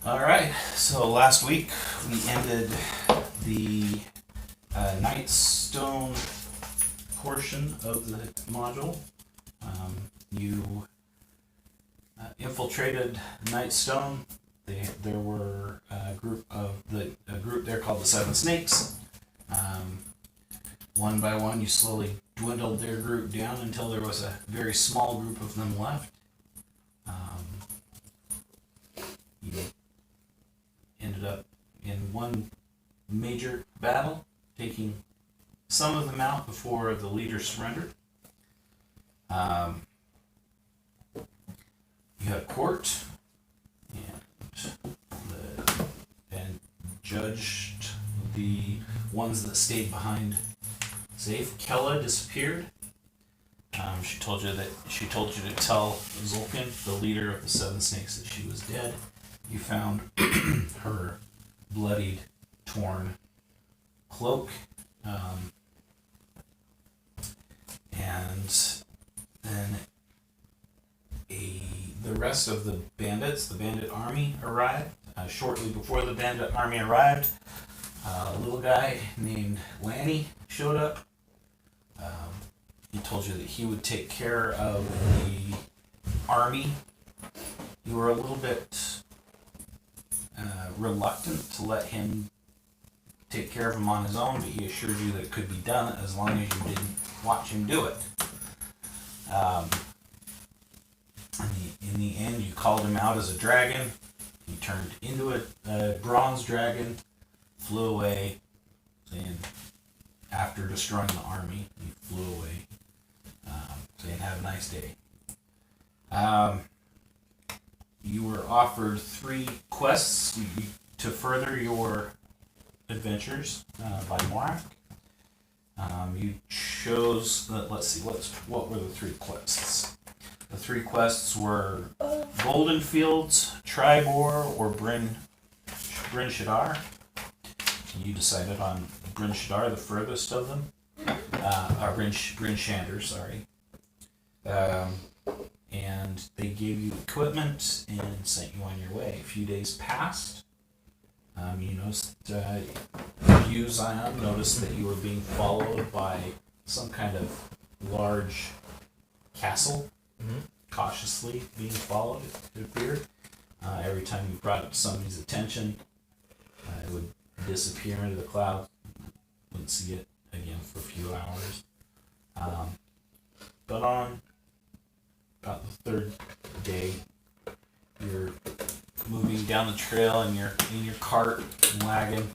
All right, so last week we ended the Nightstone portion of the module. You infiltrated Nightstone. There were a group there called the Seven Snakes. One by one, you slowly dwindled their group down until there was a very small group of them left. You ended up in one major battle, taking some of them out before the leader surrendered. You had a court and judged the ones that stayed behind safe. Kella disappeared. She told you to tell Zulkin, the leader of the Seven Snakes, that she was dead. You found her bloodied, torn cloak, and then the rest of the bandits, the bandit army, arrived. Shortly before the bandit army arrived, a little guy named Lanny showed up. He told you that he would take care of the army. You were a little bit reluctant to let him take care of him on his own, but he assured you that it could be done as long as you didn't watch him do it. In the end, you called him out as a dragon. He turned into a bronze dragon, flew away, saying, after destroying the army, he flew away, saying, have a nice day. You were offered 3 quests to further your adventures by Morak. You chose, let's see, what were the 3 quests? The 3 quests were Golden Fields, Tribor, or Bryn Shaddar. You decided on Bryn Shaddar, the furthest of them. Bryn Shander, sorry. And they gave you equipment and sent you on your way. A few days passed. You noticed, you, Zion, noticed that you were being followed by some kind of large castle. Mm-hmm. Cautiously being followed, it appeared. Every time you brought it to somebody's attention, it would disappear into the cloud. Wouldn't see it again for a few hours. But on about the 3rd day, you're moving down the trail in your cart and wagon,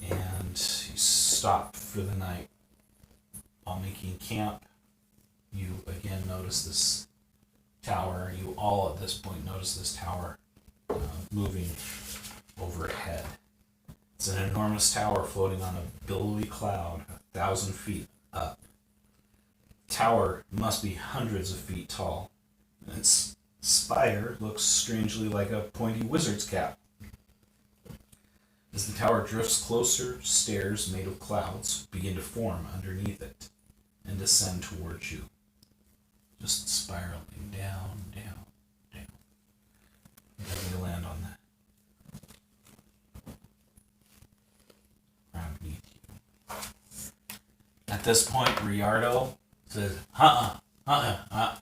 and you stop for the night. While making camp, you again notice this tower. You all at this point notice this tower moving overhead. It's an enormous tower floating on a billowy cloud, 1,000 feet up. The tower must be hundreds of feet tall, and its spire looks strangely like a pointy wizard's cap. As the tower drifts closer, stairs made of clouds begin to form underneath it and descend towards you, just spiraling down, down, down. And then you land on that. Ground beneath you. At this point, Riardo says, I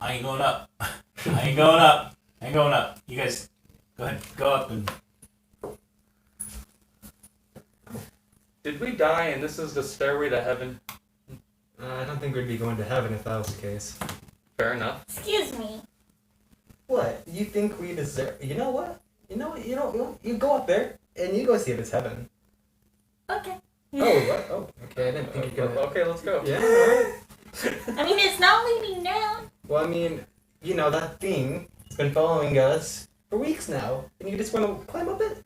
ain't going up. I ain't going up. You guys, go ahead, go up and... Did we die and this is the stairway to heaven? I don't think we'd be going to heaven if that was the case. Fair enough. Excuse me. What? You think we deserve... You know what? You go up there, and you go see if it's heaven. Okay. Oh, what? Oh, okay, I didn't think you could... Okay, let's go. Yeah, alright. I mean, it's not leading down. Well, I mean, that thing has been following us for weeks now, and you just want to climb up it?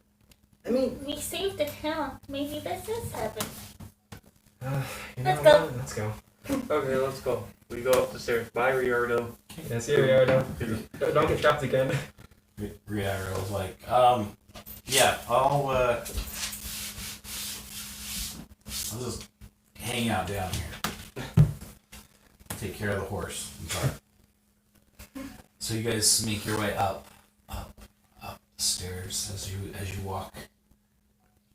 I mean... We saved the town. Maybe this is heaven. Let's go. Let's go. Okay, let's go. We go up the stairs. Bye, Riardo. Yes, here we are, though. Don't get trapped again. Riardo was like, yeah, I'll just hang out down here. Take care of the horse. I'm sorry. So you guys make your way up the stairs as you walk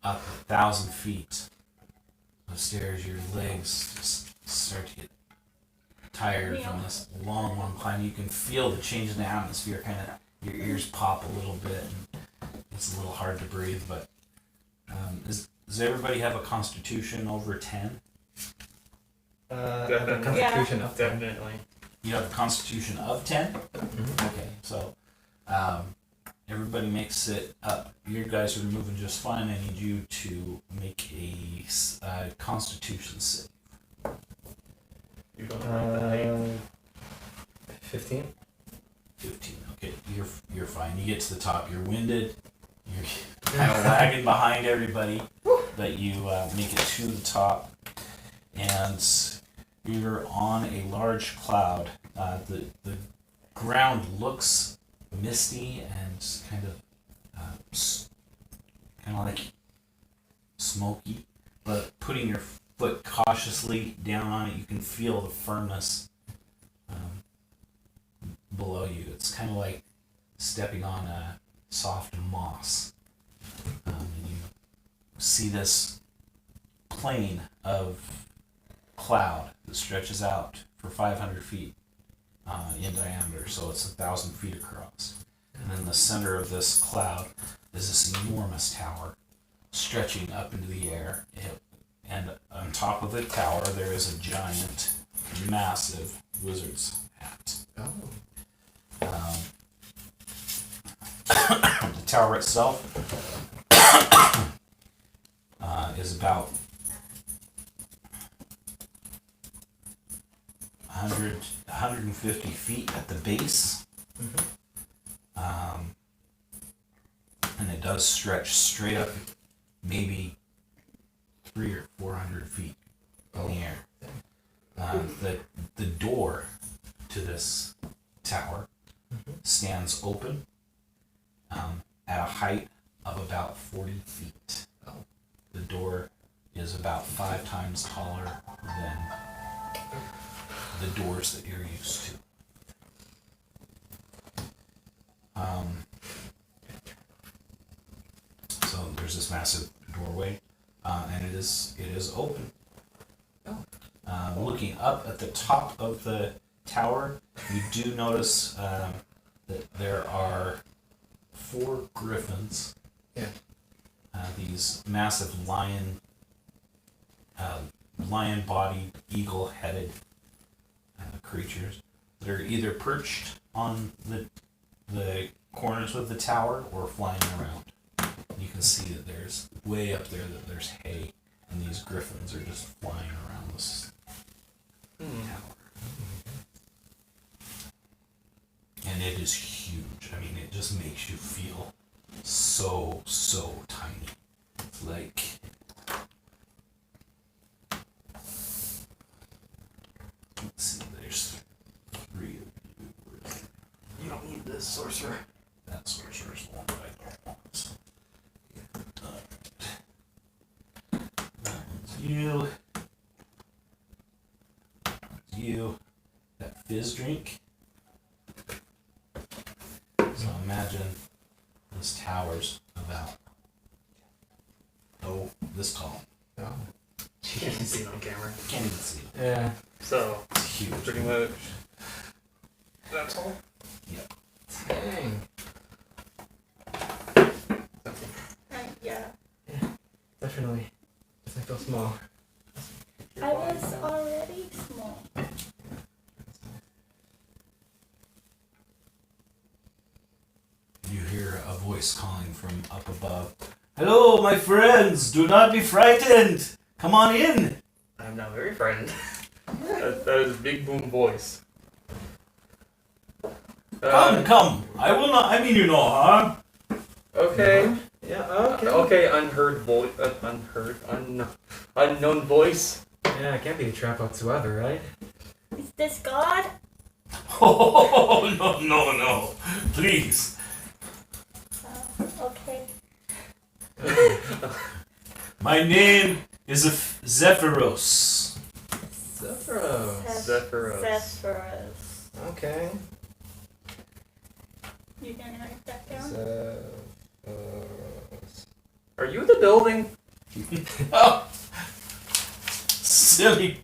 up 1,000 feet of stairs. Your legs just start to get tired from this long climb. You can feel the change in the atmosphere. Kind of your ears pop a little bit, and it's a little hard to breathe. But does everybody have a Constitution over 10? Definitely. Constitution of them. Definitely. You have a Constitution of 10? Okay, so everybody makes it up. You guys are moving just fine. I need you to make a Constitution save. You don't like the name? 15. 15. Okay, you're fine. You get to the top. You're winded. You're kind of lagging behind everybody, but you make it to the top, and you're on a large cloud. The ground looks misty and kind of like smoky, but putting your foot cautiously down on it, you can feel the firmness below you. It's kind of like stepping on a soft moss. And you see this plane of cloud that stretches out for 500 feet in diameter, so it's 1,000 feet across. And in the center of this cloud is this enormous tower stretching up into the air. And on top of the tower, there is a giant, massive wizard's hat. The tower itself is about 150 feet at the base. And it does stretch straight up, maybe 300 or 400 feet in the air. The door to this tower stands open at a height of about 40 feet. The door is about 5 times taller than the doors that you're used to. So there's this massive doorway, and it is open. Looking up at the top of the tower, you do notice that there are 4 griffins. Yeah. These massive lion-bodied, eagle-headed creatures that are either perched on the corners of the tower or flying around. You can see that there's way up there that there's hay, and these griffins are just flying around this tower. And it is huge. I mean, it just makes you feel so tiny. It's like let's see, there's 3 of you. You don't need this sorcerer. That sorcerer's the one that I don't want. That one's you. That's you. That fizz drink. So imagine this tower's about this tall. Oh. You can't see it on camera. Can't even see it. Yeah. So, It's huge. pretty much. That's all. Dang. Yeah. Definitely. Just I feel small. I was already small. You hear a voice calling from up above. Hello, my friends! Do not be frightened! Come on in! I'm now very frightened. that is Big Boom voice. Come! I will not. I mean you no harm. Okay. Yeah, okay. Okay, unheard voice. Unknown voice. Yeah, it can't be a trap whatsoever, right? Is this God? Oh, no. Please. Okay. My name is Zephyros. Zephyros. Zephyros. Zephyros. Okay. You gonna write that down? Are you the building? Oh, silly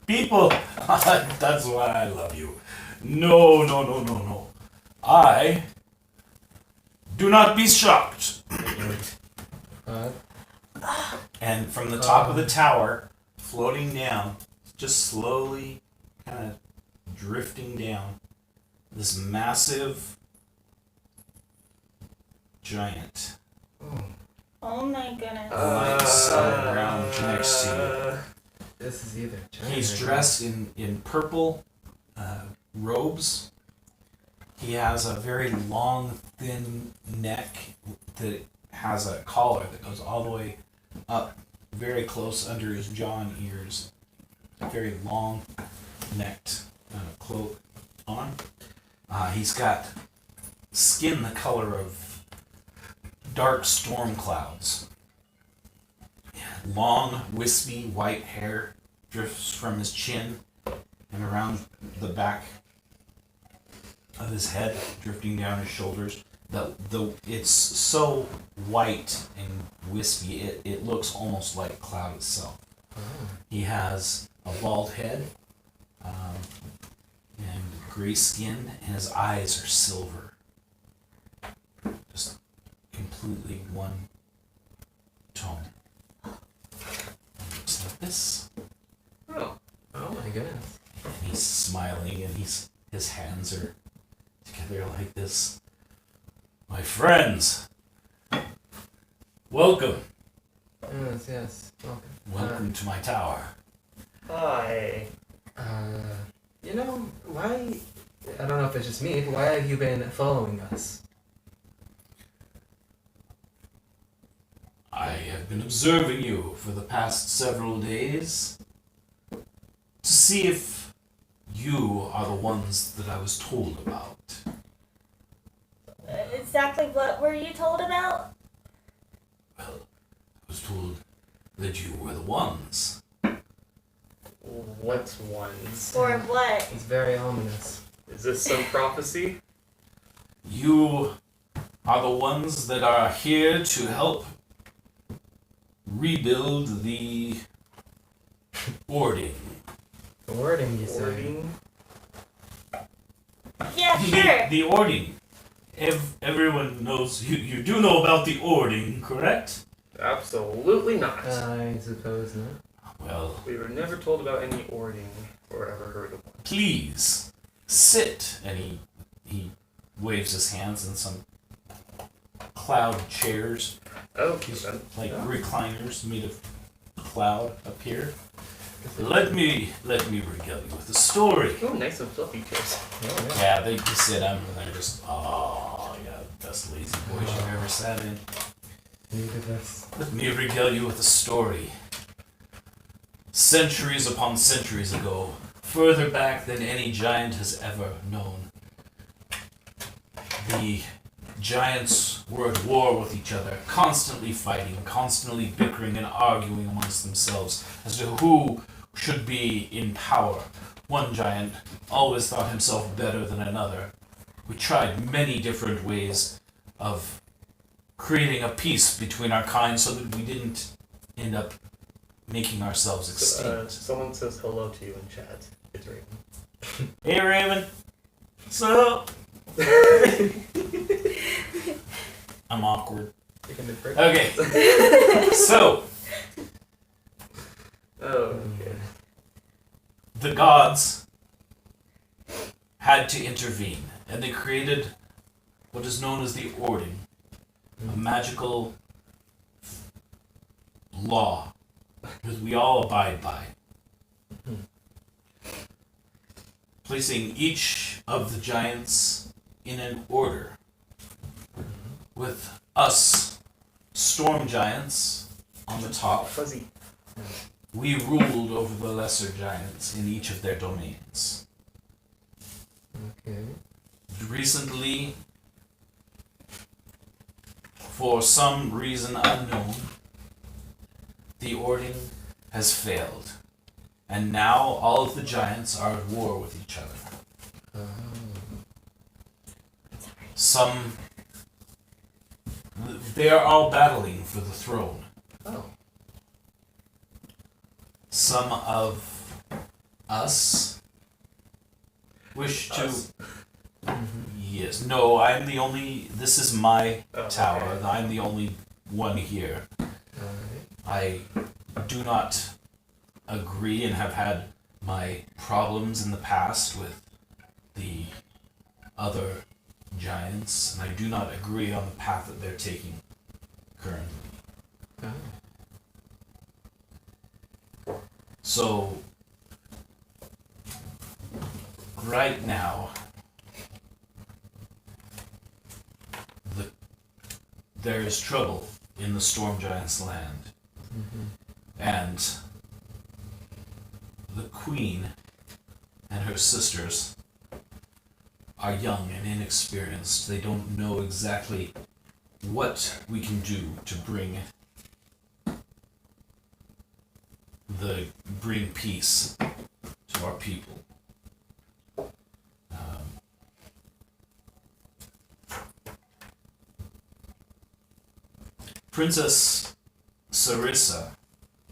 people. That's why I love you. No, no, no, no, no. I do not be shocked. And from the top of the tower, floating down, just slowly kind of drifting down, this massive giant Oh my goodness. lights on the ground next to you. This is either giant He's or- dressed in purple robes. He has a very long, thin neck that has a collar that goes all the way up, very close under his jaw and ears. A very long necked cloak on. He's got skin the color of dark storm clouds. Long, wispy white hair drifts from his chin and around the back of his head, drifting down his shoulders. It's so white and wispy, it looks almost like cloud itself. He has a bald head and gray skin, and his eyes are silver. Just completely one tone. Looks like this. Oh. Oh my goodness. And he's smiling, and his hands are together like this. My friends, welcome. Yes. Welcome. Welcome to my tower. Hi. You know, why... I don't know if it's just me, but why have you been following us? I have been observing you for the past several days to see if you are the ones that I was told about. Exactly what were you told about? Well, I was told that you were the ones. What's ones? Or what? It's very ominous. Is this some prophecy? You are the ones that are here to help rebuild the Ording. The wording you say. Ording? Yeah, sure. The Ording. Everyone knows, you do know about the Ording, correct? Absolutely not. I suppose not. Well, We were never told about any ording or ever heard of one. please sit. And he waves his hands, and some cloud chairs, Oh, like recliners made of cloud, appear. Let me regale you with a story. oh, nice and fluffy chairs. Oh, yeah. Yeah, they just sit down and they're just, yeah, best lazy boys you've ever sat in. Neither of us. Let me regale you with a story. Centuries upon centuries ago, further back than any giant has ever known, the giants were at war with each other, constantly fighting, constantly bickering and arguing amongst themselves as to who should be in power. One giant always thought himself better than another. We tried many different ways of creating a peace between our kind so that we didn't end up making ourselves extinct. Someone says hello to you in chat. It's Raven. Hey Raven, so I'm awkward. You can do it. Okay, so Oh, okay. the gods had to intervene, and they created what is known as the Ording, a magical law that we all abide by, placing each of the giants in an order, with us storm giants on the top. Fuzzy. We ruled over the lesser giants in each of their domains. Okay. Recently, for some reason unknown, the Ording has failed, and now all of the giants are at war with each other. Some. They are all battling for the throne. Oh. Some of us wish to. Us? Yes. No, I'm the only. This is my Oh, tower. okay. I'm the only one here. Alright. I do not agree and have had my problems in the past with the other giants, and I do not agree on the path that they're taking currently. Oh. So, right now, there is trouble in the Storm Giant's land, and the Queen and her sisters are young and inexperienced. They don't know exactly what we can do to bring peace to our people. Princess Sarissa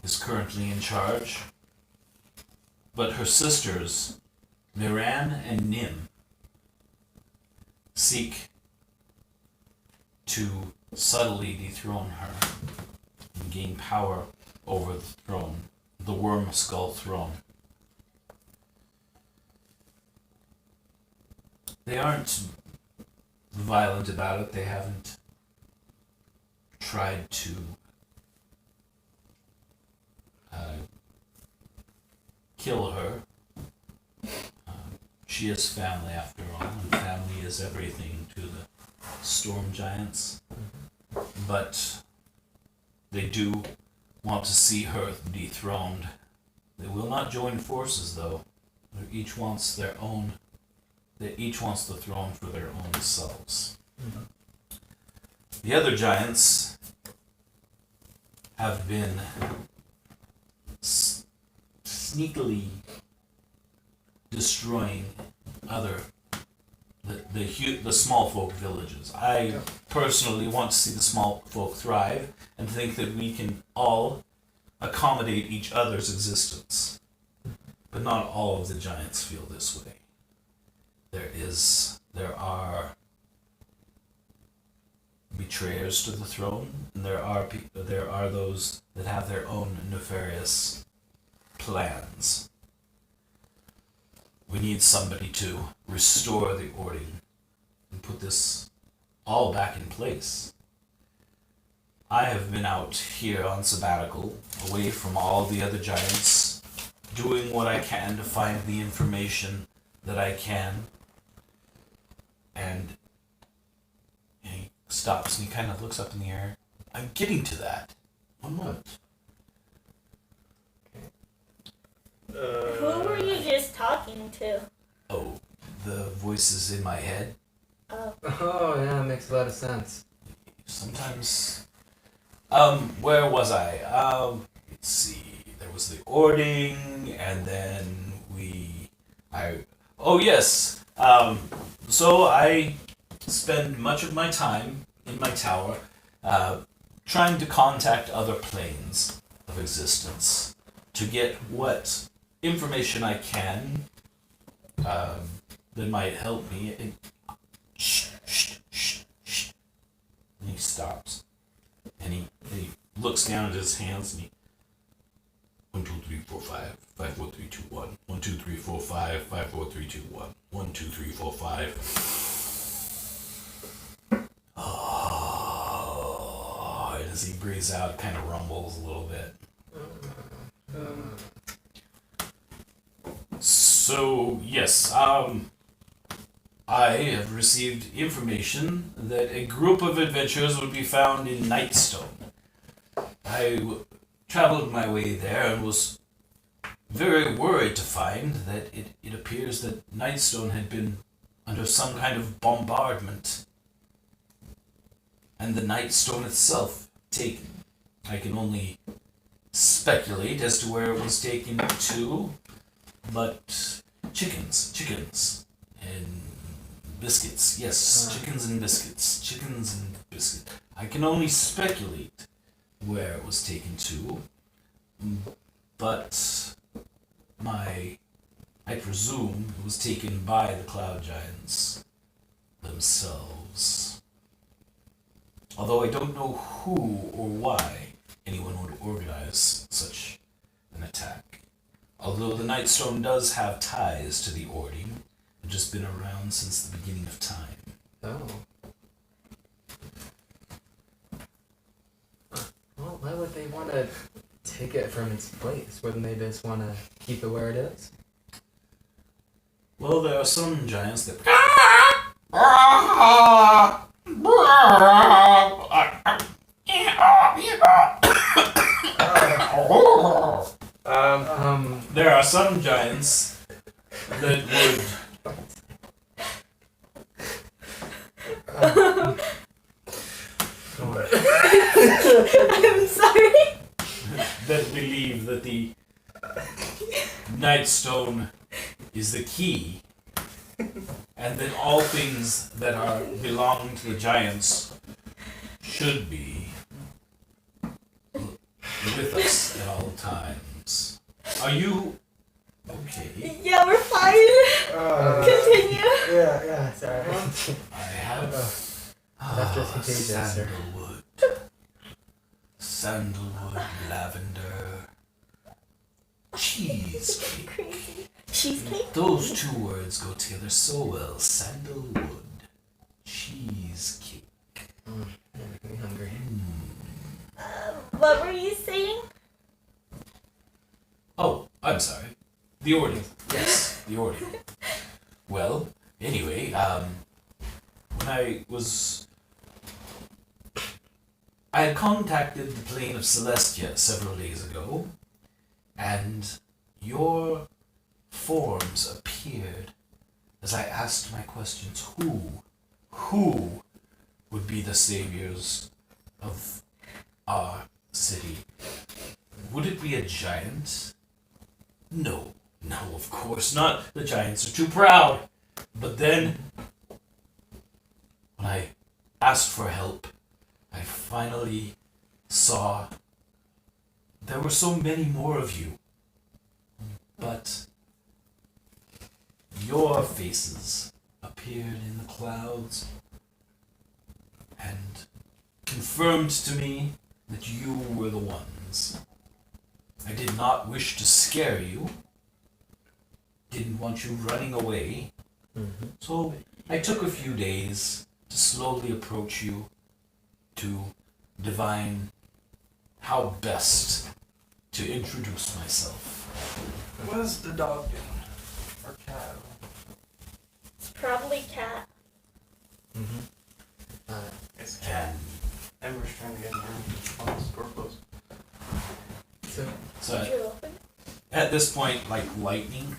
is currently in charge, but her sisters, Miran and Nim, seek to subtly dethrone her and gain power over the throne, the Worm Skull throne. They aren't violent about it. They haven't tried to kill her. She is family after all, and family is everything to the Storm Giants. But they do want to see her dethroned. They will not join forces, though. Each wants their own. Each wants the throne for their own selves. The other giants have been sneakily destroying the small folk villages. I personally want to see the small folk thrive and think that we can all accommodate each other's existence. But not all of the giants feel this way. There are betrayers to the throne, and there are those that have their own nefarious plans. We need somebody to restore the Ording and put this all back in place. I have been out here on sabbatical, away from all the other giants, doing what I can to find the information that I can. And he stops and he kind of looks up in the air. I'm getting to that. One moment. Who were you just talking to? Oh, the voices in my head. Oh. Oh, yeah, that makes a lot of sense. Sometimes. Where was I? Let's see. There was the Ording, and then oh yes. So I spend much of my time in my tower, trying to contact other planes of existence to get what information I can, that might help me. Shh. And he stops. And he looks down at his hands and he 1, 2, 3, 4, 5, 5, 4, 3, 2, 1. 1, 2, 3, 4, 5, 5, 4, 3, 2, 1. 1, 2, 3, 4, 5. Oh, and as he breathes out, it kind of rumbles a little bit. So, yes, I have received information that a group of adventurers would be found in Nightstone. I traveled my way there and was very worried to find that it appears that Nightstone had been under some kind of bombardment, and the Nightstone itself taken. I can only speculate as to where it was taken to, but chickens, and Biscuits, yes, chickens and biscuits. Chickens and biscuits. I can only speculate where it was taken to, but I presume it was taken by the Cloud Giants themselves. Although I don't know who or why anyone would organize such an attack. Although the Nightstone does have ties to the Ording, and just been around since the beginning of time. Oh. Well, why would they want to take it from its place? Wouldn't they just want to keep it where it is? Well, there are some giants that. There are some giants that would. I'm sorry. That believe that the Nightstone is the key, and that all things that belong to the giants should be with us at all times. Are you okay? Yeah, we're fine. Continue. Yeah, sorry. I have After it's contagious, sir. Sandalwood, lavender, cheesecake. Crazy. Cheesecake? Those two words go together so well. Sandalwood, cheesecake. You're making me hungry. What were you saying? Oh, I'm sorry. The Ording. Yes, the Ording. Well, anyway, when I had contacted the plane of Celestia several days ago, and your forms appeared as I asked my questions. Who would be the saviors of our city? Would it be a giant? No, of course not. The giants are too proud. But then, when I asked for help, I finally saw there were so many more of you. But your faces appeared in the clouds and confirmed to me that you were the ones. I did not wish to scare you. Didn't want you running away. Mm-hmm. So I took a few days to slowly approach you, to divine how best to introduce myself. What is the dog doing? Or cat? It's probably cat. Mm-hmm. It's cat. And Ember's trying to get in there. Oh, the door closed. so Did you open? at this point, like lightning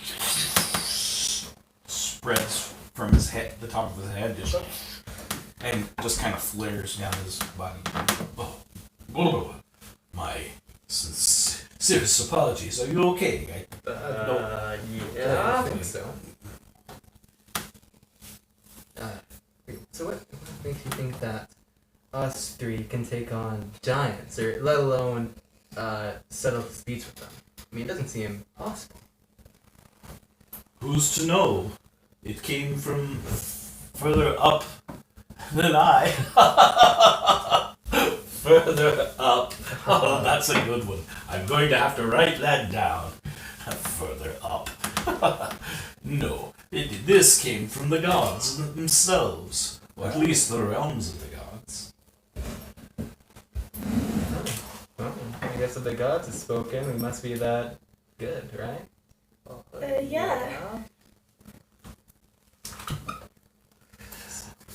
spreads from his head, the top of his head, and just kind of flares down his body. Oh, my sincerest apologies. Are you okay? Yeah, I think so. Wait, so what makes you think that us three can take on giants, or let alone settle disputes with them? I mean, it doesn't seem possible. Who's to know? It came from further up than I. Further up. Oh, that's a good one. I'm going to have to write that down. Further up. No, this came from the gods themselves. Or at least the realms of the gods. Well, I guess if the gods have spoken, we must be that good, right? Yeah.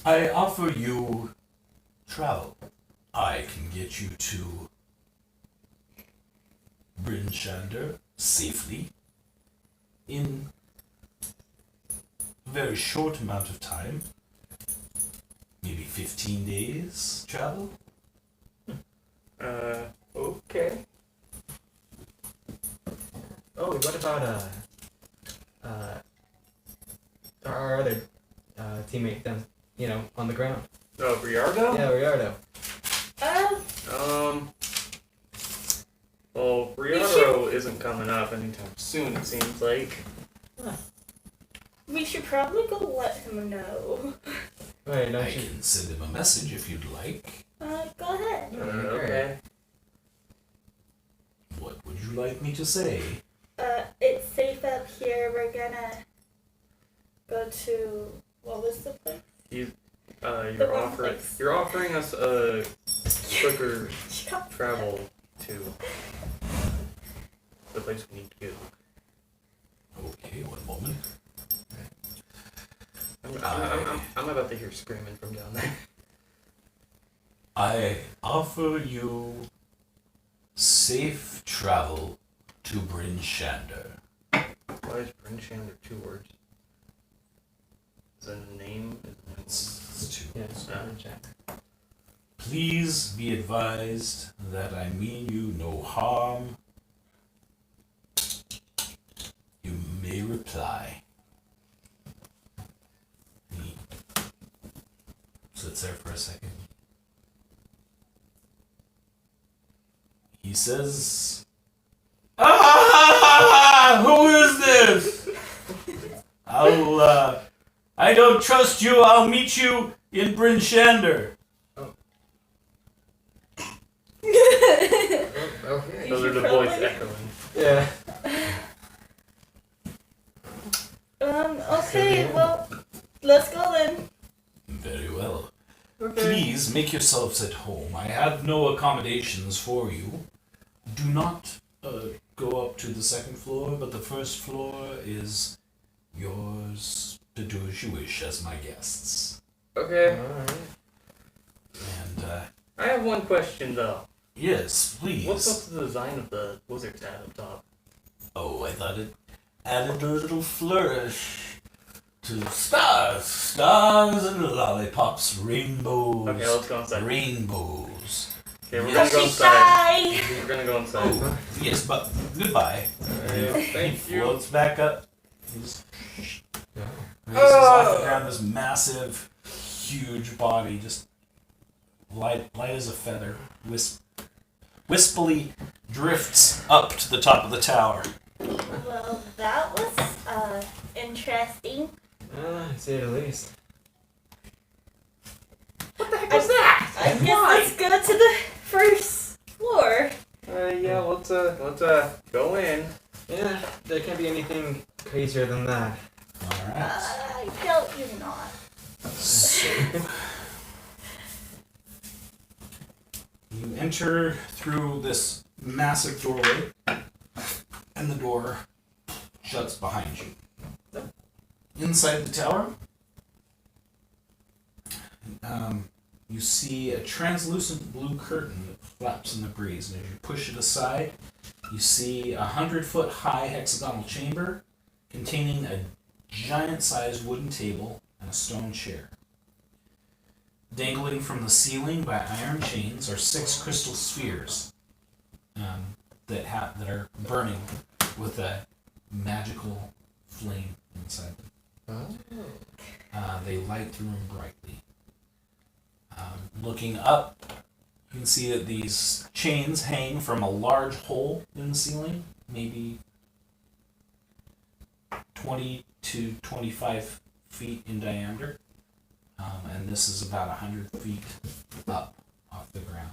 I offer you travel. I can get you to Bryn Shander safely in a very short amount of time. Maybe 15 days travel. Okay. Oh, what about our other teammate down, on the ground. Oh, Riardo? Yeah, Riardo. Well, Riardo isn't coming up anytime soon, it seems like. We should probably go let him know. Wait, I don't you? can send him a message if you'd like. Go ahead. Okay. What would you like me to say? It's safe up here. We're gonna go to, what was the place? The wrong place. You're offering us a quicker Shut travel to the place we need to go. Okay, one moment. I'm about to hear screaming from down there. I offer you safe travel to Bryn Shander. Why is Bryn Chandler 2 words? Is that a name? It's two. Yeah, just check. Please be advised that I mean you no harm. You may reply. He sits there for a second. He says, who is this? I don't trust you. I'll meet you in Bryn Shander. Okay. Those are the should voice probably- echoing. Yeah. Okay, well, let's go then. Very well. Okay. Please make yourselves at home. I have no accommodations for you. Do not go up to the second floor, but the first floor is yours to do as you wish as my guests. Okay. Alright. And, I have one question though. yes, please. What's the design of the wizard's hat up top? Oh, I thought it added a little flourish to stars and lollipops, rainbows. Okay, let's go inside. Rainbows. Okay, we're Yes. gonna go Okay, inside. bye. We're gonna go inside. Oh, yes, but goodbye. Alright, He thank you. floats back up. He's Yeah. raises off the ground. This massive, huge body, just light as a feather, wispily drifts up to the top of the tower. Well, that was, interesting. To say the least. What the heck was that? I guess let's go to the first floor. Yeah, let's go in. Yeah, there can't be anything crazier than that. Alright. I doubt you not. So, you enter through this massive doorway, and the door shuts behind you. Inside the tower, you see a translucent blue curtain that flaps in the breeze, and as you push it aside, you see a 100-foot high hexagonal chamber containing a giant-sized wooden table and a stone chair. Dangling from the ceiling by iron chains are 6 crystal spheres that are burning with a magical flame inside them. They light the room brightly. Looking up, you can see that these chains hang from a large hole in the ceiling, maybe 20 to 25 feet in diameter. And this is about 100 feet up off the ground.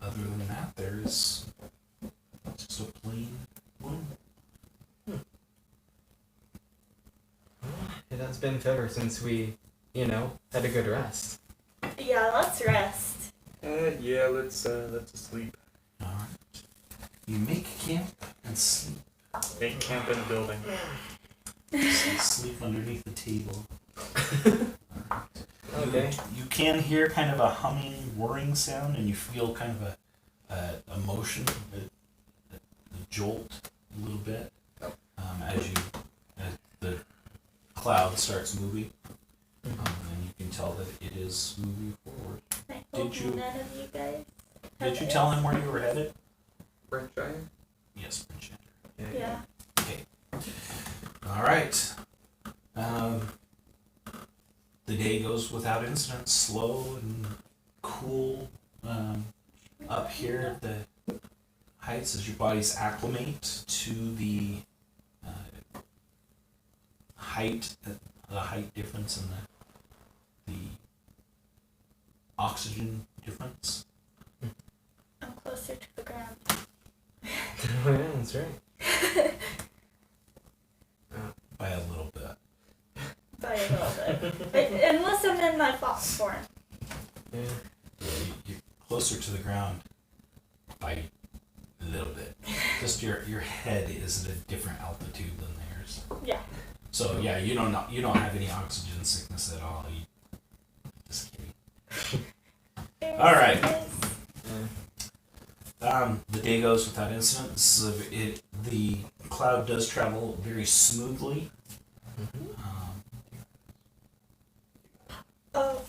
Other than that, there's just a plain room. It has been forever since we, had a good rest. Yeah, let's rest. Yeah, let's sleep. Alright. You make camp and sleep. Make camp in a building. Sleep underneath the table. Alright. Okay. You can hear kind of a humming, whirring sound, and you feel kind of a motion, a jolt a little bit as the cloud starts moving, and you can tell that it is moving forward. I hope Did you- none of you guys. Did you tell him where you were headed? French giant? Yes, Prince Shander. Yeah. All right. The day goes without incident, slow and cool. Up here, the heights as your bodies acclimate to the height difference and the oxygen difference. I'm closer to the ground. Oh yeah, that's right. By a little bit. By a little bit. Unless I'm in my fox form. Yeah. You're closer to the ground by a little bit. Just your head is at a different altitude than theirs. Yeah. So yeah, you don't have any oxygen sickness at all. Just kidding. All right. The day goes without incidents. So the cloud does travel very smoothly. Oh.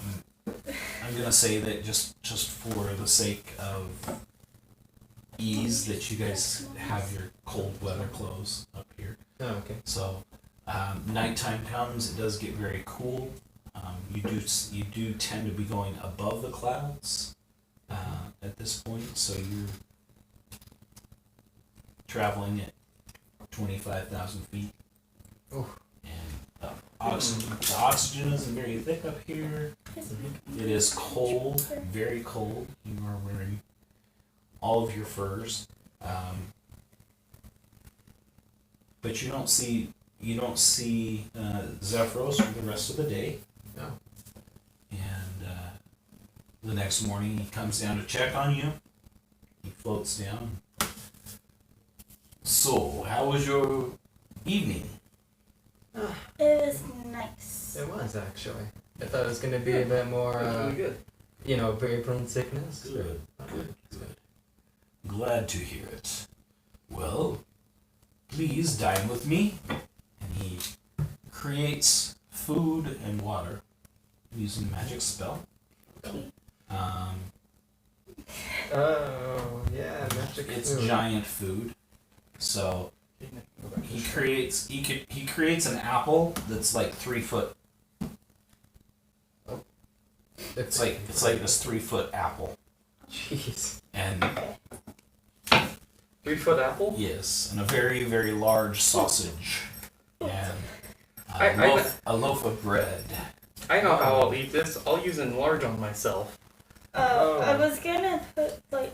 I'm gonna say that just for the sake of ease, that you guys have your cold weather clothes up here. Oh, okay. So nighttime comes, it does get very cool. You do tend to be going above the clouds at this point, so you're traveling at 25,000 feet. Oh. And the oxygen isn't very thick up here. It is cold, very cold. You are wearing all of your furs, but you don't see Zephyros for the rest of the day. No. And the next morning he comes down to check on you. He floats down. So, how was your evening? It was nice. It was actually. I thought it was gonna be a bit more, Really good. very prone sickness. Good. Glad to hear it. Well, please dine with me. And he creates food and water using a magic spell. Oh yeah, magic It's food. giant food. So he creates an apple that's like 3 foot. It's like this 3 foot apple. Jeez. And 3 foot apple? yes, and a very, very large sausage. And a loaf of bread. I know how I'll eat this. I'll use enlarge on myself. Oh. I was gonna put like.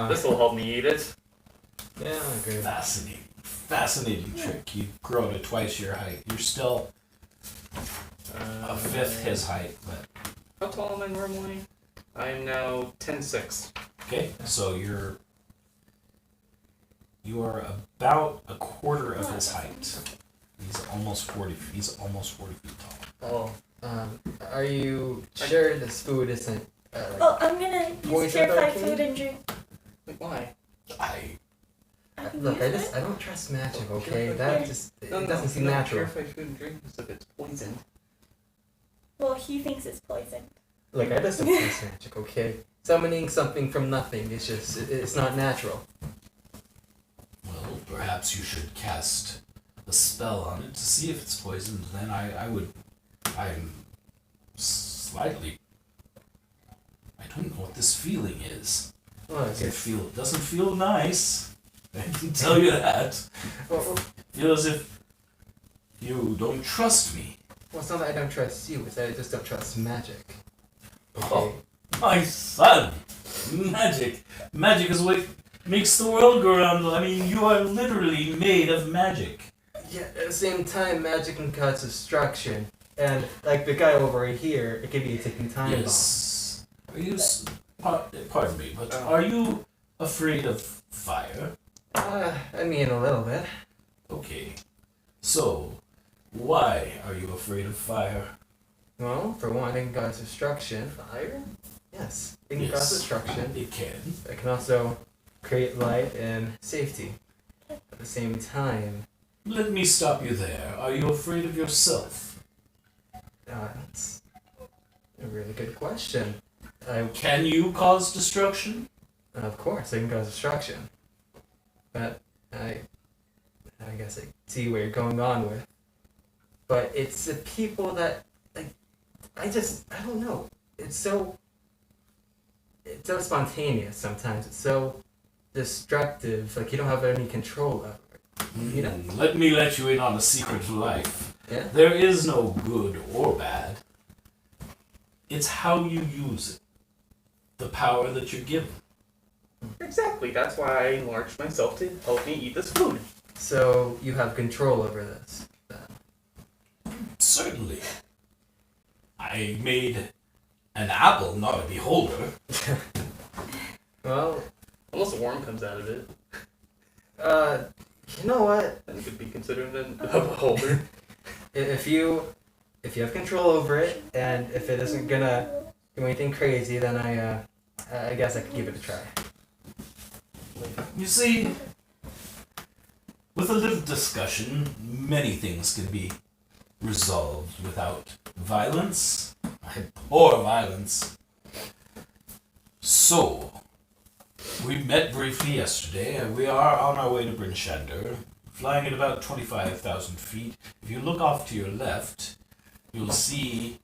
This will help me eat it. Yeah, I agree. Fascinating trick. You grow to twice your height. You're still a fifth his height, but How tall am I normally? I am now 10'6". okay. So you are about a quarter of his height. He's almost 40 feet tall. Oh. Are you sure this food isn't? I'm gonna use Poison purify dark food and drink. Wait, why? I can Look, use I don't trust magic. Okay, Okay. that just it doesn't seem natural. Purify food and drink as if it's poisoned. Well, he thinks it's poison. Look, I just don't trust magic. Okay, summoning something from nothing is just it's not natural. Well, perhaps you should cast a spell on it to see if it's poisoned. Then I'm slightly. I don't know what this feeling is. Well, It doesn't feel nice. I can tell you that. well, Feel as if you don't trust me. it's not that I don't trust you. It's that I just don't trust magic. Okay. Oh, my son! Magic is what makes the world go round. I mean, you are literally made of magic. Yeah, at the same time, magic can cause destruction. And, like the guy over here, it could be a ticking time Yes. Are you? Pardon me, but are you afraid of fire? bomb. I mean, a little bit. Okay. So, why are you afraid of fire? Well, for one, it can cause destruction. Fire? Yes, it can cause destruction. It can. It can also create light and safety. At the same time, Let me stop you there. Are you afraid of yourself? that's a really good question. Can you cause destruction? Of course, it can cause destruction. But I I guess I see where you're going on with. But it's the people that, like, I don't know. It's so spontaneous sometimes. It's so destructive. Like, you don't have any control over it. You know? Let me let you in on a secret of life. Yeah? There is no good or bad. It's how you use it. The power that you're given. Exactly. That's why I enlarged myself to help me eat this food. So you have control over this. Certainly. I made an apple, not a beholder. Well, Unless a worm comes out of it, you know what? then it could be considered a beholder. If you have control over it, and if it isn't gonna do anything crazy, then I guess I could give it a try. You see, with a little discussion, many things can be resolved without violence. Or violence. So, we met briefly yesterday, and we are on our way to Bryn Shander, flying at about 25,000 feet. If you look off to your left, you'll see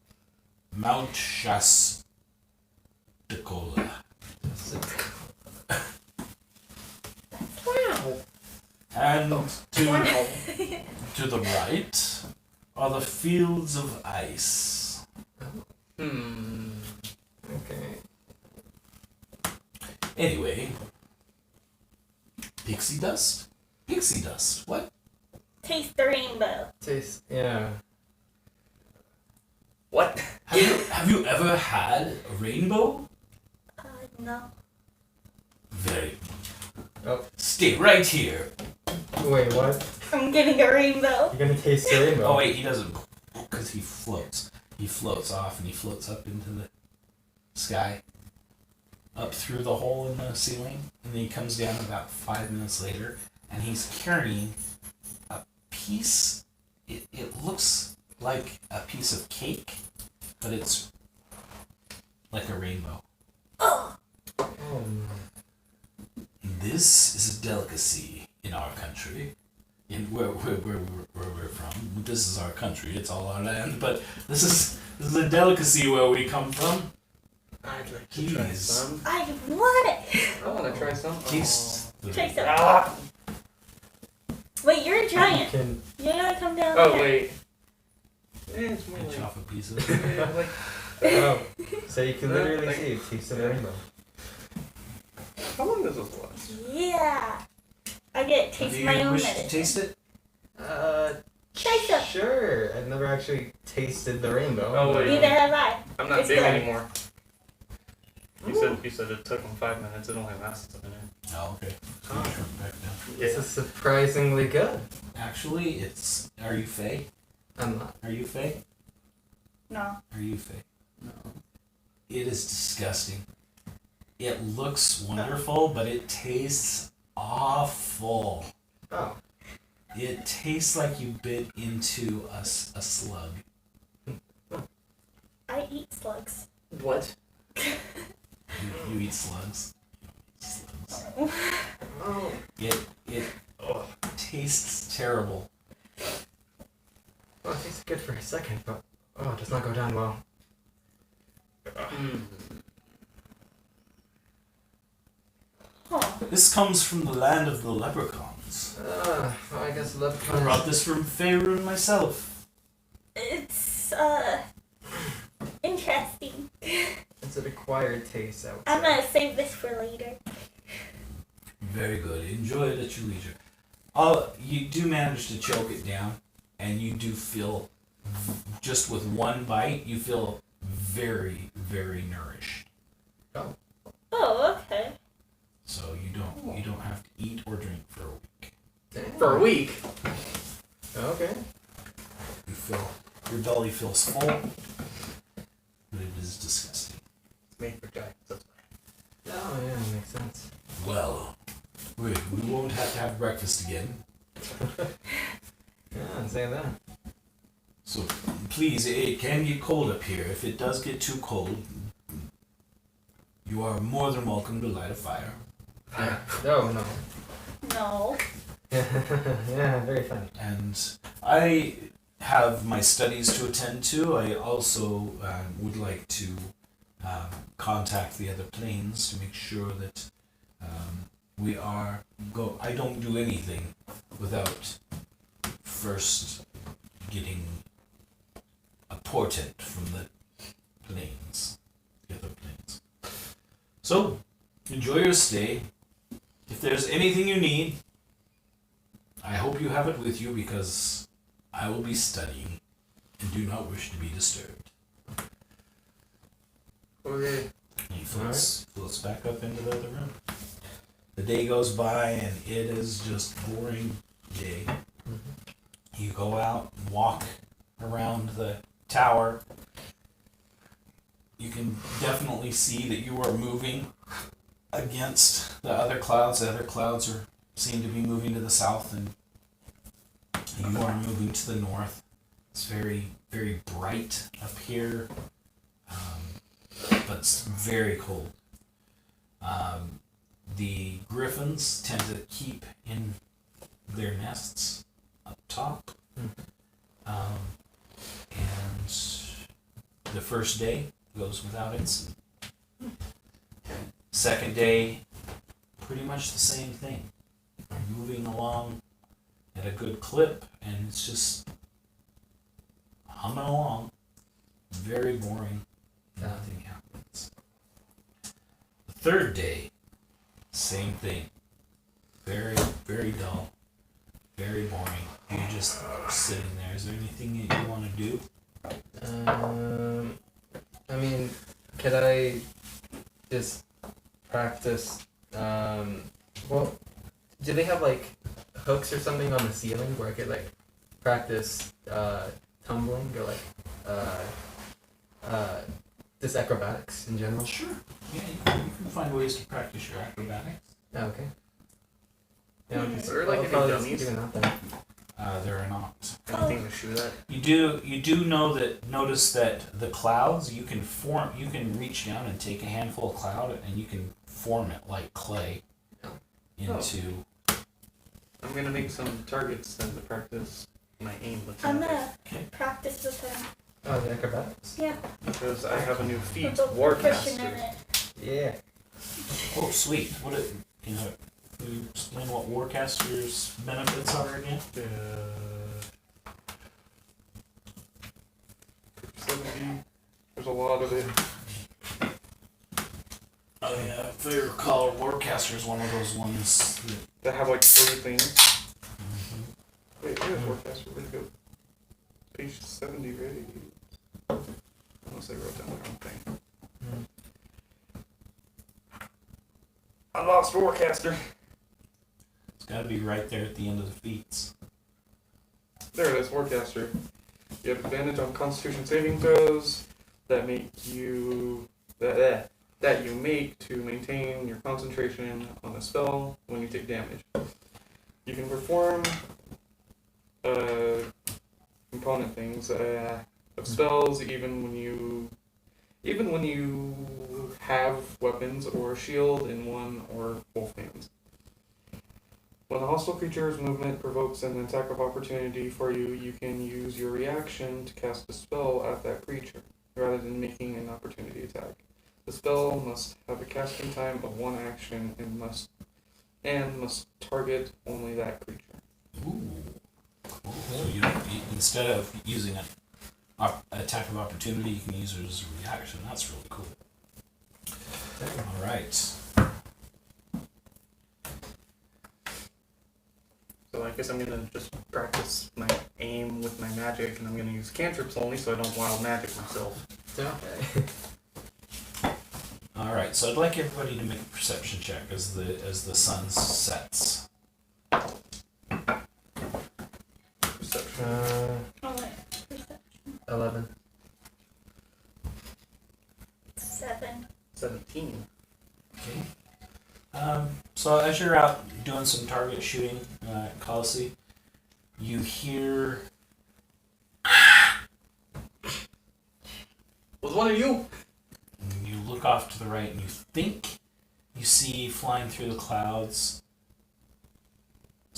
Mount Shastacola. Wow. And to Wow. the right are the fields of ice. Okay. Anyway, pixie dust? Pixie dust, what? Taste the rainbow. Taste. Yeah. What? Have you ever had a rainbow? No. Very. Oh. Stay right here. Wait, what? I'm getting a rainbow. You're gonna taste the rainbow? Oh wait, he doesn't, because he floats. He floats off and he floats up into the sky, up through the hole in the ceiling, and then he comes down about 5 minutes later, and he's carrying a piece. It looks like a piece of cake, but it's like a rainbow. Oh. This is a delicacy in our country. In where we're from. This is our country, it's all our land, but this is a delicacy where we come from. I'd like to try Please. some. I want it. I want to try some. Taste the Try some. Ah! Wait, you're a You giant. can. You gotta come down Oh here. wait. It's more pinch like, off a piece of it. yeah, like Oh. So you can No, literally like- see a taste of the rainbow. how long does this last? Yeah. I get to Do taste you my own wish to medicine. taste it? Try some. Sure. I've never actually tasted the rainbow. Oh, wait. Neither have I. I'm not It's big good. anymore. You said it took them 5 minutes. It only lasted a minute. Oh, okay. So you shrunk back down. This is surprisingly good. Actually, it's. Are you Faye? I'm not. Are you Faye? No. Are you Faye? No. It is disgusting. It looks wonderful, but it tastes awful. Oh. It tastes like you bit into a slug. I eat slugs. What? You eat slugs. Slugs. Oh. It tastes terrible. Well, it tastes good for a second, but it does not go down well. Huh. This comes from the land of the leprechauns. Well, I guess I leprechauns. brought this from Faerun myself. It's interesting. It's an acquired taste, I would I'm say. gonna save this for later. Very good. Enjoy it at your leisure. You do manage to choke it down, and you do feel, just with one bite, you feel very, very nourished. Oh, okay. So you don't have to eat or drink for a week. Damn. For a week. Okay. You feel your belly feels full, but it is disgusting. It's made for giants. That's why. Oh, yeah, makes sense. Well, we won't have to have breakfast again. Yeah, I'd say that. So please, it can get cold up here. If it does get too cold, you are more than welcome to light a fire. Oh, no. No. Yeah, very funny. And I have my studies to attend to. I also would like to contact the other planes to make sure that we are go. I don't do anything without first getting a portent from the planes, the other planes. So enjoy your stay. If there's anything you need, I hope you have it with you because I will be studying and do not wish to be disturbed. Okay. And he floats back up into the other room. The day goes by and it is just boring day. You go out and walk around the tower. You can definitely see that you are moving against the other clouds. The other clouds seem to be moving to the south, and you are moving to the north. It's very, very bright up here, but it's very cold. The griffins tend to keep in their nests up top. And the first day goes without incident. Second day, pretty much the same thing. You're moving along at a good clip, and it's just humming along. Very boring. Nothing happens. The third day, same thing. Very, very dull. Very boring. You're just sitting there. Is there anything that you want to do? I mean, could I just practice? Well, do they have like hooks or something on the ceiling where I could like practice tumbling or like just acrobatics in general? Sure. Yeah, you can find ways to practice your acrobatics. Oh, okay. Yeah, Are there, like, any dummies? Even out there. There are not. Anything to shoot at? You do notice that the clouds you can reach down and take a handful of cloud and you can form it like clay into. I'm gonna make some targets then to practice my aim with I'm magic. gonna practice with him. Oh, the acrobatics? Yeah. Because I have a new feat, With the cushion in Warcaster. it. Yeah. Oh, sweet! Can you explain what Warcaster's benefits are again? 70. There's a lot of it. Oh yeah, if I recall, Warcaster is one of those ones that. That have like 3 things. Wait, where's Warcaster? Where'd it go? Page 70, right? Unless I wrote down the wrong thing. I lost Warcaster. It's got to be right there at the end of the feats. There it is, Warcaster. You have advantage on Constitution saving throws that make you that you make to maintain your concentration on a spell when you take damage. You can perform component things of spells even when you have weapons or shield in one or both hands. When a hostile creature's movement provokes an attack of opportunity for you, you can use your reaction to cast a spell at that creature, rather than making an opportunity attack. The spell must have a casting time of 1 action and must target only that creature. Ooh. Cool. So instead of using an attack of opportunity, you can use it as a reaction. That's really cool. All right. So I guess I'm gonna just practice my aim with my magic, and I'm gonna use cantrips only, so I don't wild magic myself. Okay. All right. So I'd like everybody to make a perception check as the sun sets. Perception. Oh, wait. Perception. 11. 7. 17. Okay. So as you're out doing some target shooting at Colossi, you hear. Was one of you? You look off to the right and you think you see flying through the clouds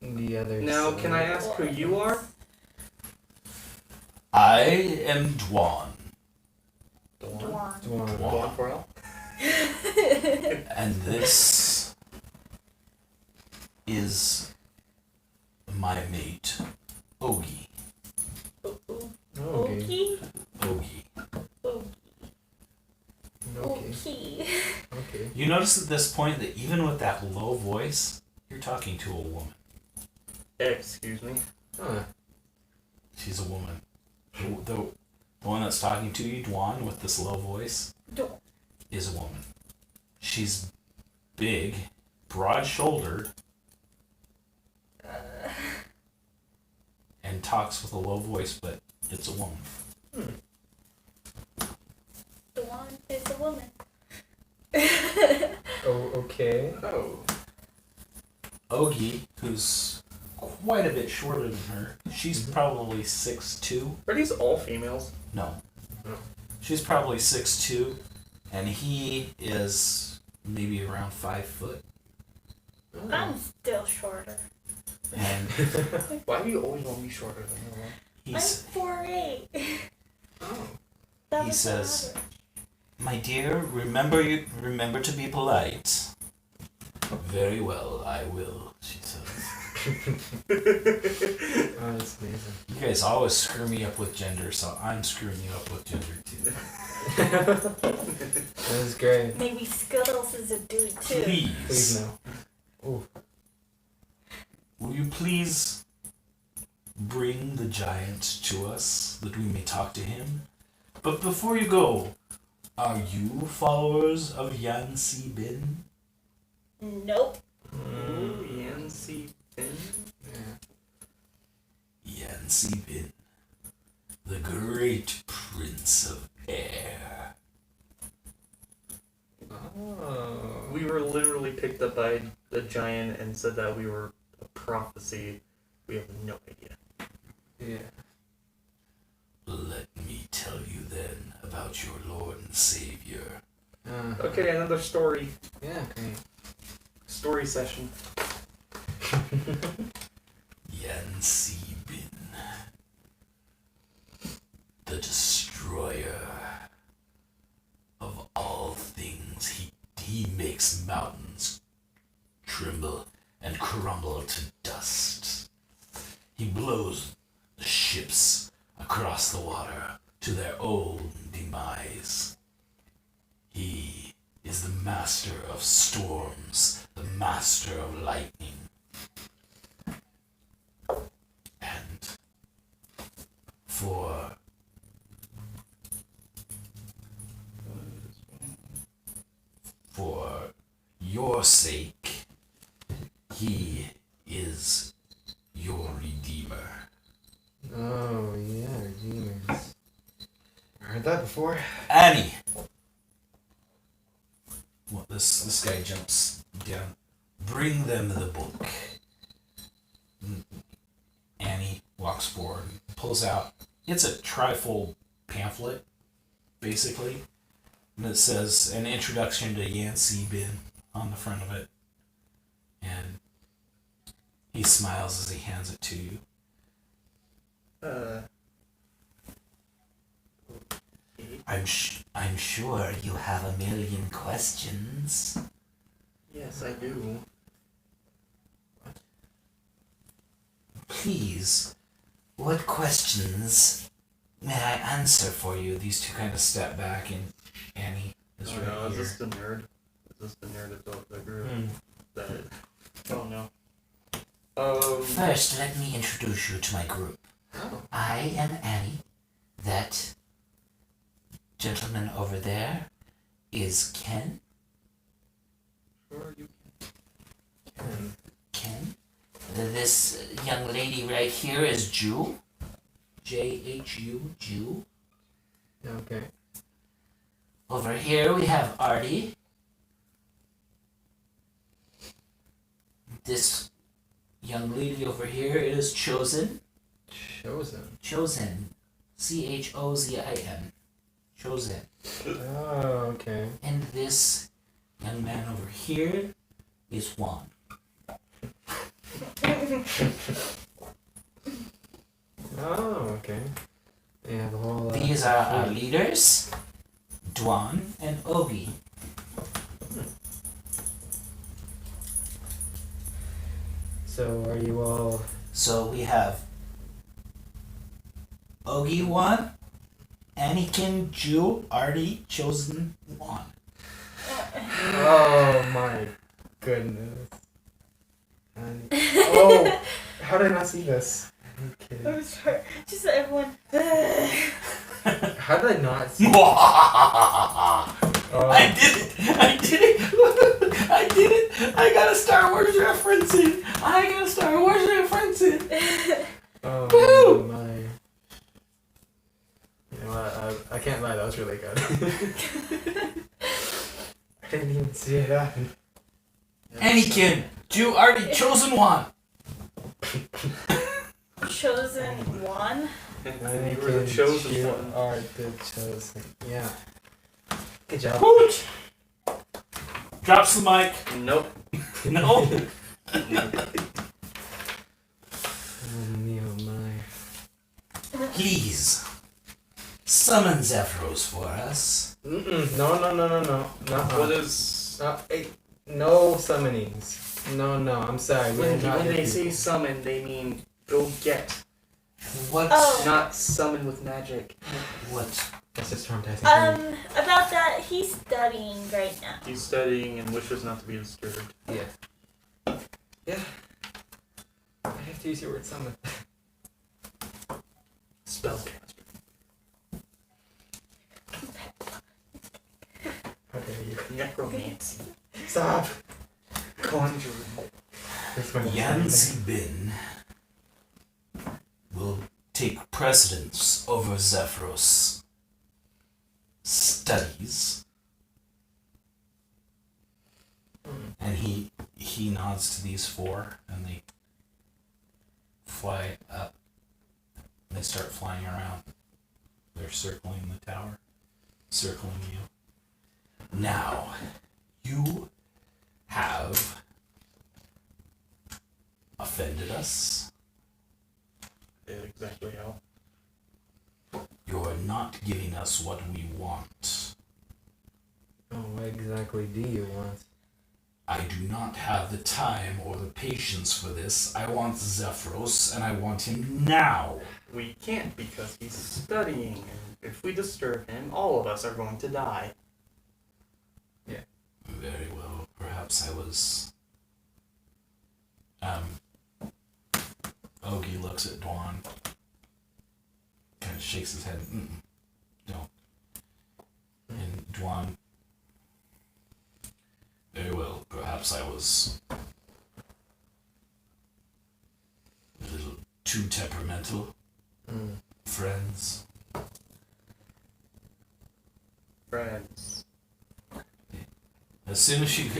the other Now, side. can I ask who you are? I am Dwan, Dwan. Dwan Forel. and this is my mate, Ogi. Okay. Okie? Ogi. Okie. Okay. Okie. Okay. You notice at this point that even with that low voice, you're talking to a woman. Excuse me. Huh. She's a woman. The one that's talking to you, Dwan, with this low voice, Dwan. is a woman. She's big, broad-shouldered, and talks with a low voice, but it's a woman. Dwan is a woman. Oh, okay. Oh. Ogi, who's quite a bit shorter than her, she's probably 6'2". Are these all females? No. No. She's probably 6'2", and he is maybe around 5 foot. Oh. I'm still shorter. And Why do you always want to be shorter than everyone? I'm he's, 4'8". Oh. That He was says- average. my dear, remember to be polite. Very well, I will, she says. Oh, that's amazing. You guys always screw me up with gender, so I'm screwing you up with gender too. That was great. Maybe Skittles is a dude too. Please Please, no. Oh. will you please bring the giant to us that we may talk to him? But before you go, are you followers of Yan Si Bin? Nope. Ooh, Yancy Bin. Yeah. Yan Si Bin, the great prince of air. Oh. We were literally picked up by the giant and said that we were a prophecy. We have no idea. Yeah. Let me tell you then about your Lord and Savior. Okay, another story. Yeah, great. Story session. Yan Si Bin, the destroyer of all things. He makes mountains tremble and crumble to dust. He blows the ships across the water to their own demise. He is the master of storms, the master of lightning. And for your sake, he is your redeemer. Oh, yeah, Redeemers. Heard that before. Annie! Well, this guy jumps down. Bring them the book. Annie walks forward, pulls out. It's a trifold pamphlet, basically. And it says an introduction to Yan Si Bin on the front of it. And he smiles as he hands it to you. Okay. I'm sure you have a million questions. Yes, I do. Please, what questions may I answer for you? These two kind of step back, and Annie is Oh right no, is here. this the nerd? Is this the nerd of the group? Hmm. That is. Oh no. First, let me introduce you to my group. Oh. I am Annie. That gentleman over there is Ken. Sure, you Ken. This young lady right here is Jew. Jhu, Jew. Okay. Over here we have Artie. This young lady over here is Chosen. Chosen. Chosen. Chozin. Chosen. Oh, okay. And this young man over here is Juan. Oh, okay. Yeah, the whole. These are our leaders, Dwan and Ogi. So are you all? So we have Ogi one, Anakin, Jew, already chosen one. Oh my goodness. And, oh, how did I not see this? Okay. I'm sorry. Just everyone. How did I not see? I did it! I did it! I did it! I got a Star Wars reference in! I got a Star Wars reference in! Oh Woo! my. You know what? I can't lie, that was really good. I didn't even see it happen. Anakin, Jew, already chosen one! Chosen one. You were the chosen You one. are the chosen. Yeah. Good job. Woot! Drops the mic. Nope. No. Oh my. Please. Summon Zephyros for us. Mm-mm. No. What is... No summonings. No, I'm sorry. We're When not they your say people. summon, they mean go get. What? Oh. Not summon with magic. What? That's just traumatizing. About that, he's studying right now. He's studying and wishes not to be disturbed. Yeah. I have to use your word summon. Spellcaster. How dare you? Necromancy. Stop! Conjuring. This one is Yancy Bin will take precedence over Zephyros' studies. And he nods to these four, and they fly up. They start flying around. They're circling the tower, circling you. Now, you have offended us. Yeah, exactly how. You're not giving us what we want. Oh, what exactly do you want? I do not have the time or the patience for this. I want Zephyros, and I want him now. We can't because he's studying, and if we disturb him, all of us are going to die. Very well. Perhaps I was... Ogi looks at Dwan. Kind of shakes his head. Don't. And Dwan... Very well. Perhaps I was... a little too temperamental. Friends. Friends. As soon as you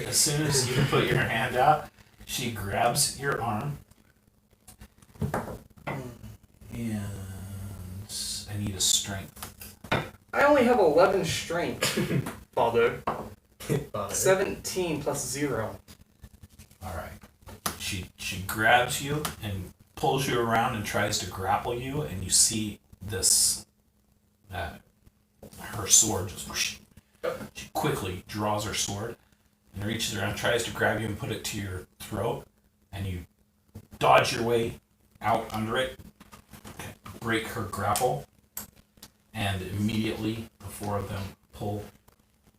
put your hand out, she grabs your arm. And I need a strength. I only have 11 strength, Father. Father. 17 plus 0. Alright. She grabs you and pulls you around and tries to grapple you, and you see this her sword just whoosh. She quickly draws her sword and reaches around, tries to grab you and put it to your throat, and you dodge your way out under it, break her grapple, and immediately the four of them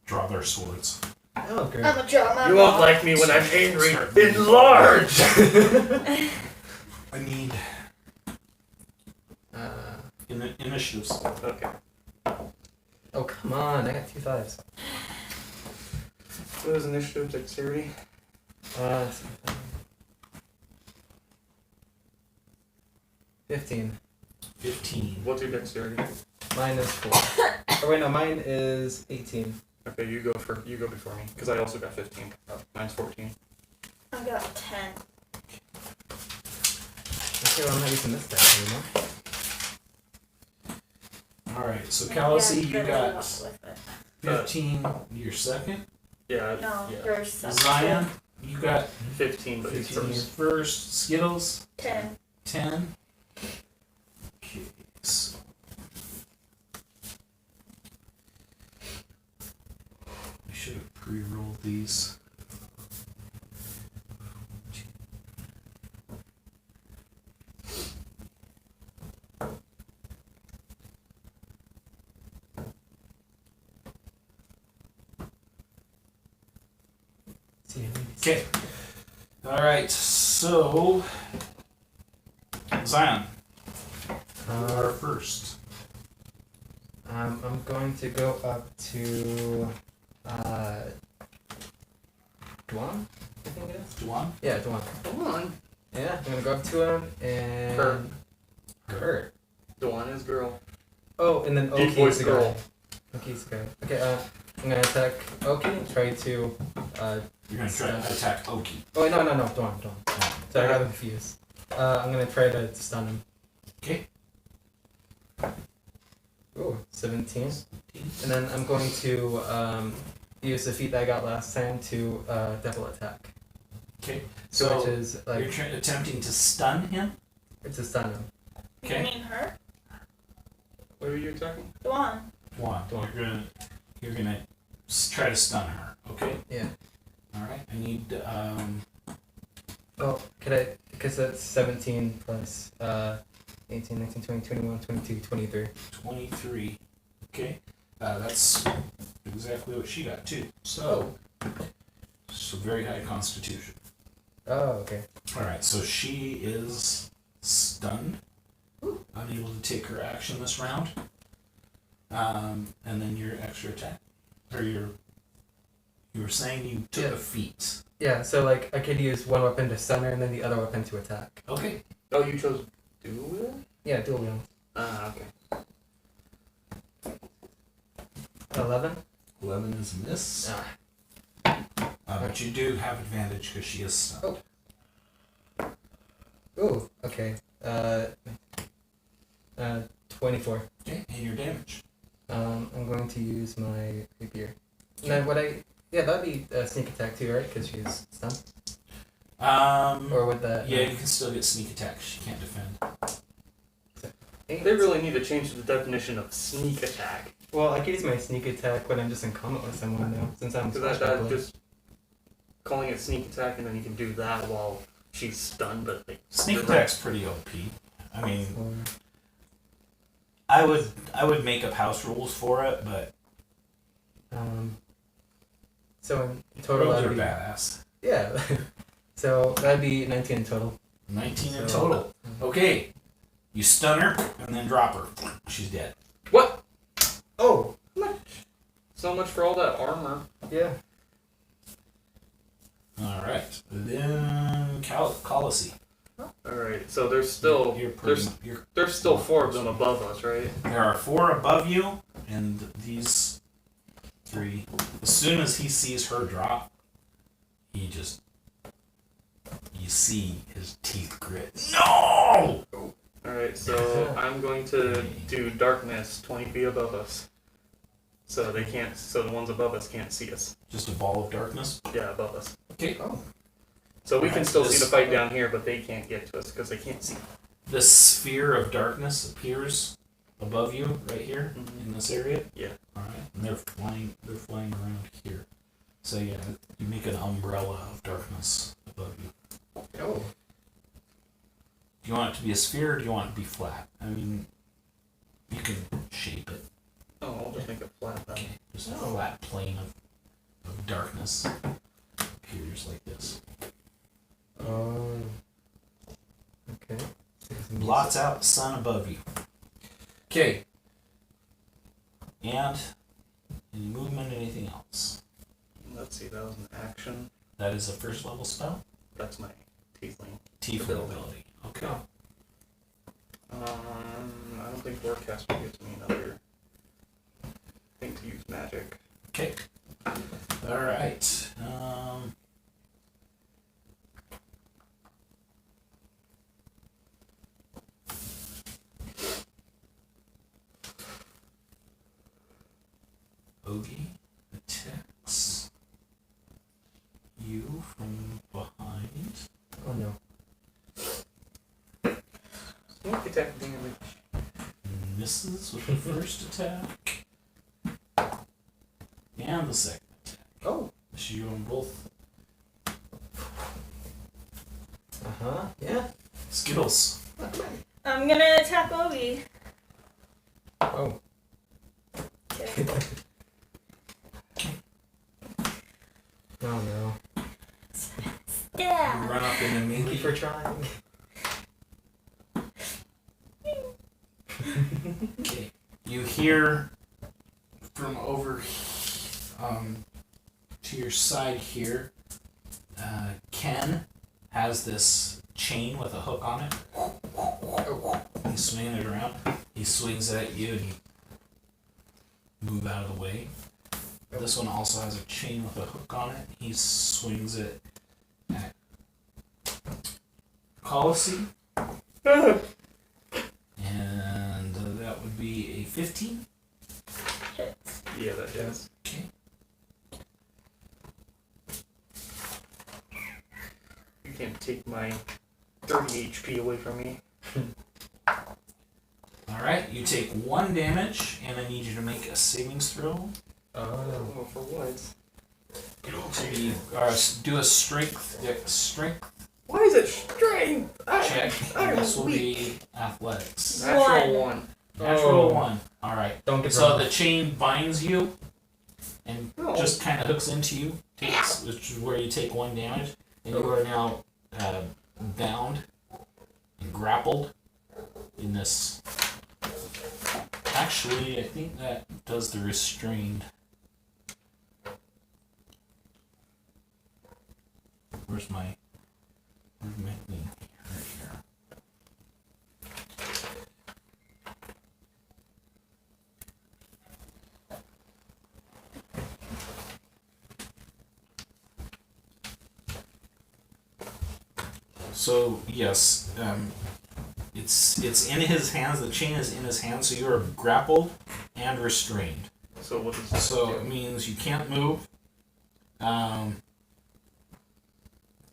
draw their swords. Oh, great. I'm a drama. You won't like me when I'm angry. Enlarge! I need initiatives. Okay. Oh, come on. I got 2 5s. What is initiative dexterity? Let's see. 15. 15. What's your dexterity? Mine is 4. Oh, wait, no, mine is 18. Okay, you go before me, because I also got 15. Mine's 14. I got 10. Okay, well, I'm not using this deck anymore. Alright, so Yeah, Callisi, you better got walk with it. 15. Your second. Yeah. No, yeah. yours sucks. Zion, You got 15, but 15 it's first. first. Skittles? 10. 10. Okay, so. I should have pre-rolled these. Okay. All right. So, Zion, you are first. I'm going to go up to Dwan, I think it is. Duan? Yeah, Dwan. Come on. Yeah, I'm gonna go up to him and Her. Her. Dawn is girl. Oh, and then Deep Oki's voice the girl. guy. Oki's the guy. Okay, I'm gonna attack Oki. Try to You're going to try to attack Oki. Oh wait, no, Dwan. Sorry, I got confused. I'm gonna try to stun him. Okay. Ooh, 17. And then I'm going to use the feat that I got last time to double attack. Okay. So So, which is like you're attempting to stun him? it's a stun him. Okay. You mean her? What are you attacking? Dwan. Duan. You're gonna try to stun her. Okay. Yeah. All right. I need Oh, could I? Because that's 17 plus 18, 19, 20, 21, 22, 23. 23. Okay. That's exactly what she got too. So very high constitution. Oh, okay. All right. So she is stunned, unable to take her action this round. And then your extra attack, or you were saying you took Yeah. a feat. Yeah, so like I could use one weapon to stun her and then the other weapon to attack. Okay. Oh, you chose dual wield? Yeah, dual wield. Ah, okay. 11. 11 is a miss. Ah. But you do have advantage because she is stunned. Ooh, okay. 24. Okay. And your damage. I'm going to use my rapier. And then yeah, that'd be a sneak attack too, right? Because she's stunned. Or would that? Yeah, you can still get sneak attack. She can't defend. 8. They really need to change the definition of sneak attack. Well, I could use my sneak attack when I'm just in combat with someone though, since I'm Because that just calling it sneak attack, and then you can do that while she's stunned. But like, Sneak attack's pretty OP. I mean, I would make up house rules for it, but So in total, rules that'd are be, badass. yeah. So that'd be 19 in total. 19 in So- total. Okay. You stun her and then drop her. She's dead. what? Oh, So much for all that armor. yeah. All right. Then Colossi. All right. So there's still there's still 4 of them above us, right? There are 4 above you, and these 3. As soon as he sees her drop, you see his teeth grit. No! All right. So I'm going to do darkness 20 feet above us, so they can't. So the ones above us can't see us. Just a ball of darkness. Yeah, above us. Okay. So we can Alright, still see this- the fight down here, but they can't get to us because they can't see. This sphere of darkness appears above you, right here in this area. Yeah. All right. And they're flying around here. So yeah, you make an umbrella of darkness above you. Oh. Do you want it to be a sphere, or do you want it to be flat? I mean, you can shape it. Oh, I'll just make it flat then. Okay. Just a flat plane of darkness appears like this. Oh. Okay. Blots out the sun above you. Okay. And any movement, anything else? Let's see, that was an action. That is a first level spell. That's my tiefling. Tiefling ability. Okay. I don't think forecast will get to me another thing to use magic. Okay. All right. Ogie attacks you from attack damage. Misses with the first attack. And the second attack. Oh. So you're on both. Yeah. Skittles. I'm gonna attack Obi. Oh. Okay. Oh no. Yeah. You run up into Thank you melee. for trying. Okay. You hear from over to your side here, Ken has this chain with a hook on it. He's swinging it around. He swings it at you and you move out of the way. This one also has a chain with a hook on it. He swings it at Colossi. And that would be a 15. Hits. Yeah, that does. Okay. You can't take my 30 HP away from me. Alright, you take 1 damage, and I need you to make a savings throw. Oh, for what? So you do a strength Why is it strength? check, I'm and this will weak. be athletics. Natural 1. Natural Oh. 1. Alright. Don't get So wrong. the chain binds you and No. just kind of hooks into you, which is where you take 1 damage, and you are now bound and grappled in this. Actually, I think that does the restrained. Where's my thing? Right here. So yes, it's in his hands. The chain is in his hands, so you are grappled and restrained. So what does that So do? it means you can't move.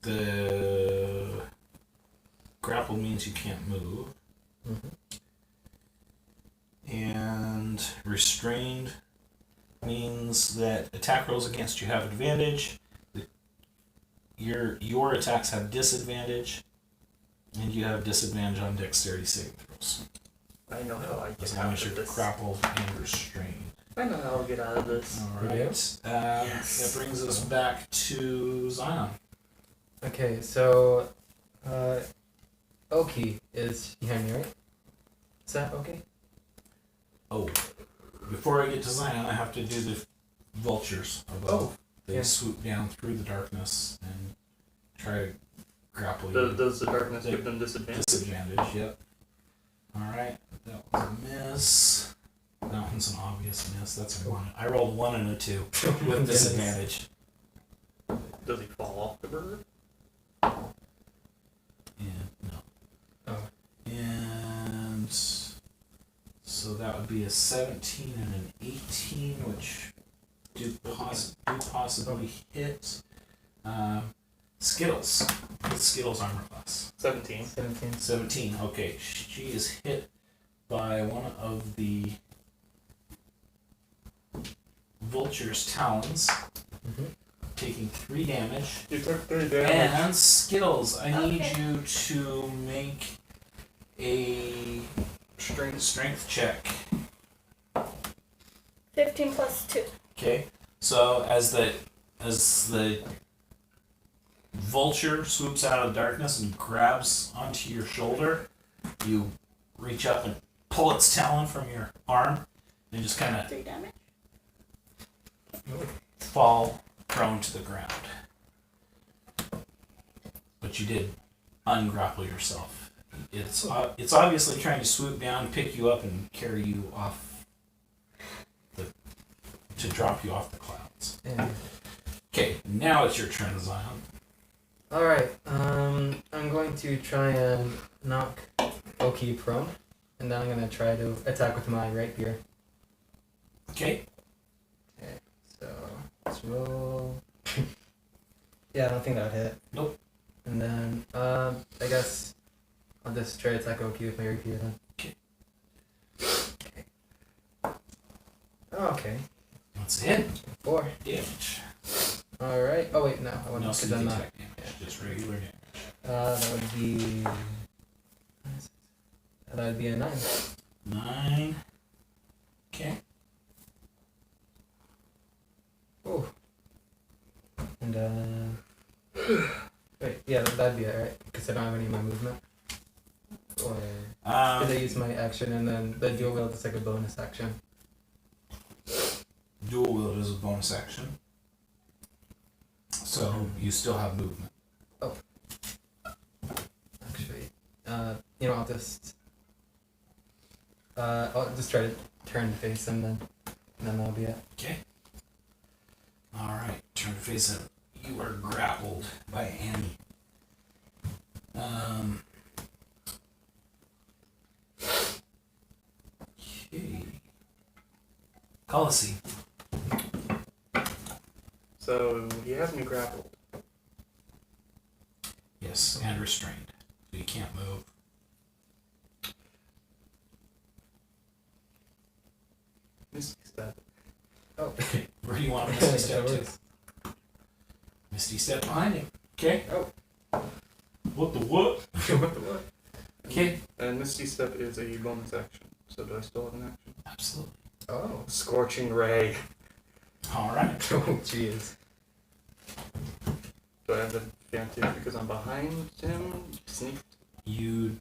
The grapple means you can't move, and restrained means that attack rolls against you have advantage. Your attacks have disadvantage, and you have disadvantage on dexterity saving throws. I know how I As get long out as of you're this. grappled and restrained. I know how I'll get out of this. All right. Yes. That brings us back to Zion. Okay, so Oki is behind me, right? Is that okay? Oh, before I get to Zion, I have to do the vultures above. They yeah. swoop down through the darkness and try to grapple you. Does the darkness give them disadvantage? Disadvantage, yep. Alright, that was a miss. That one's an obvious miss. That's a 1. I rolled 1 and a 2 with disadvantage. Does he fall off the bird? And no. Oh. And so that would be a 17 and an 18, which do possibly hit. Skittles. What's Skittles' armor class? 17. 17. 17. Okay, she is hit by one of the vulture's talons, taking 3 damage. You took 3 damage. And Skittles, I need Okay. you to make a strength check. 15 plus 2. Okay, so as the vulture swoops out of the darkness and grabs onto your shoulder, you reach up and pull its talon from your arm and just kind of 3 damage. fall prone to the ground. But you did ungrapple yourself. It's obviously trying to swoop down, pick you up, and carry you off to drop you off the clouds. Yeah. Okay, now it's your turn, Zion. Alright, I'm going to try and knock Oki prone, and then I'm going to try to attack with my rapier. Okay. Okay, so let's roll. Yeah, I don't think that would hit. Nope. And then, I guess I'll just try to attack Oki with my rapier then. That's it. 4 Damage. Alright. Oh wait, no. I want No to sneak done that. attack damage. Just regular damage. That would be... That would be a 9. 9. Okay. Oh. And wait, yeah, that'd be it, right? Because I don't have any of my movement. Or did I use my action and then the dual wield is like a bonus action? Dual wield is a bonus action. So you still have movement. Actually, I'll just try to turn to face him then, and then that'll be it. Okay. Alright, turn to face him. You are grappled by Annie. Okay. Colossi. So he has me grappled. Yes, and restrained. So you can't move. Misty Step. Oh, Where do you want to Misty Step to? Misty Step behind him. Okay. Oh. What the what? What the what? Okay. And Misty Step is a bonus action. So do I still have an action? Absolutely. Oh. Scorching Ray. Alright. Oh, jeez. Do I have advantage because I'm behind him? Sneak. You,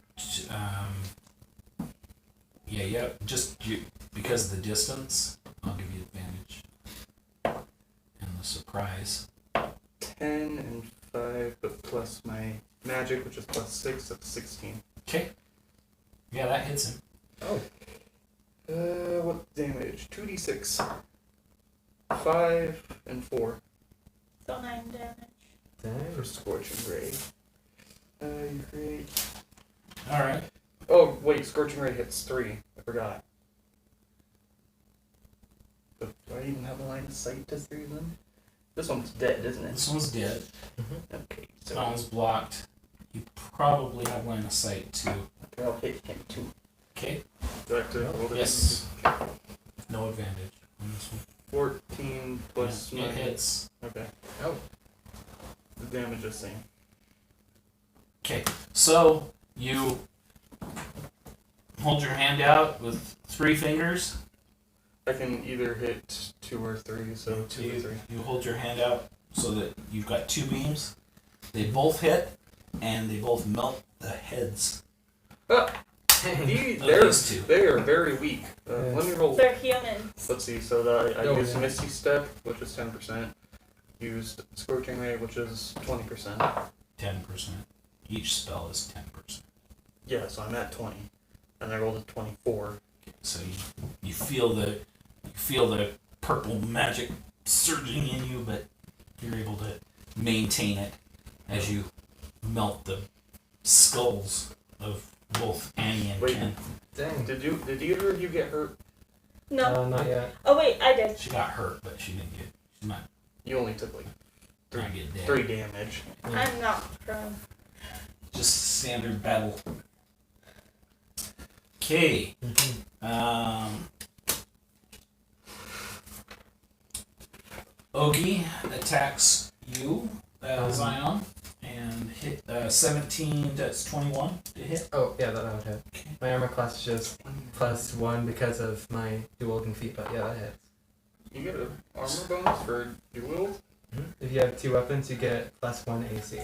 because of the distance, I'll give you advantage. And the surprise. 10 and 5, but plus my magic, which is plus 6, that's 16. Okay. Yeah, that hits him. Oh. What damage? 2d6. 5 and 4 So 9 damage. Dang. for Scorching Ray. You create. Alright. Oh, wait, Scorching Ray hits 3. I forgot. But do I even have a line of sight to 3 of them? This one's dead, isn't it? This one's dead. Mm-hmm. Okay, That so one's blocked. You probably have line of sight too. I'll hit him too. Okay. Do I have to roll the Yes. damage? No advantage on this one. 14 plus Yeah, it 9. hits. Okay. Oh. The damage is the same. Okay. So you hold your hand out with 3 fingers. I can either hit 2 or 3, so 2 or 3. You hold your hand out so that you've got 2 beams. They both hit, and they both melt the heads. These two. They are very weak. Let me roll. They're humans. Let's see. So I Oh, used yeah. Misty Step, which is 10%. Used Scorching Ray, which is 20%. 10%. Each spell is 10%. Yeah, so I'm at 20, and I rolled a 24. So you feel the purple magic surging in you, but you're able to maintain it as you melt the skulls of both Annie and Wait. Ken. Dang. Did either of you get hurt? No. Not yet. Oh wait, I did. She got hurt, but she's not You only took like get dead. 3 damage. Yeah. I'm not prone. Just standard battle. Okay. Mm-hmm. Ogi attacks you, Zion, and hit 17. That's 21 to hit. Oh, yeah, that would hit. Okay. My armor class is just +1 because of my dual wielding feat, but yeah, that hits. You get an armor bonus for dual wield? If you have 2 weapons, you get +1 AC.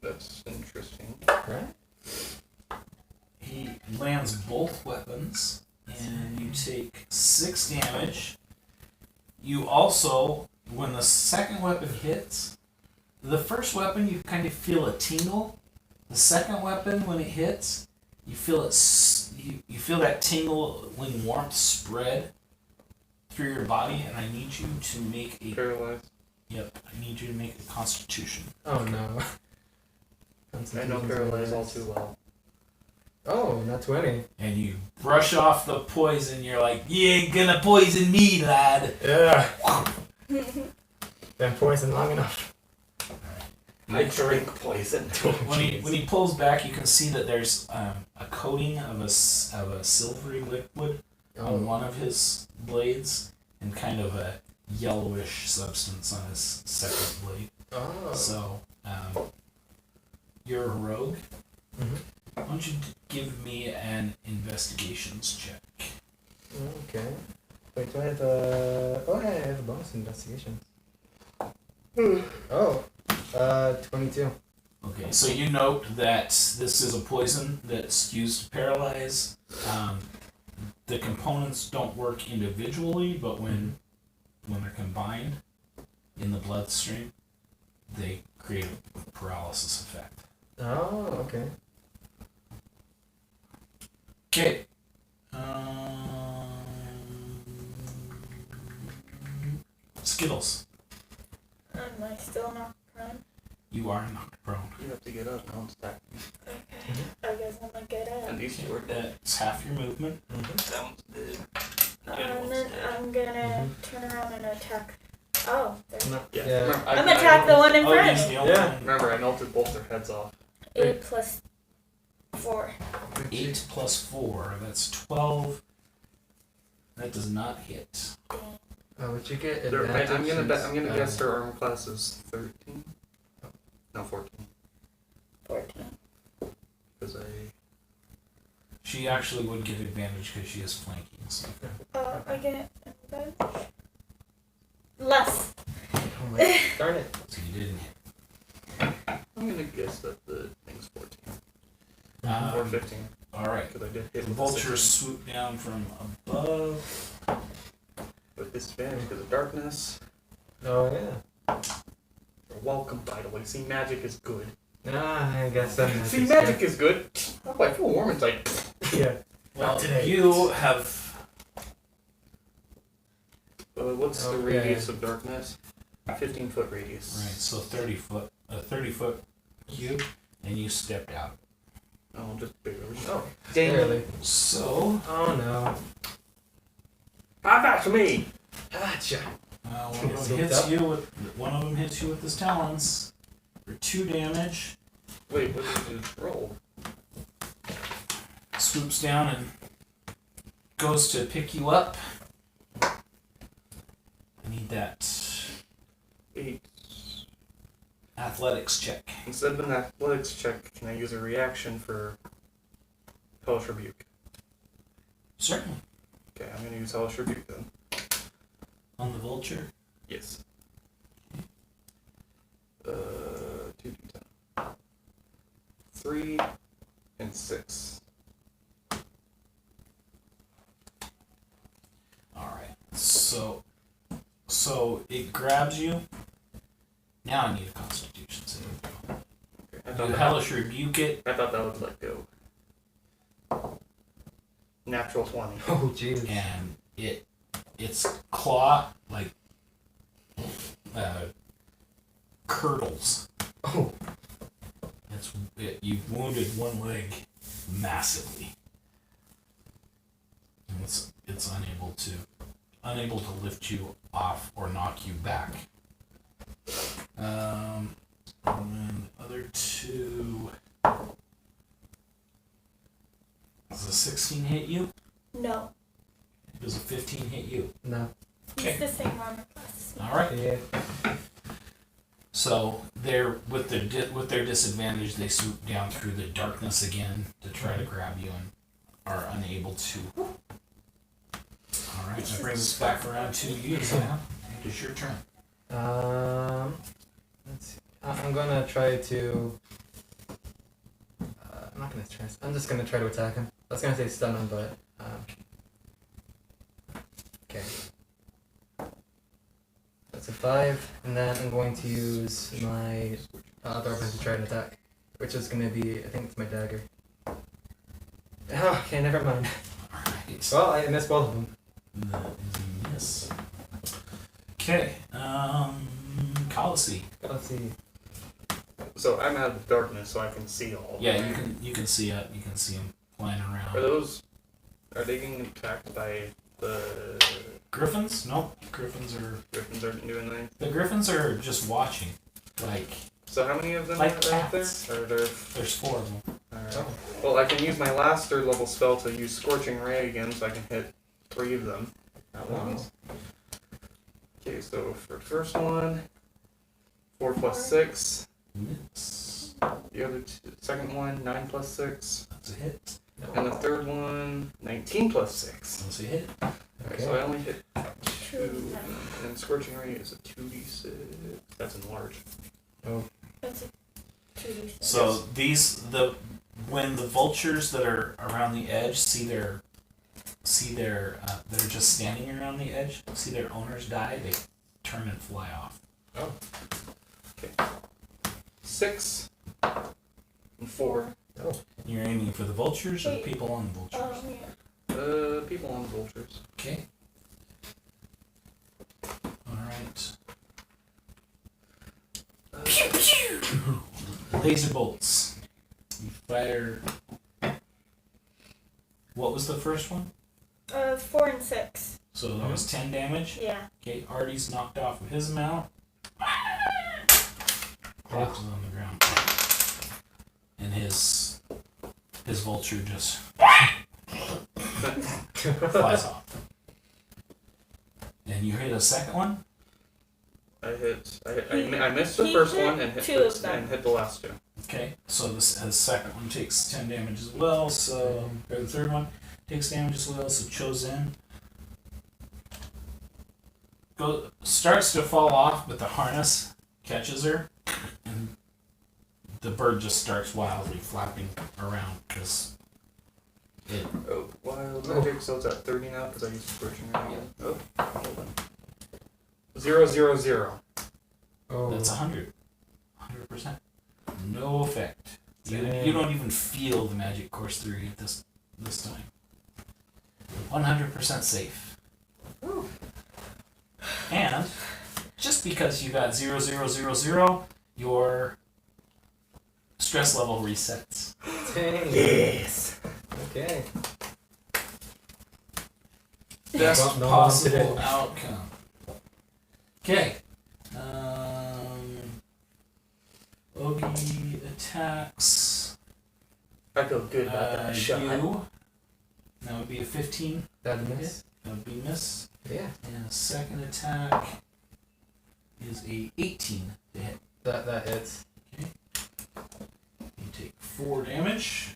That's interesting. Right? He lands both weapons, and you take 6 damage. You also, when the second weapon hits, the first weapon you kind of feel a tingle. The second weapon, when it hits, you feel it. You feel that tingling warmth spread through your body, and I need you to make a. Paralyzed. Yep, I need you to make a Constitution. Oh, no. I know paralyze all too well. Oh, not 20. And you brush off the poison. You're like, you ain't gonna poison me, lad. Yeah. Been poisoned long enough. I drink poison. When he pulls back, you can see that there's a coating of a silvery liquid on one of his blades, and kind of a yellowish substance on his second blade. Oh. So, you're a rogue. Mm-hmm. Why don't you give me an investigations check? Okay. Wait, do I have I have a bonus investigation. Oh. 22. Okay, so you note that this is a poison that's used to paralyze. The components don't work individually, but when they're combined in the bloodstream, they create a paralysis effect. Oh, okay. Okay. Skittles. Am I still not prone? You are knocked prone. You have to get up and stack. Okay. I guess I'm gonna get up. And these two are dead. That's half your movement. That one's dead. And then I'm gonna turn around and attack. Oh, there. No, Yeah. yeah. Remember, I'm gonna attack the one in front of he's me. the only Yeah. one. Remember, I melted both their heads off. 8 plus 4. 8 plus 4, that's 12. That does not hit. Would you get Their, advantage? I'm gonna since, guess their armor class is 13. No, 14. 14. Because She actually would get advantage because she is flanking. So. I get advantage. Less. Oh my, darn it. So you didn't hit. I'm gonna guess that the thing's 14 or 15 Alright. because I did hit. The with vultures 16 swoop down from above. with disadvantage because of darkness. Oh yeah. You're welcome, by the way. See, magic is good. I guess that See, magic is good. Oh, I feel warm inside. Yeah. Well, today. you have. What's the Okay. radius of darkness? 15-foot radius. Right, so 30 foot cube, and you stepped out. Oh, just barely. Oh, Dang it. barely. So, Oh no. That's me! Gotcha. one of It's them hooked hits up. you with his talons for 2 damage. Wait, what did you roll? Swoops down and goes to pick you up. I need that 8. athletics check. Instead of an athletics check, can I use a reaction for Hellish Rebuke? Certainly. Okay, I'm gonna use Hellish Rebuke then. On the vulture. Yes. 2d10. 3 and 6. Alright. So it grabs you. Now I need a constitution save. Okay, You hellish rebuke it. I thought that would let go. Natural 20. Oh jeez. And its claw curdles. Oh. You've wounded one leg massively, and it's unable to lift you off or knock you back. And then the other two. Does a 16 hit you? No. Does a 15 hit you? No. It's Okay. the same armor class. All right. Yeah. So they're with their disadvantage, they swoop down through the darkness again to try to grab you and are unable to. All right, that brings us back around to you, Zaya. It is your turn. Let's see. I'm gonna try to. I'm not gonna try. I'm just gonna try to attack him. I was gonna say stun him, but okay. That's a 5, and then I'm going to use my other weapon to try and attack, which is gonna be, I think it's my dagger. Oh, okay, never mind. All right. Well, I missed both of them. That is a miss. Okay. Colossi. Let's see. So I'm out of the darkness, so I can see all. Yeah, you can see it. You can see him flying around. Are they getting attacked by the Griffins? Nope. Griffins aren't doing anything? the Griffins are just watching. So how many of them Like are out there? cats. Are there? There's 4 of them. Alright. Oh. Well, I can use my last 3rd level spell to use Scorching Ray again, so I can hit 3 of them at once. Okay, so for the first one, 4 plus 6. Miss. The other second one, 9 plus 6. That's a hit. And the third one, 19 plus 6. That's a hit. Okay, so I only hit 2. And scorching ray is a 2d6. That's enlarged. That's a 2d6. So when the vultures that are around the edge see their that are just standing around the edge, see their owners die, they turn and fly off. Oh. Okay. 6 and 4. Oh. You're aiming for the vultures or the Wait. people on the vultures? Yeah. People on vultures. Okay. Alright. Laser bolts. You fire. What was the first one? 4 and 6. So that was 10 damage. Yeah. Okay, Artie's knocked off of his mount. Collapses on the ground. And his vulture just flies off. And you hit a second one? I missed the He first hit one and hit 2 of them. and hit the last 2. Okay, so the second one takes 10 damage as well, so, or the third one takes damage as well, so Chosen starts to fall off, but the harness catches her, and the bird just starts wildly flapping around, because it... Oh, wild magic, so it's at 30 now, because I used scorching ray again. Oh, hold on. 0, 0, 0. Oh. That's 100. 100%. No effect. You Dang. don't even feel the magic course through you this time. 100% safe. Ooh. And just because you got 0, 0, 0, 0, your stress level resets. Dang. Yes. Okay. Best No possible today. outcome. Okay. Ogie attacks I feel good about that shot. you. That would be a 15. That'd miss. That would be miss. Yeah. And second attack is a 18 to hit. That hits. You take 4 damage.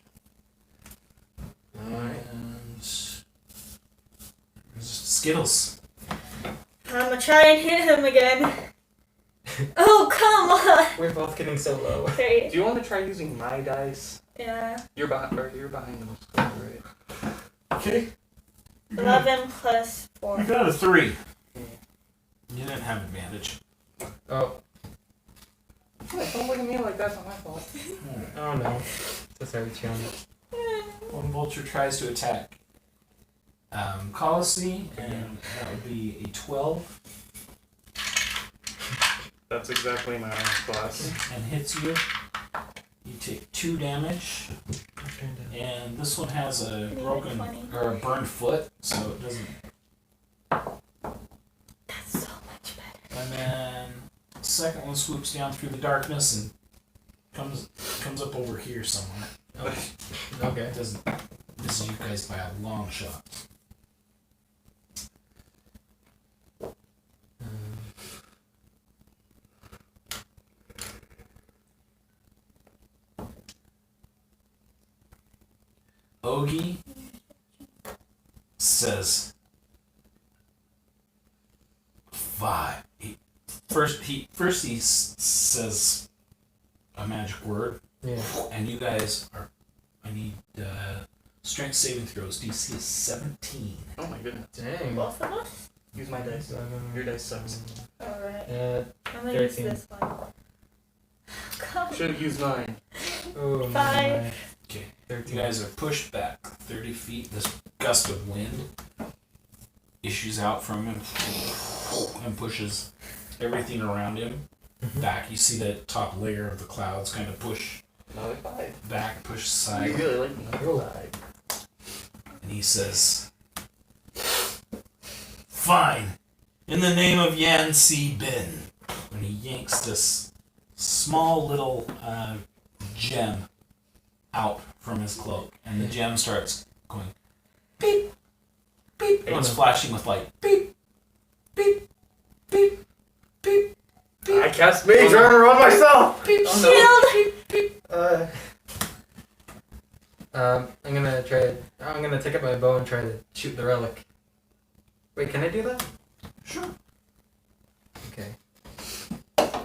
Alright. And Skittles. I'm gonna try and hit him again. Oh, come on! We're both getting so low. Okay. Do you want to try using my dice? Yeah. You're behind the score, right? Okay. 11 plus 4. You got a 3. You didn't have advantage. Oh. Don't look at me like that's not my fault. Oh no. So sorry, Chum. One vulture tries to attack Colossi, and that would be a 12 That's exactly my own class. and hits you. You take 2 damage, and this one has a broken 20. or a burned foot, so it doesn't. That's so much better. And then the second one swoops down through the darkness and comes up over here somewhere. Okay. It doesn't misses you guys by a long shot. Ogie says 5. First he says a magic word, Yeah. and you guys are. I need strength saving throws. DC is 17. Oh my goodness. Dang. Both of us? Use my dice. Your dice sucks. Alright. Uh, I'm gonna use 13. this one. Come Should have used mine. oh, 5. my. Okay. 13. You guys are pushed back 30 feet. This gust of wind issues out from him and pushes everything around him back. You see that top layer of the clouds kind of push Another 5. back, push I aside, really like another 5. and he says, "Fine, in the name of Yan Si Bin." And he yanks this small little gem out from his cloak, and the gem starts going beep, beep, and it's flashing with light. Beep, beep, beep. cast Mage Armor on myself! Shield! I'm gonna take up my bow and try to shoot the relic. Wait, can I do that? Sure. Okay.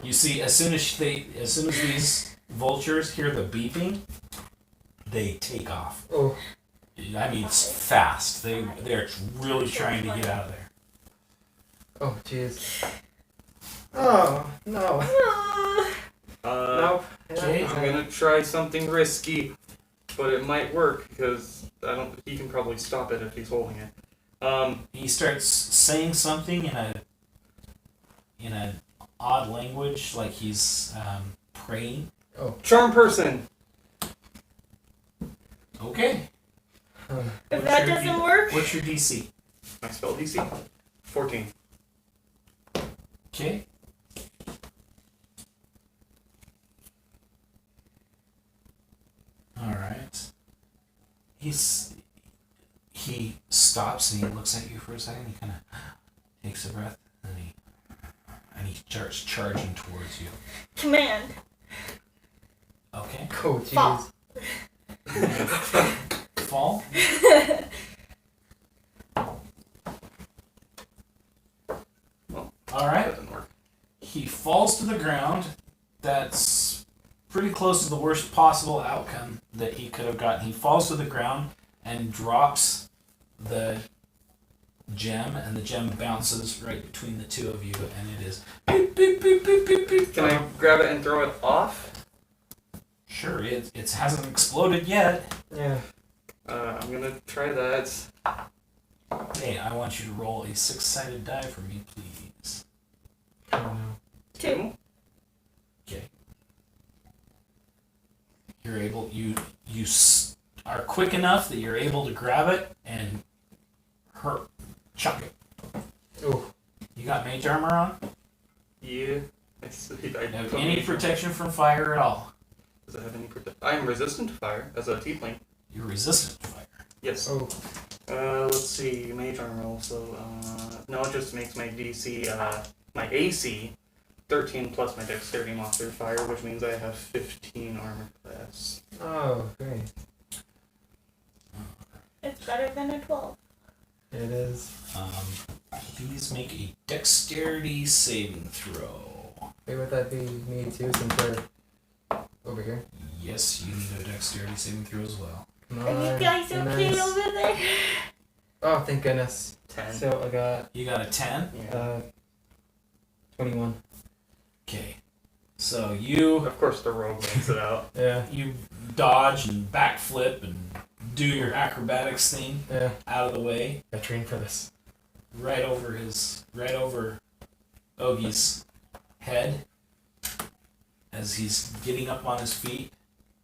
You see, as soon as these vultures hear the beeping, they take off. Oh. I mean, it's fast. They're really trying to get out of there. Oh, jeez. Oh, no. Nope. Okay. I'm gonna try something risky, but it might work because he can probably stop it if he's holding it. He starts saying something in a odd language, like he's praying. Oh. Charm person. Okay. If that doesn't work, What's your DC? My spell DC? 14. Okay. All right. He stops and he looks at you for a second. He kind of takes a breath and he starts charging towards you. command. Okay. Oh, jeez. Fall. All right. That didn't work. He falls to the ground. That's pretty close to the worst possible outcome that he could have gotten. He falls to the ground and drops the gem, and the gem bounces right between the two of you, and it is beep, beep, beep, beep, beep, beep. Can I grab it and throw it off? Sure, it hasn't exploded yet. Yeah. I'm gonna try that. Hey, I want you to roll a 6-sided die for me, please. Oh, no. 2. Okay. You're able. You are quick enough that you're able to grab it and chuck it. Oh. You got mage armor on? Yeah. I Have any protection from fire at all? Does it have any protection? I am resistant to fire as a tiefling. You're resistant to fire. Yes. Oh. Let's see. Mage armor also. No, it just makes my DC, my AC, 13 plus my dexterity modifier, which means I have 15 armor class. Oh, great. It's better than a 12. It is. Please make a dexterity saving throw. Wait, would that be me too, since we're over here? Yes, you need a dexterity saving throw as well. Come Are on. you guys be okay nice. over there? Oh, thank goodness. 10. So I got You got a 10? Yeah. 21. Okay. So you Of course, the rogue makes it out. Yeah. dodge and backflip and do your acrobatics thing Yeah. out of the way, I trained for this. right over Ogie's head as he's getting up on his feet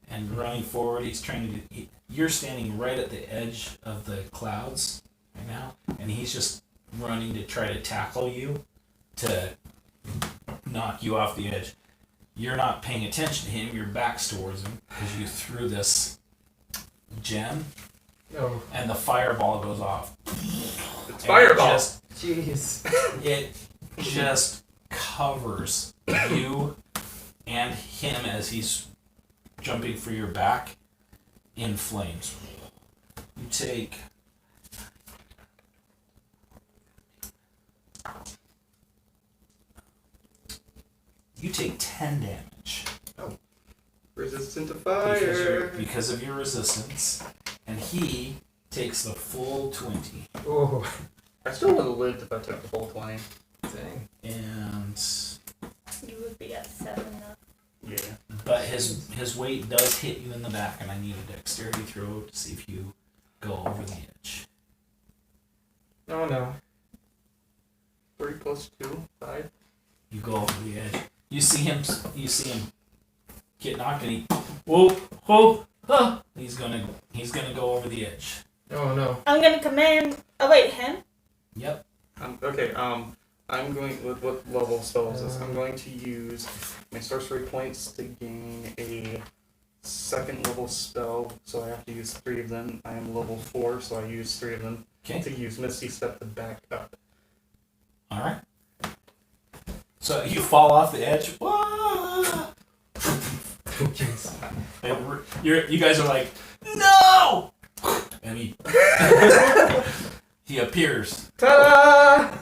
and running forward. He's trying to. You're standing right at the edge of the clouds right now, and he's just running to try to tackle you to knock you off the edge. You're not paying attention to him. Your back's towards him because you threw this gem, Oh. and the fireball goes off. It's fireball! Jeez. It just covers you and him as he's jumping for your back in flames. You take You take 10 damage Resistant to because of your resistance, and he takes the full 20. Oh. I still would have lived if I took the full 20. Dang. And You would be at 7 now. Yeah. but his weight does hit you in the back, and I need a dexterity throw to see if you go over the edge. Oh no. 3 plus 2, 5. You go over the edge. You see him get knocked, and he whoop, ah, he's gonna go over the edge. Oh no. I'm gonna command. Oh wait, him? Yep. Okay, I'm going with what level spell is this? I'm going to use my sorcery points to gain a second level spell, so I have to use 3 of them. I am level 4, so I use 3 of them to Okay. use Misty Step to back up. All right. So you fall off the edge. Wah! And you guys are like, no! And he appears. Ta-da!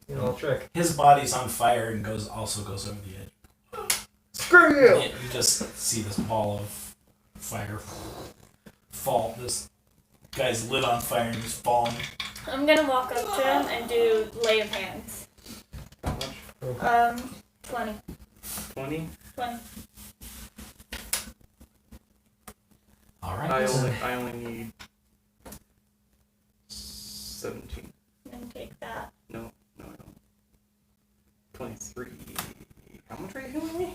You know, trick. His body's on fire and also goes over the edge. Screw you! And you just see this ball of fire fall. This guy's lit on fire and he's falling. I'm gonna walk up to him and do lay of hands. How much? 20. 20? 20. All right. I only need 17. And take that. No, I don't. 23. How much are you healing me?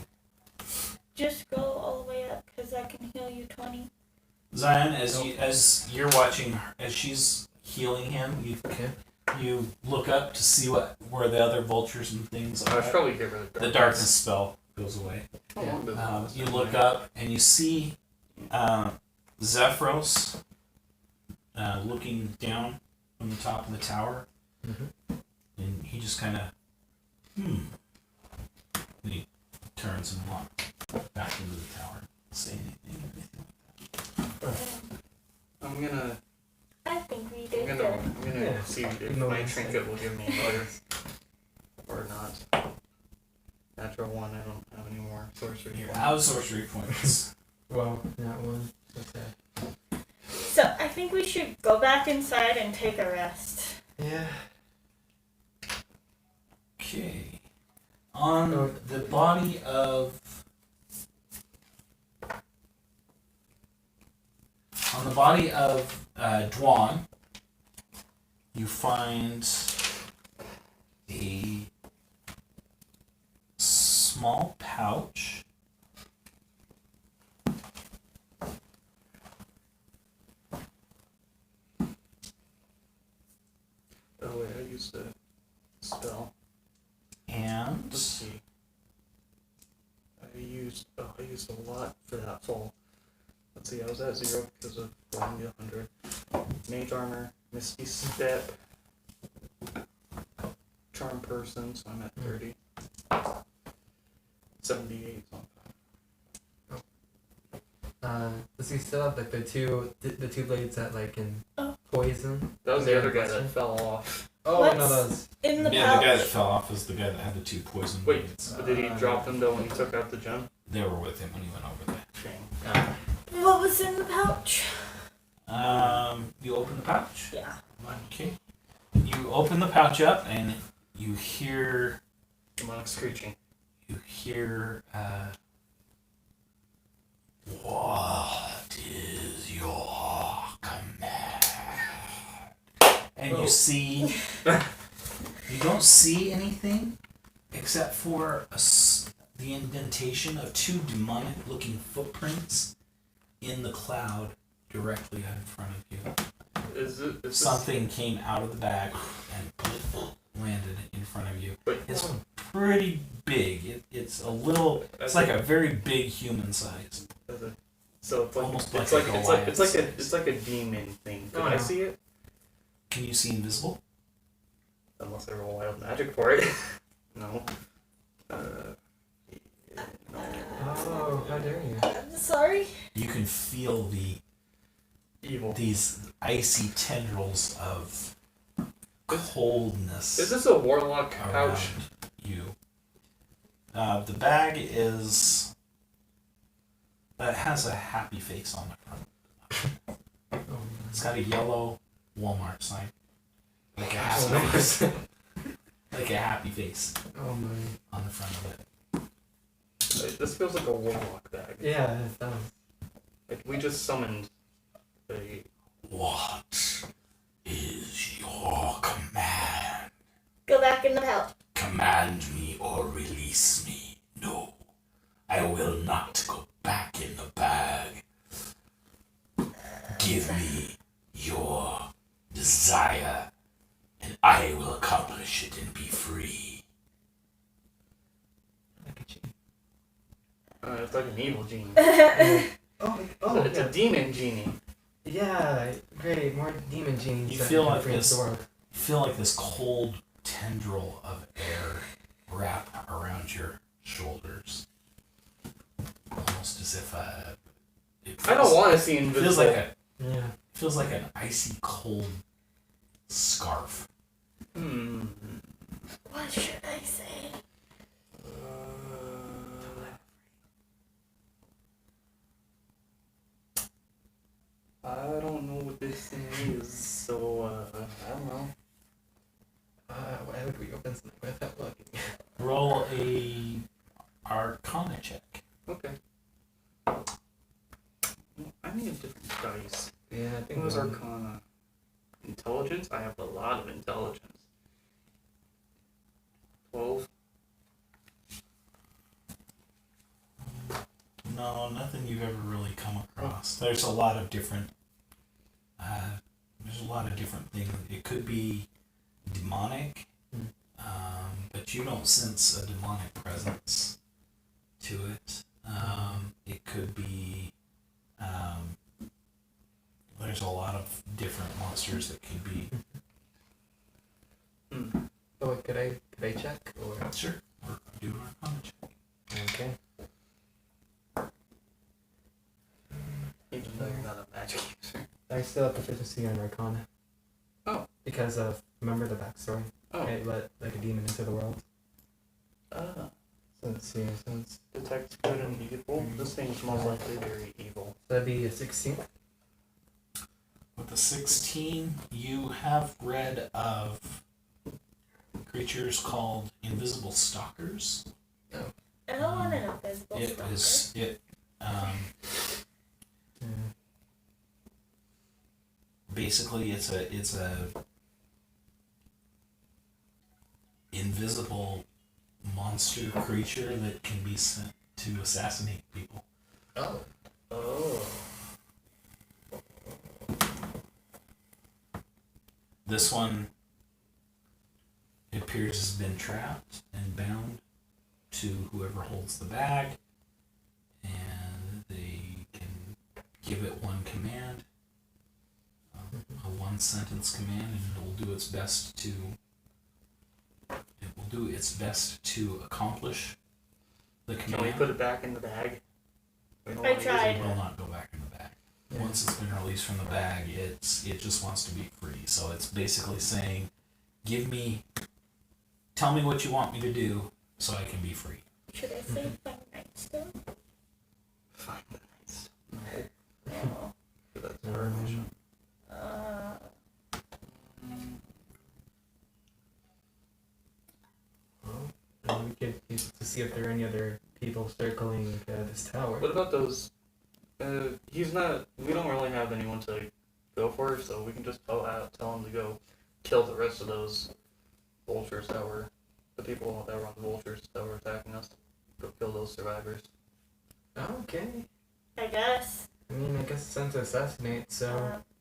Just go all the way up, because I can heal you 20. Zion, as you're watching, as she's healing him, you look up to see where the other vultures and things I are. should probably get rid of The darkness spell goes away. You look up and you see Zephyros looking down from the top of the tower, and he just kind of and he turns and walks back into the tower. Say anything like that. I'm gonna I think we did I'm good. gonna see if my trinket will give me butter or not. Natural 1, I don't have any more sorcery. You're out of sorcery points. Well, that one. Okay. So I think we should go back inside and take a rest. Yeah. Okay. On the body of Dwan, you find a small pouch. Oh wait, I used a spell. And Let's see. I used a lot for that fall. Let's see, I was at 0 because of rolling the 100. Mage armor, misty step, charm person, so I'm at 30. 78 on 5. Does he still have like the two blades that like can poison? That was the other guy that fell off. Oh What's no, that was in the yeah, pouch? the guy that fell off was the guy that had the 2 poison Wait, blades. did he drop them though when he took out the gem? They were with him when he went over there. What was in the pouch? You open the pouch. Yeah. Okay. You open the pouch up and you hear. Demonic screeching. You hear. What is your command? And you see. You don't see anything except for the indentation of 2 demonic-looking footprints in the cloud directly in front of you. Is Something came out of the bag and landed in front of you. Wait, It's pretty big. It's a little. It's like a very big human size. So it's like Almost it's like like a it's like a demon thing. Can I see it? Can you see invisible? Unless I roll wild magic for it. No. Oh, how dare you? I'm sorry. You can feel these icy tendrils of coldness. Is this a warlock around pouch? you? The bag is. It has a happy face on the front. It's got a yellow Walmart sign. Like a happy face. Like a happy face Oh my. on the front of it. This feels like a warlock bag. Yeah, it does. Like we just summoned a. What is your command? Go back in the pouch. Command me or release me. No, I will not go back in the bag. Give me your desire, and I will accomplish it and be free. Like a genie. It's like an evil genie. Oh, It's a demon genie. Yeah, great. More demon genies. You that feel can like free this- the world. You feel like this cold tendril of air wrap around your shoulders, almost as if I don't want to see invisible. Feels like an icy cold scarf. What should I say? I don't know what this thing is, so I don't know. Why would we open something without looking? Roll a Arcana check. Okay. Well, I need a different dice. Yeah, I think What was Arcana? Intelligence? I have a lot of intelligence. 12. No, nothing you've ever really come across. There's a lot of different. There's a lot of different things. It could be demonic, but you don't sense a demonic presence to it. It could be. There's a lot of different monsters that could be. Oh, wait, could I check or? Sure. Or do an Arcana check. Okay. Even though you're not a magic user. I still have proficiency on Arcana. Oh. Because of, remember the backstory? Oh. It let like a demon into the world. So So let's see, so it's, detects good and evil. This thing's most likely very evil. that'd be a 16. With the 16, you have read of creatures called invisible stalkers. I don't want an invisible It stalker. is basically it's a invisible monster creature that can be sent to assassinate people. Oh. This one, it appears, has been trapped and bound to whoever holds the bag, and they can give it one command, a one-sentence command, and it will do its best to accomplish the command. Can we put it back in the bag? We don't I wanna use it. tried. It will not go back in the bag. Yeah. Once it's been released from the bag, it just wants to be free. So it's basically saying, tell me what you want me to do so I can be free. Should I say Five Nights still? Find the nice. No. That's our mission. And we could use it to see if there are any other people circling this tower. What about those? He's not. We don't really have anyone to go for, so we can just tell him to go kill the rest of those vultures that were the people that were on the vultures that were attacking us. Go kill those survivors. Okay. I guess. I mean, I guess it's sent to assassinate, so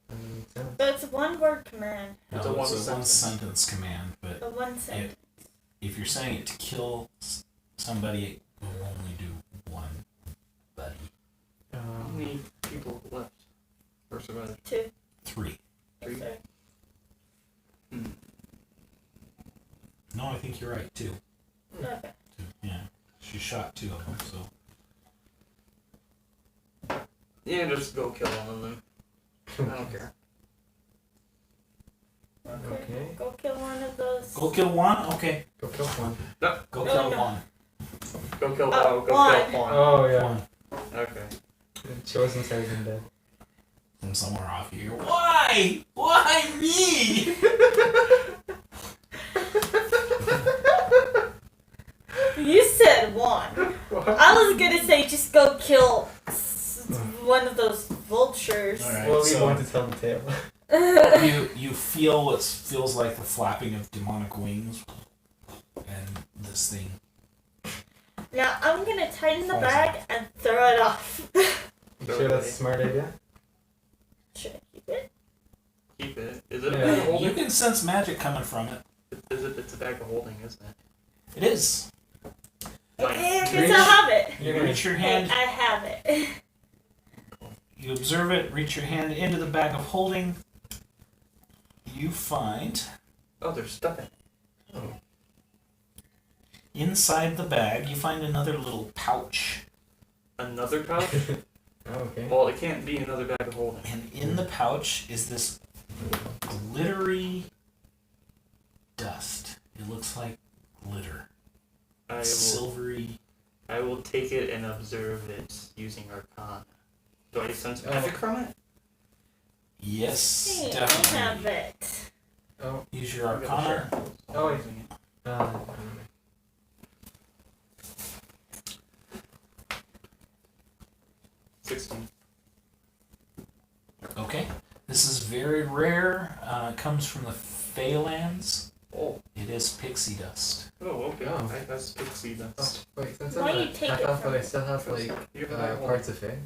that makes sense. But it's a one-word command. No, It's a it's a one-sentence. one-sentence command, but A one sentence. if you're saying it to kill somebody, it will only do one buddy. How many people left or survived? 2. 3. Three? Sorry. No, I think you're right, 2. Okay. 2. Yeah. She shot 2 of them, so. Yeah, just go kill one of them. I don't care. Okay. Go kill one of those. Go kill one? Okay. Go kill one. Go No, kill no. one. Go kill. Oh, Go one. kill one. Oh, yeah. One. Okay. She wasn't saving dead. From somewhere off here. Why? Why me? You said 1. I was gonna say just go kill one of those vultures. Alright, Well, we so want to tell the tale. you feel what feels like the flapping of demonic wings, and this thing. Now I'm gonna tighten the Falls bag and throw it off. You sure that's a smart idea? Should I keep it? Keep it. Is it a Yeah. bag of You holding? can sense magic coming from it. It's a bag of holding, isn't it? It is. Okay, I guess reach- I'll have it. You reach your Hey, hand, I have it. you observe it, reach your hand into the bag of holding. You find Oh, there's stuff in it. Inside the bag, you find another little pouch. Another pouch? Okay. Well, it can't be another bag of holding. And in the pouch is this glittery dust. It looks like glitter. Silvery. I will take it and observe it using Arcana. Do I sense magic from it? Yes, Hey, definitely. I have it. Oh. Use your Arcana. Oh, wait. Using it. Uh, 16. Okay. This is very rare. It comes from the Feylands. Oh. It is pixie dust. Oh, okay. Oh. That's pixie dust. wait, since Why I'm you a take half it elf, from but I me? still have like You have that parts of Fae.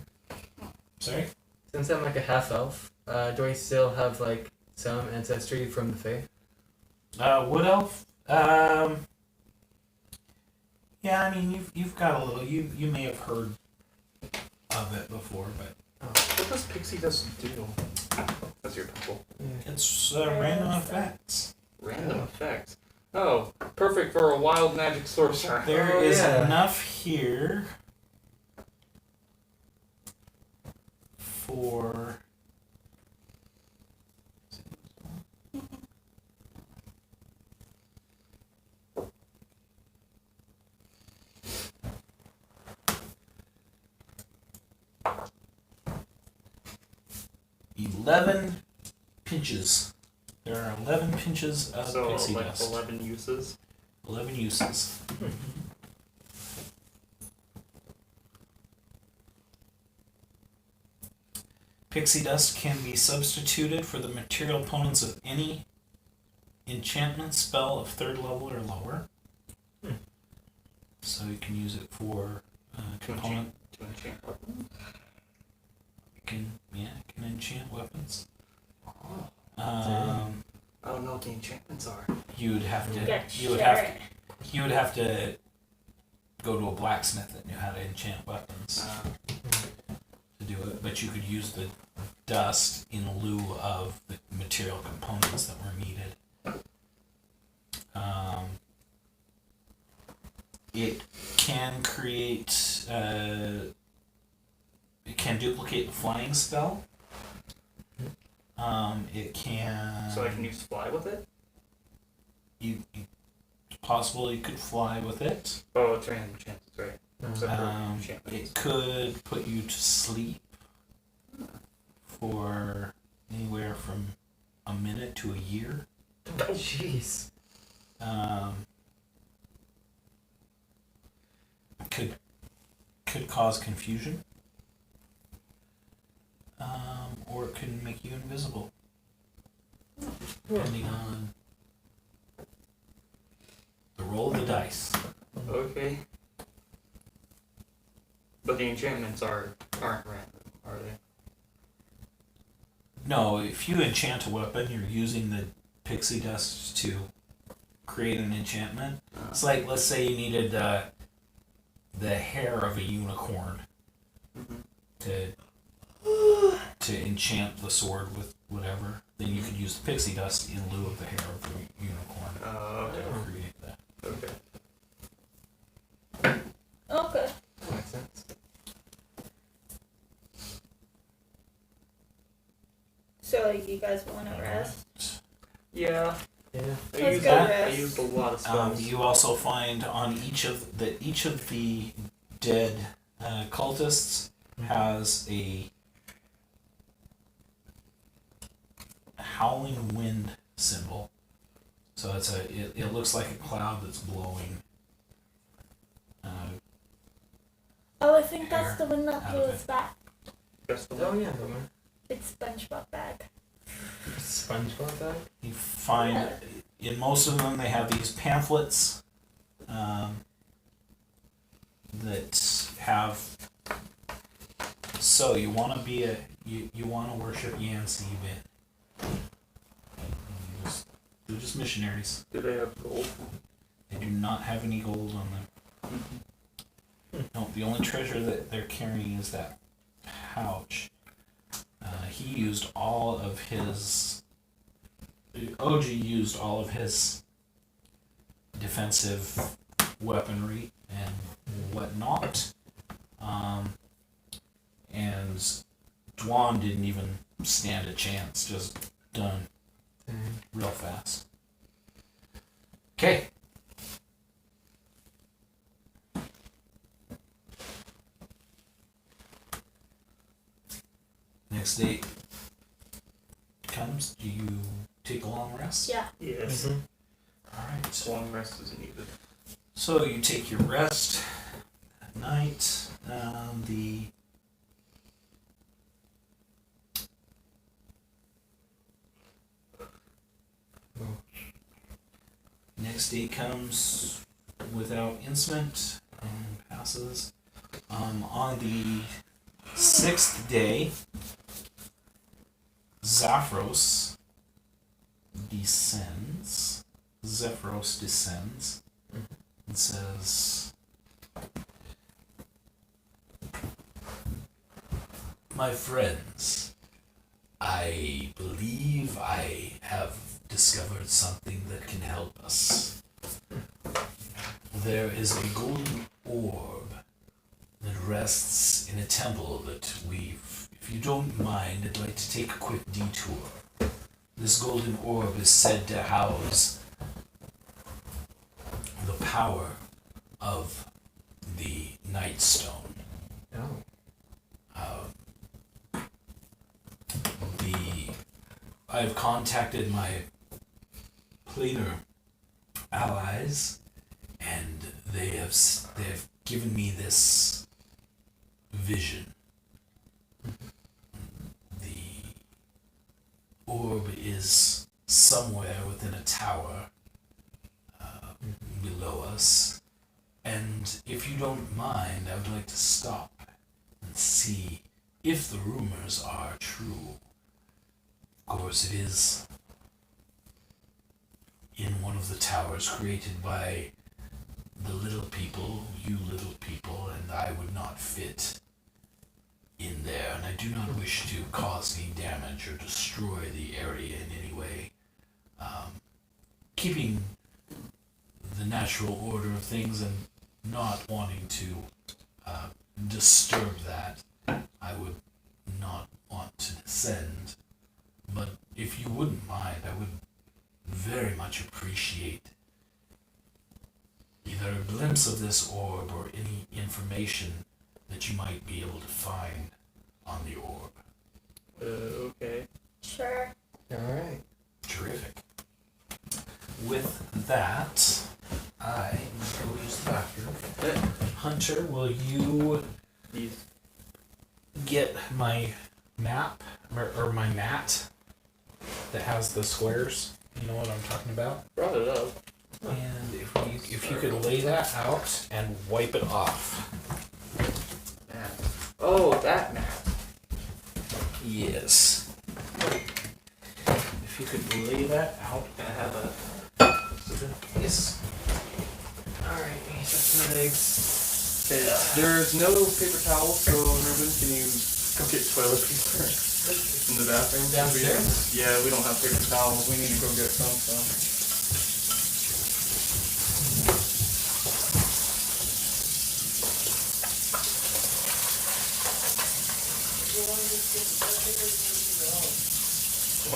Sorry? Since I'm like a half elf, do I still have like some ancestry from the Fae? Wood elf. Yeah, I mean you've got a little. You may have heard of it before, but What does pixie dust do? That's your pimple. it's random effects. Random effect. Oh, perfect for a wild magic sorcerer. There Oh, is yeah. enough here for. $11 pinches. There are 11 pinches of So, pixie like dust. 11 uses. 11 uses. Pixie dust can be substituted for the material opponents of any enchantment spell of 3rd level or lower. So you can use it for component. To enchant weapons. Can enchant weapons. Oh. Um, I don't know what the enchantments are. you would have to. Get You would have to. You would have to go to a blacksmith that knew how to enchant weapons to do it, but you could use the dust in lieu of the material components that were needed. It can create. It can duplicate the flying spell. It can. So I can use fly with it? You possibly could fly with it. Oh, it's random chances, right? Except for It enchantments. could put you to sleep for anywhere from a minute to a year. Jeez. Could cause confusion, or it can make you invisible, depending on the roll of the dice. Okay. But the enchantments aren't random, are they? No, if you enchant a weapon, you're using the pixie dust to create an enchantment. It's like, let's say you needed the hair of a unicorn to enchant the sword with whatever. Then you could use the pixie dust in lieu of the hair of the unicorn Okay. to create that. Okay. Okay. That makes sense. So, like, you guys want to rest? Yeah. Yeah. Let's go I rest. used a lot of spells. You also find on each of the dead cultists has a howling wind symbol. So it looks like a cloud that's blowing. Oh, I think that's Hair the one that out of blew it. us back. That's the Oh one. yeah, the one. It's SpongeBob bag. SpongeBob bag. You find in most of them they have these pamphlets that have. So you want to be you want to worship Yancy, but they're just missionaries. Do they have gold? They do not have any gold on them. No, the only treasure that they're carrying is that pouch. He used all of his. OG used all of his defensive weaponry and whatnot. And Dwan didn't even stand a chance, just done real fast. Okay. Next day comes. Do you take a long rest? Yeah. Yes. Alright. Long rest is needed. So you take your rest at night. The next day comes without incident and passes. On the 6th day, Zephyros descends. And says, "My friends, I believe I have discovered something that can help us. There is a golden orb that rests in a temple that if you don't mind, I'd like to take a quick detour. This golden orb is said to house the power of the Nightstone. Oh. I've contacted my planar allies, and they have given me this vision. The orb is somewhere within a tower below us, and if you don't mind, I would like to stop and see if the rumors are true. Of course, it is in one of the towers created by the little people, you little people, and I would not fit in there, and I do not wish to cause any damage or destroy the area in any way. Keeping the natural order of things and not wanting to disturb that, I would not want to descend. But if you wouldn't mind, I would very much appreciate either a glimpse of this orb or any information that you might be able to find on the orb. Okay. Sure. Alright. Terrific. With that, I will use the bathroom. Hunter, will you These. get my map or my mat that has the squares? You know what I'm talking about? Brought it up. And if you could lay that out and wipe it off. Map. Oh, that map. Yes. If you could lay that out. Can I have a? Yes. Alright, that's my legs. Okay, there's no paper towels, so Ruben, can you go get toilet paper in the bathroom? Downstairs? Yeah, we don't have paper towels. We need to go get some. So.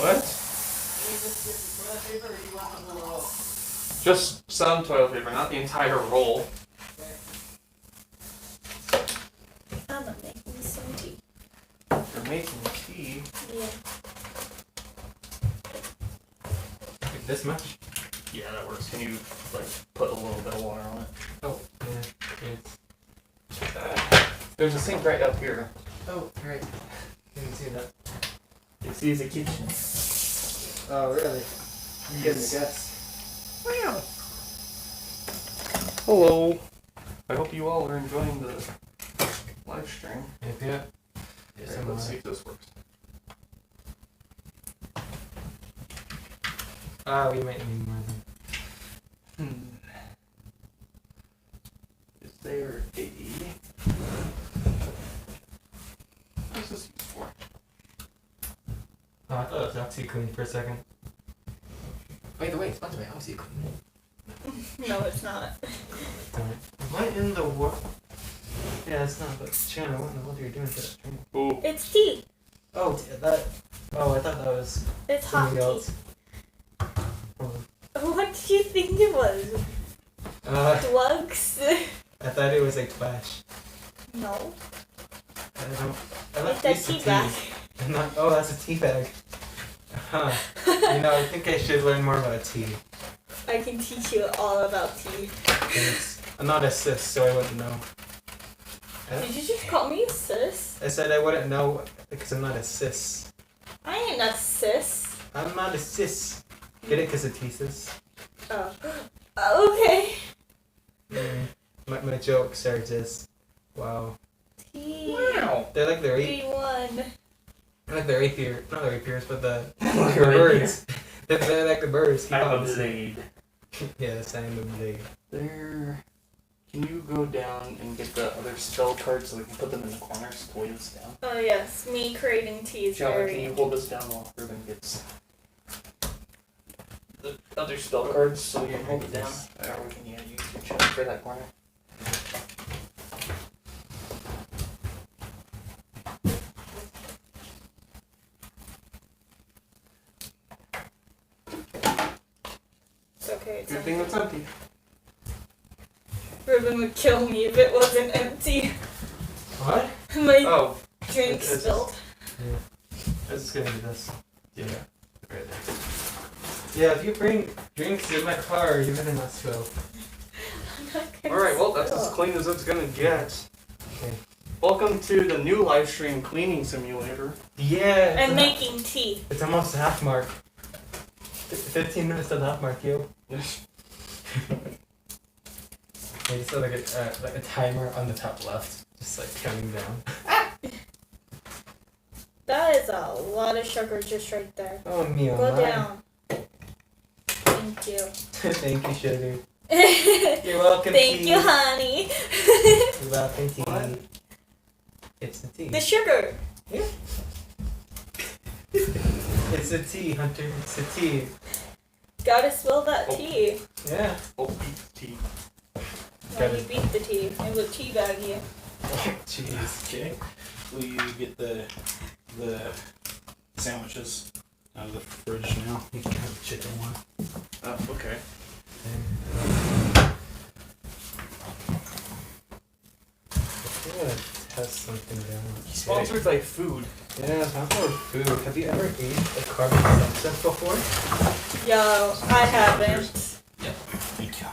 What? Just some toilet paper, not the entire roll. I'm making some tea. You're making tea. Yeah. Like this much? Yeah, that works. Can you like put a little bit of water on it? Oh, yeah. There's a sink right up here. Oh, right. Didn't see that. It's the kitchen. Oh, really? Yes. guess. Wow. Hello. I hope you all are enjoying the live stream. Yeah. Okay, let's see if this works. We might need more than. Is there a... What's this used for? Oh, I thought it was OxyClean for a second. By the way, it's sponsored by OxyClean. No, it's not. What in the world? Yeah, it's not. But Shannon, what in the world are you doing to that drink? Ooh. It's tea. Oh, that. Oh, I thought that was It's hot something tea. else. Oh. What did you think it was? Drugs? I thought it was like flash. No. I don't. I It's like a used to tea bag. I'm not. Oh, that's a tea bag. Huh. You know, I think I should learn more about tea. I can teach you all about tea. Thanks. I'm not a sis, so I wouldn't know. Did you just call me sis? I said I wouldn't know because I'm not a sis. I ain't a sis. I'm not a sis. Get it? Because of thesis. Oh. Okay. My jokes are just wow. Tea. Wow. They're like the P1. They're like the rapier, not the rapiers, but the birds. They're like the birds. I have a blade. Yes, I am a blade. There. Can you go down and get the other spell cards so we can put them in the corners to weigh this down? Oh yes, me creating tea is Jonah, very... can you hold this down while Ruben gets the other spell cards so we can hold it down? Or we can use your chest for that corner. It's okay, it's Good thing empty. that's empty. Ruben would kill me if it wasn't empty. What? My Oh, drink it's- spilled. I was just gonna do this. Yeah. Right there. Yeah, if you bring drinks in my car, you're gonna not spill. I'm not gonna Alright, well, that's as spill. clean as it's gonna get. Okay. Welcome to the new live stream cleaning simulator. Yeah. And making tea. It's almost the half mark. 15 minutes to the half mark, yo. I just have like a timer on the top left, just like counting down. That is a lot of sugar just right there. Oh, me, oh Go my. down. Thank you. Thank you, sugar. Thank You're welcome, tea. you, honey. You're welcome, tea. What? It's the tea. The sugar. It's the tea, Hunter. It's the tea. Gotta spill that Oh. tea. Yeah. Oh, beef tea. When you beat the tea, it would teabag you. Jeez. Okay. Will you get the sandwiches out of the fridge now? You can have the chicken one. Oh, okay. I'm gonna test something down. Sponsored by food. Yeah, time for food. Have you ever ate a carbon substance before? Yo, I haven't. Thank you.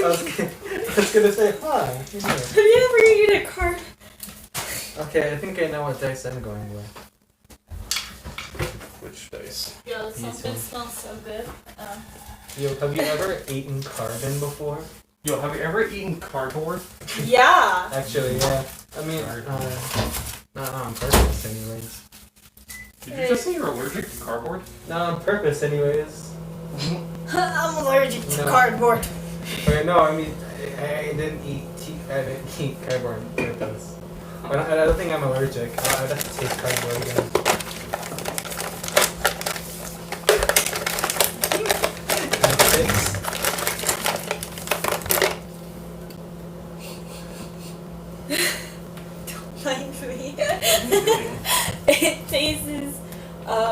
I was gonna say, huh? Yeah. Have you ever eaten a carb? Okay, I think I know what dice I'm going with. Which dice? Yo, These something ones. smells so good. Yo, have you ever eaten carbon before? Yo, have you ever eaten cardboard? Yeah. Actually, yeah. I mean, not on purpose, anyways. Did you just say you're allergic to cardboard? Not on purpose, anyways. I'm allergic to No. cardboard. Okay, no, I mean, I didn't eat I didn't eat cardboard on purpose. I don't think I'm allergic. I'd have to taste cardboard again. Six. Like me. It tastes.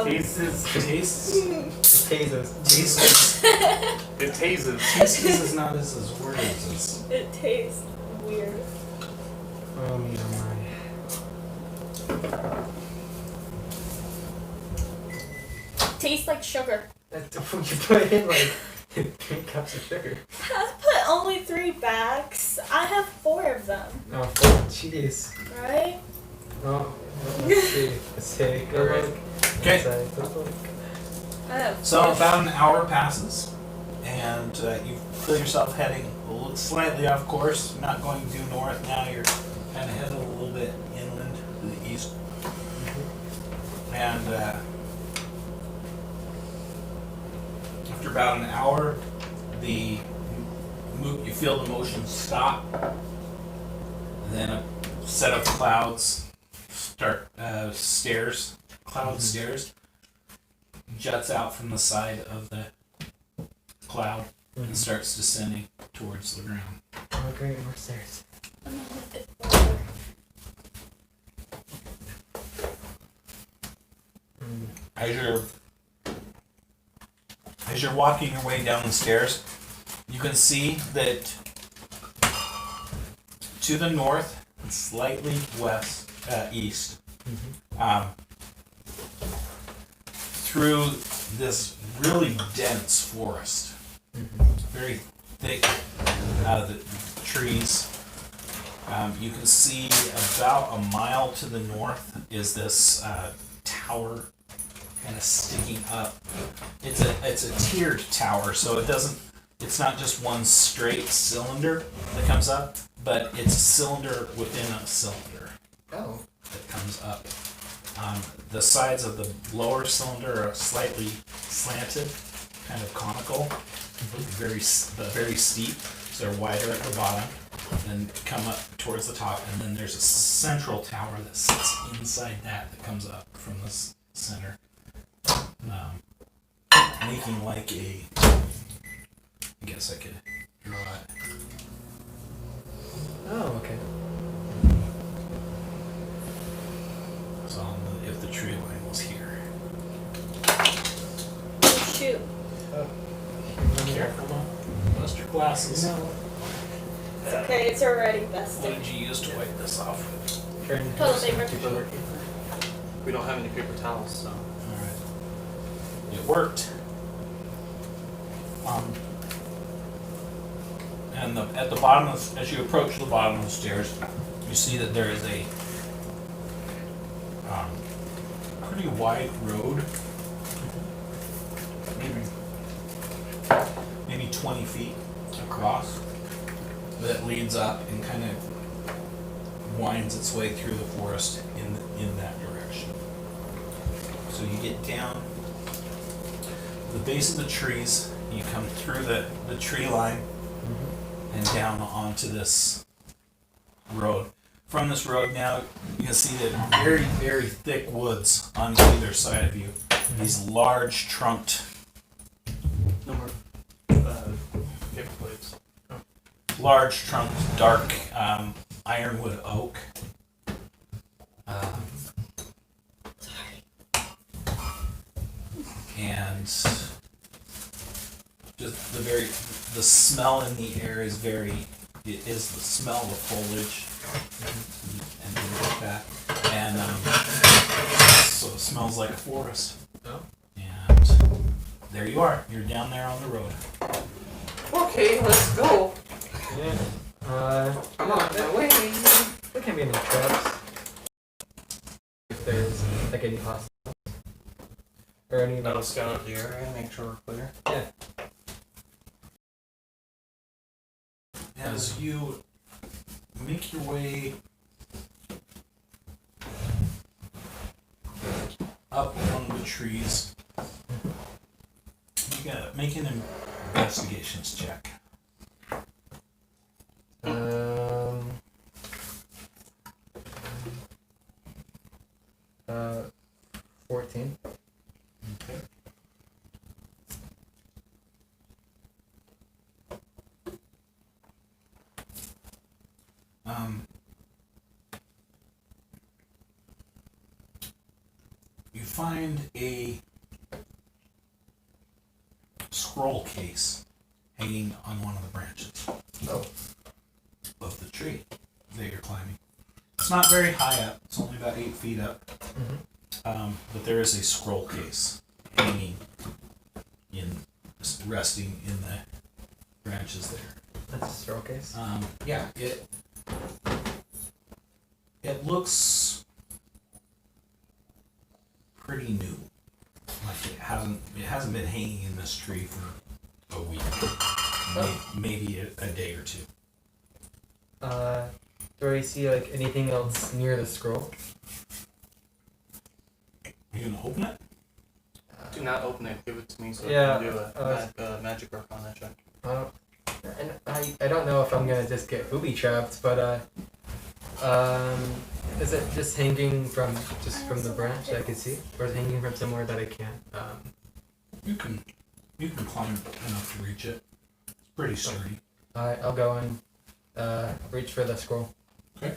Tastes. It tastes. Tastes. It tases. Tastes is not as word as It tastes weird. Oh, me, oh Tastes like sugar. my. You put in like 3 cups of sugar. I put only 3 bags. I have 4 of them, Oh, jeez. right? Oh, let's see. Let's take a look. Okay. Let's take a look. I have So 4. about an hour passes, and you feel yourself heading slightly off course. You're not going due north now. You're kind of headed a little bit inland to the east, and after about an hour, you feel the motion stop, and then a set of clouds start stairs juts out from the side of the cloud. and starts descending towards the ground. Oh, great, more stairs. I'm gonna lift it forward. As you're walking your way down the stairs, you can see that to the north and slightly east, through this really dense forest, very thick the trees. You can see about a mile to the north is this tower kind of sticking up. It's a tiered tower, so it's not just one straight cylinder that comes up, but it's a cylinder within a cylinder that comes up. The sides of the lower cylinder are slightly slanted, kind of conical, very steep, so they're wider at the bottom, and come up towards the top, and then there's a central tower that sits inside that comes up from this center, making like a, I guess I could draw it. Oh, okay. So if the tree line was here. Oh, shoot. Careful, don't bust your glasses. No. It's okay, it's already What busted. did you use to wipe this off with? Toilet paper. We don't have any paper towels, so. Alright. It worked. And at the bottom as you approach the bottom of the stairs, you see that there is a pretty wide road, maybe 20 feet across, that leads up and kind of winds its way through the forest in that direction. So you get down the base of the trees, you come through the tree line and down onto this road. From this road now, you can see that very, very thick woods on either side of you. These large trunked, No more paper plates. dark ironwood oak. And just the smell in the air is it is the smell of foliage and things like that. And so it smells like a forest. Oh. And there you are. You're down there on the road. Okay, let's go. Yeah. I'm on my way. There can't be any traps. If there's like any hostiles. Or any That'll scout out the area and make sure we're clear. Yeah. As you make your way up among the trees, you gotta make an investigations check. 14. Okay. You find a scroll case hanging on one of the branches of the tree that you're climbing. It's not very high up. It's only about 8 feet up. But there is a scroll case hanging resting in the branches there. That's a scroll case. Yeah, it looks pretty new. Like it hasn't been hanging in this tree for a week, maybe a day or two. Do I see like anything else near the scroll? Are you gonna open it? Do not open it. Give it to me so Yeah, I can do a magic work on that check. And I don't know if I'm gonna just get booby trapped, but is it just hanging from the branch that I can see, or is it hanging from somewhere that I can't? You can climb enough to reach it. pretty sturdy. Alright, I'll go and reach for the scroll. Okay.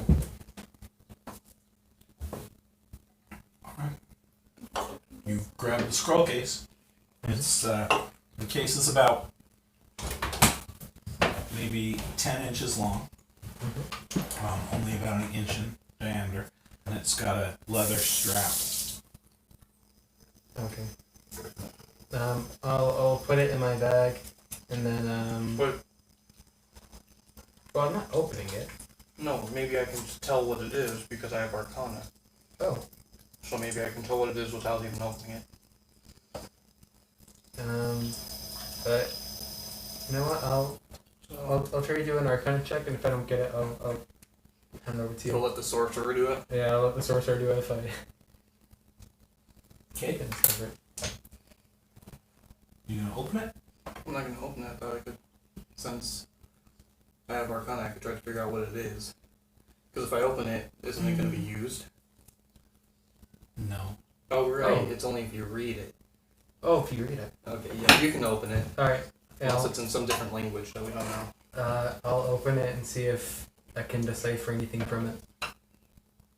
Alright. You grab the scroll case. It's the case is about maybe 10 inches long, only about an inch in diameter, and it's got a leather strap. Okay. I'll put it in my bag, and then But well, I'm not opening it. no, maybe I can just tell what it is because I have Arcana. Oh. So maybe I can tell what it is without even opening it. But you know what? I'll try to do an Arcana check, and if I don't get it, I'll hand it over to So you. let the sorcerer do it. Yeah, I'll let the sorcerer do it if I Okay. can discover it. You gonna open it? I'm not gonna open it, but I could, since I have Arcana, I could try to figure out what it is. Because if I open it, isn't it gonna be used? No. Oh right, Oh. it's only if you read it. Oh, if you read it. Okay, yeah, you can open it. All right. Yeah, Unless it's in some different language that we don't know. I'll open it and see if I can decipher anything from it.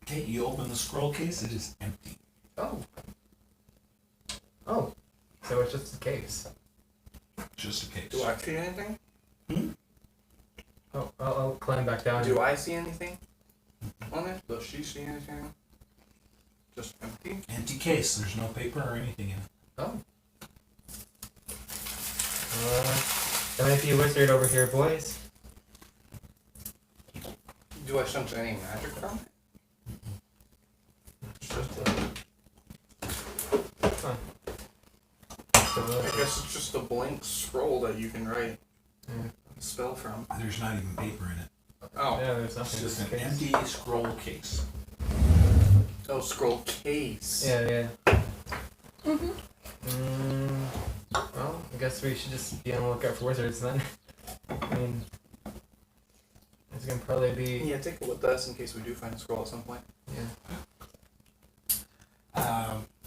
Okay, you open the scroll case, it is empty. Oh. Oh. So it's just a case. Just a case. Do I see anything? Oh, I'll climb back down. Do I see anything on it? Does she see anything? Just empty? Empty case, there's no paper or anything in it. Oh. There might be a wizard over here, boys. Do I sense any magic from it? It's just I guess it's just a blank scroll that you can write Yeah. a spell from. There's not even paper in it. Oh. Yeah, there's It's nothing. just an Case. empty scroll case. Oh, scroll case. Yeah, yeah. Mhm. Well, I guess we should just be on the lookout for wizards then. I mean, it's gonna probably be. Yeah, take a look at us in case we do find a scroll at some point. Yeah.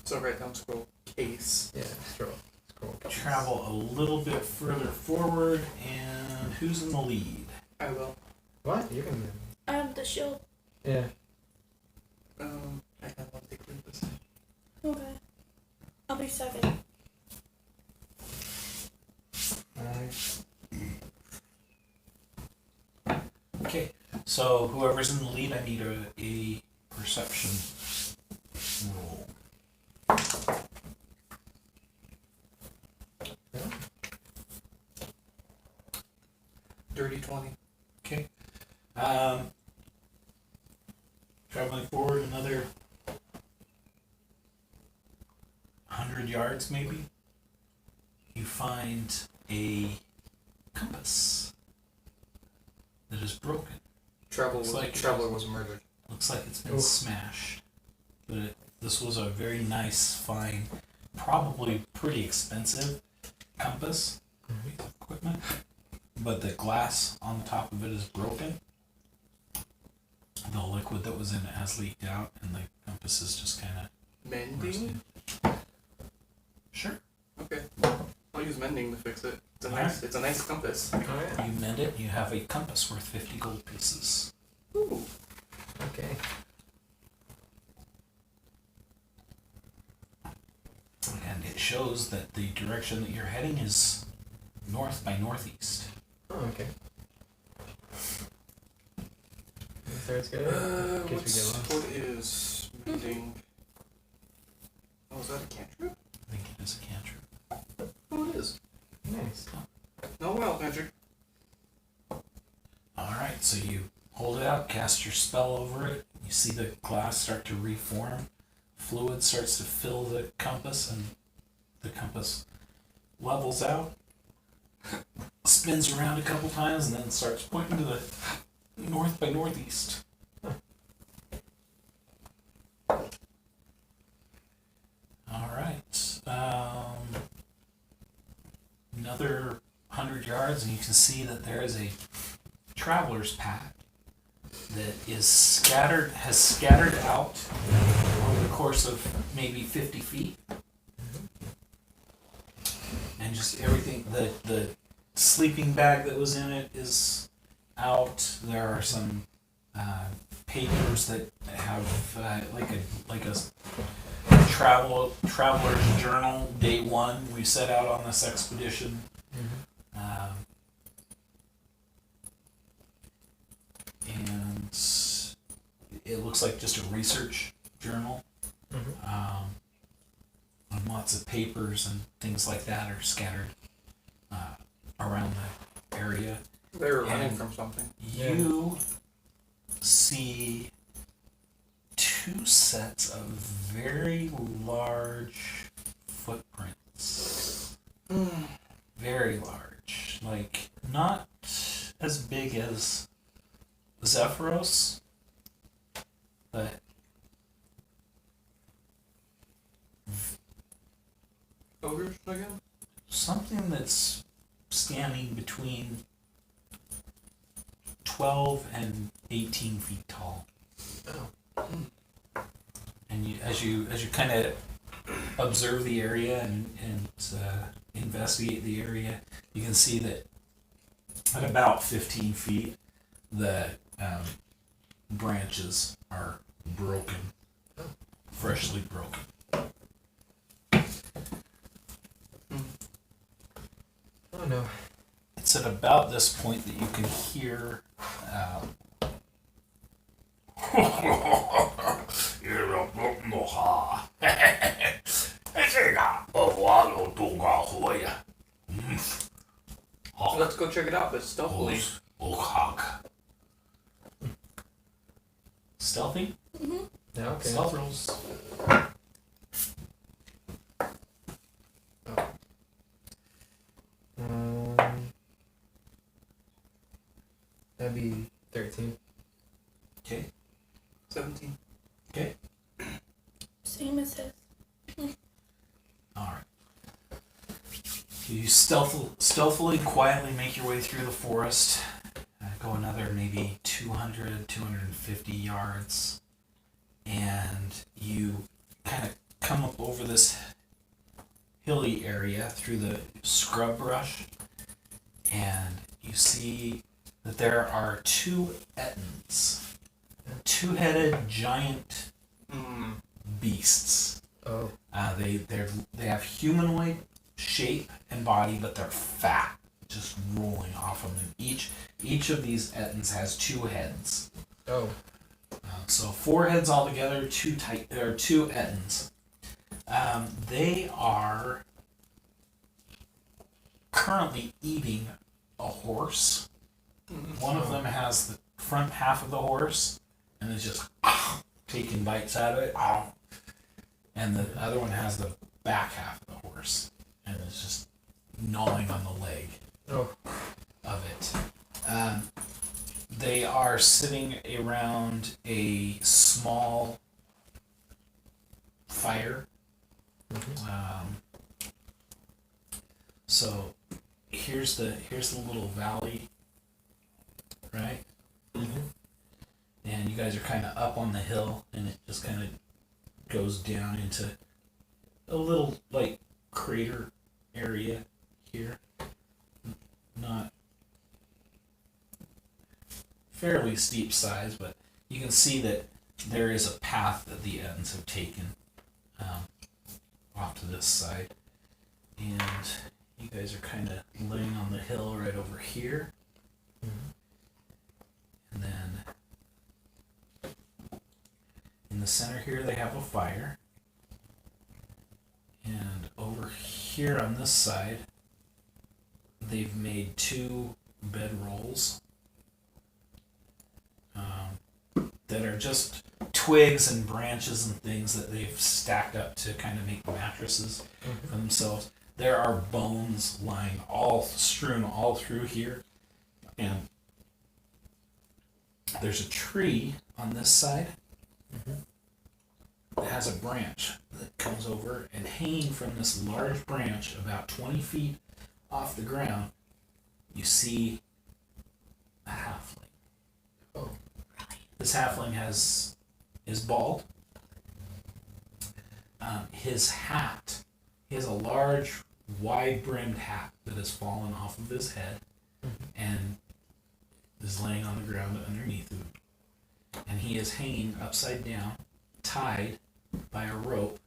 So write down scroll case. Yeah, scroll. Travel a little bit further forward, and who's in the lead? I will. What? You can. The shield. Yeah. I kind of want to take lead this time. Okay. I'll be second. Okay, so whoever's in the lead, I need a perception roll. Dirty 20. Okay. Traveling forward another 100 yards, maybe, you find a compass that is broken. Traveler Looks was murdered. Looks like it's been Oof. smashed. But this was a very nice, fine, probably pretty expensive compass piece of equipment. But the glass on the top of it is broken. The liquid that was in it has leaked out, and the compass is just kind of Mending? Sure. Okay. I'll use mending to fix it. It's a Alright. it's a nice compass. Alright. You mend it, you have a compass worth 50 gold pieces. Ooh. Okay. And it shows that the direction that you're heading is north by northeast. Oh, okay. So it's good. In case we get lost. What is mending? Oh, is that a cantrip? I think it is a cantrip. Oh, it is. Nice. No wild magic. Alright, so you hold it out, cast your spell over it. You see the glass start to reform. Fluid starts to fill the compass, and the compass levels out. Spins around a couple times, and then starts pointing to the north by northeast. Alright. Another 100 yards, and you can see that there is a traveler's path that has scattered out over the course of maybe 50 feet. And just everything, the sleeping bag that was in it is out. There are some papers that have like a traveler's journal. Day one, we set out on this expedition. And it looks like just a research journal. And lots of papers and things like that are scattered around the area. They were running And from something. You see two sets of very large footprints. Very large. Like, not as big as Zephyros, but Ogres again? something that's standing between 12 and 18 feet tall. And as you kind of observe the area and investigate the area, you can see that at about 15 feet, the branches are broken, freshly broken. Oh no. It's at about this point that you can hear Let's go check it out, but stealthily. Stealthy? Yeah, okay. Stealth rolls. That'd be 13. Okay. 17. Okay. Same as his. Alright. You stealthily, quietly make your way through the forest. Go another maybe 200, 250 yards. And you kind of come up over this hilly area through the scrub brush. And you see that there are two Ettins. Two-headed giant beasts. Oh. They have humanoid shape and body, but they're fat, just rolling off of them. Each of these Ettins has two heads. Oh. So 4 heads altogether, two Ettins. They are currently eating a horse. One of them has the front half of the horse and is just taking bites out of it. And the other one has the back half of the horse and is just gnawing on the leg of it. They are sitting around a small fire. So here's the little valley, right? And you guys are kind of up on the hill, and it just kind of goes down into a little like crater area here. Not fairly steep size, but you can see that there is a path that the ends have taken off to this side. And you guys are kind of laying on the hill right over here. And then in the center here they have a fire. And over here on this side they've made 2 bedrolls that are just twigs and branches and things that they've stacked up to kind of make mattresses for themselves. There are bones lying strewn all through here, and there's a tree on this side that has a branch that comes over, and hanging from this large branch about 20 feet off the ground, you see a halfling. Oh. This halfling is bald. His hat, he has a large wide-brimmed hat that has fallen off of his head and is laying on the ground underneath him. And he is hanging upside down, tied by a rope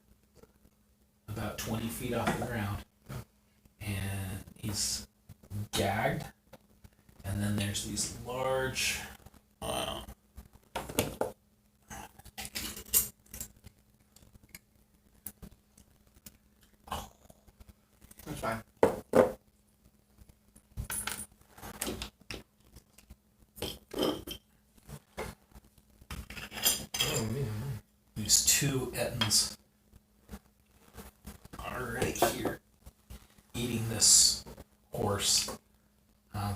about 20 feet off the ground. And he's gagged. And then there's these large... That's fine. Oh man. These two Ettins are right here eating this horse.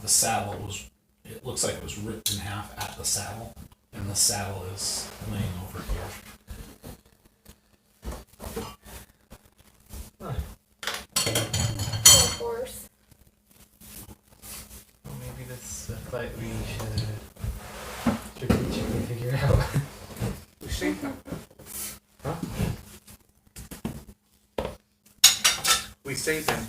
The saddle was, it looks like it was ripped in half at the saddle, and the saddle is laying over here. Poor horse. Well, maybe that's a fight we should strategically figure out. We save them. Huh? We save them.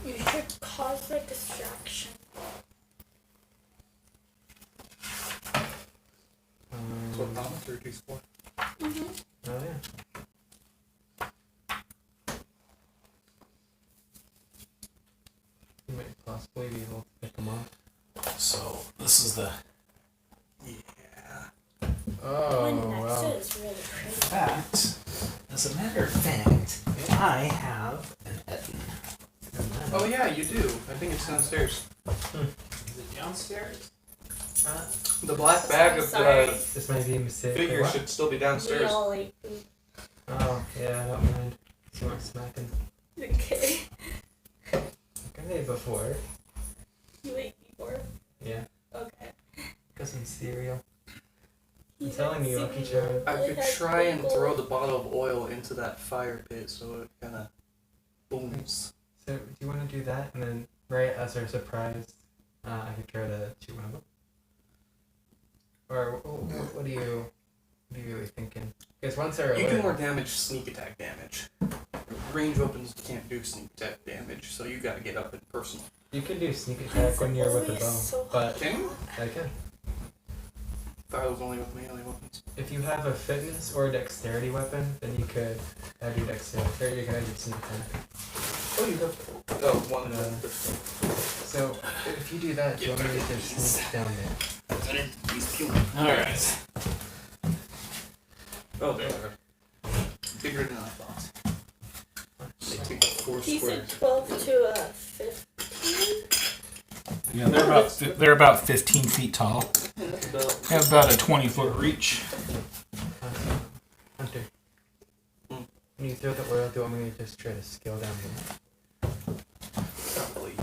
You should cause a distraction. That's what thaumaturgy's for. Mm-hmm. Oh yeah. You might possibly be able to pick them up. So this is the... Yeah. Oh Next wow. is really pretty. fact, as a matter of fact, I have an Ettin. Oh yeah, you do. I think it's downstairs. Is it downstairs? The black bag of Sorry. the This might be a mistake. figure What? should still be We downstairs. all ate food. Oh yeah, I don't mind. See what smacking. Okay. I ate before. You ate before? Yeah. Okay. Got some cereal. I'm He's telling you, eating Lucky cereal. Charm. I It could has try and pickles. throw the bottle of oil into that fire pit so it kind of booms. So do you want to do that, and then right as our surprise, I could try to shoot one of them. Or what are you really thinking? Because once they're You do alert- more damage, sneak attack damage. Range weapons can't do sneak attack damage, so you gotta get up in personal. you can do sneak attack when you're with the always bow, so but Can you? I can. Thought I was only with melee weapons. If you have a fitness or dexterity weapon, then you could have your dexterity, or you can have your sneak attack. Oh, you have one. So if you do that, do you want me to just sneak down there? Alright. Oh, they're bigger than I thought. They take 4 He said squares. 12 to 15. Yeah, they're about 15 feet tall. They have about a 20-foot reach. Hunter. Hmm. When you throw the oil, do you want me to just try to scale down here? Probably.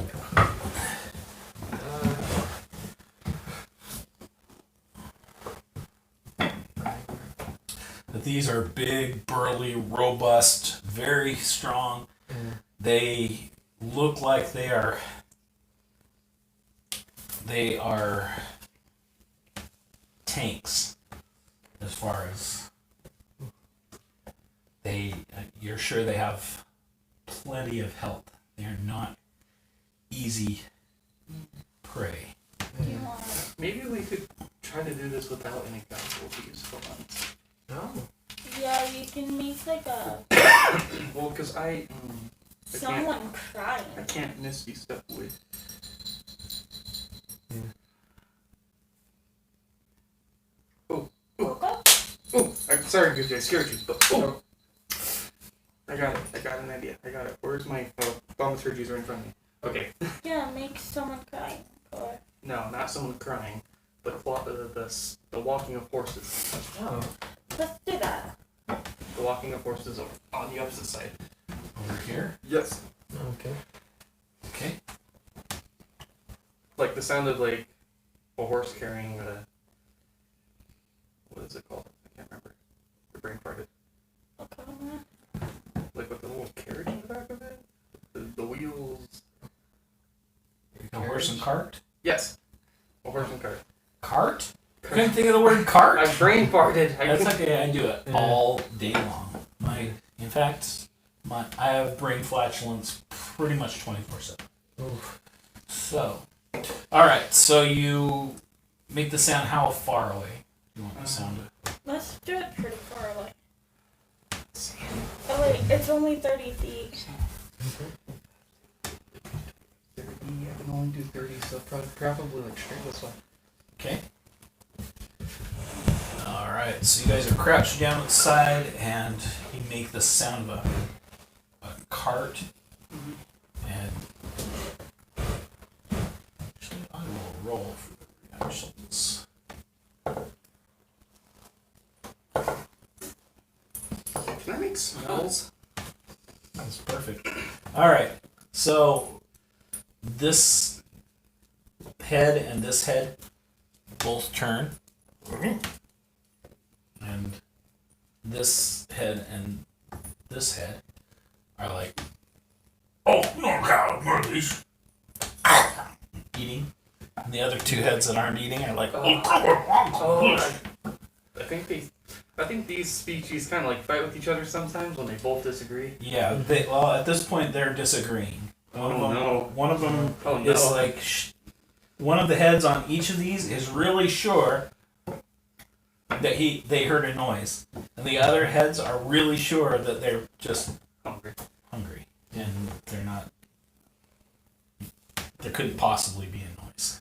But these are big, burly, robust, very strong. They look like they are tanks as far as you're sure they have plenty of health. They're not easy prey. You want Maybe we could try to do this without any casualties for once. Oh. Yeah, you can make like a Well, because I someone crying. can't Misty step away. Yeah. Woke up? Oh, I'm sorry, Goofy, I scared you. But I got it. I got an idea. I got it. Where's my thaumaturgies right in front of me? Okay. Yeah, make someone crying. Or No, not someone crying, but the walking of horses. Oh. let's do that. The walking of horses on the opposite side. Over here. Yes. Okay. Okay. Like the sound of like a horse carrying a. What is it called? I can't remember. The brain farted. Okay. Like with the little carriage in the back of it? The wheels. A horse and cart. Yes. A horse and cart. Cart? couldn't think of the word cart. I brain farted. That's okay. I do it Yeah. all day long. In fact, I have brain flatulence pretty much 24/7. So, all right. So you make the sound. How far away do you want the sound to? Let's do it pretty far away. Oh wait, it's only 30 feet. 30, I can only do 30, so probably like straight this way. Okay. All right. So you guys are crouched down on the side, and you make the sound of a cart. And actually, I will roll for the reactions. Can I make smells? That's perfect. All right. So this head and this head both turn, and this head and this head are like, oh no, God, more of these. Eating. And the other two heads that aren't eating are like, oh. I think these species kind of like fight with each other sometimes when they both disagree. Yeah. Well, at this point, they're disagreeing. One of them Oh, is no. like, one of the heads on each of these is really sure that they heard a noise, and the other heads are really sure that they're just Hungry. and they're not. There couldn't possibly be a noise.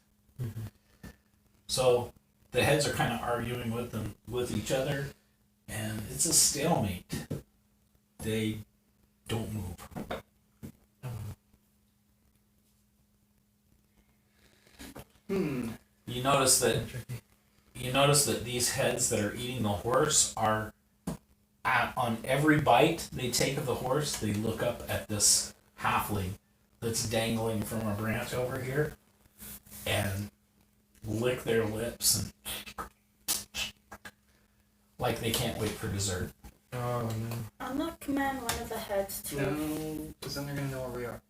So the heads are kind of arguing with each other, and it's a stalemate. They don't move. You notice that these heads that are eating the horse are on every bite they take of the horse, they look up at this halfling that's dangling from a branch over here and lick their lips and like they can't wait for dessert. Oh no. I'm gonna command one of the heads to. No, because then they're gonna know where we are.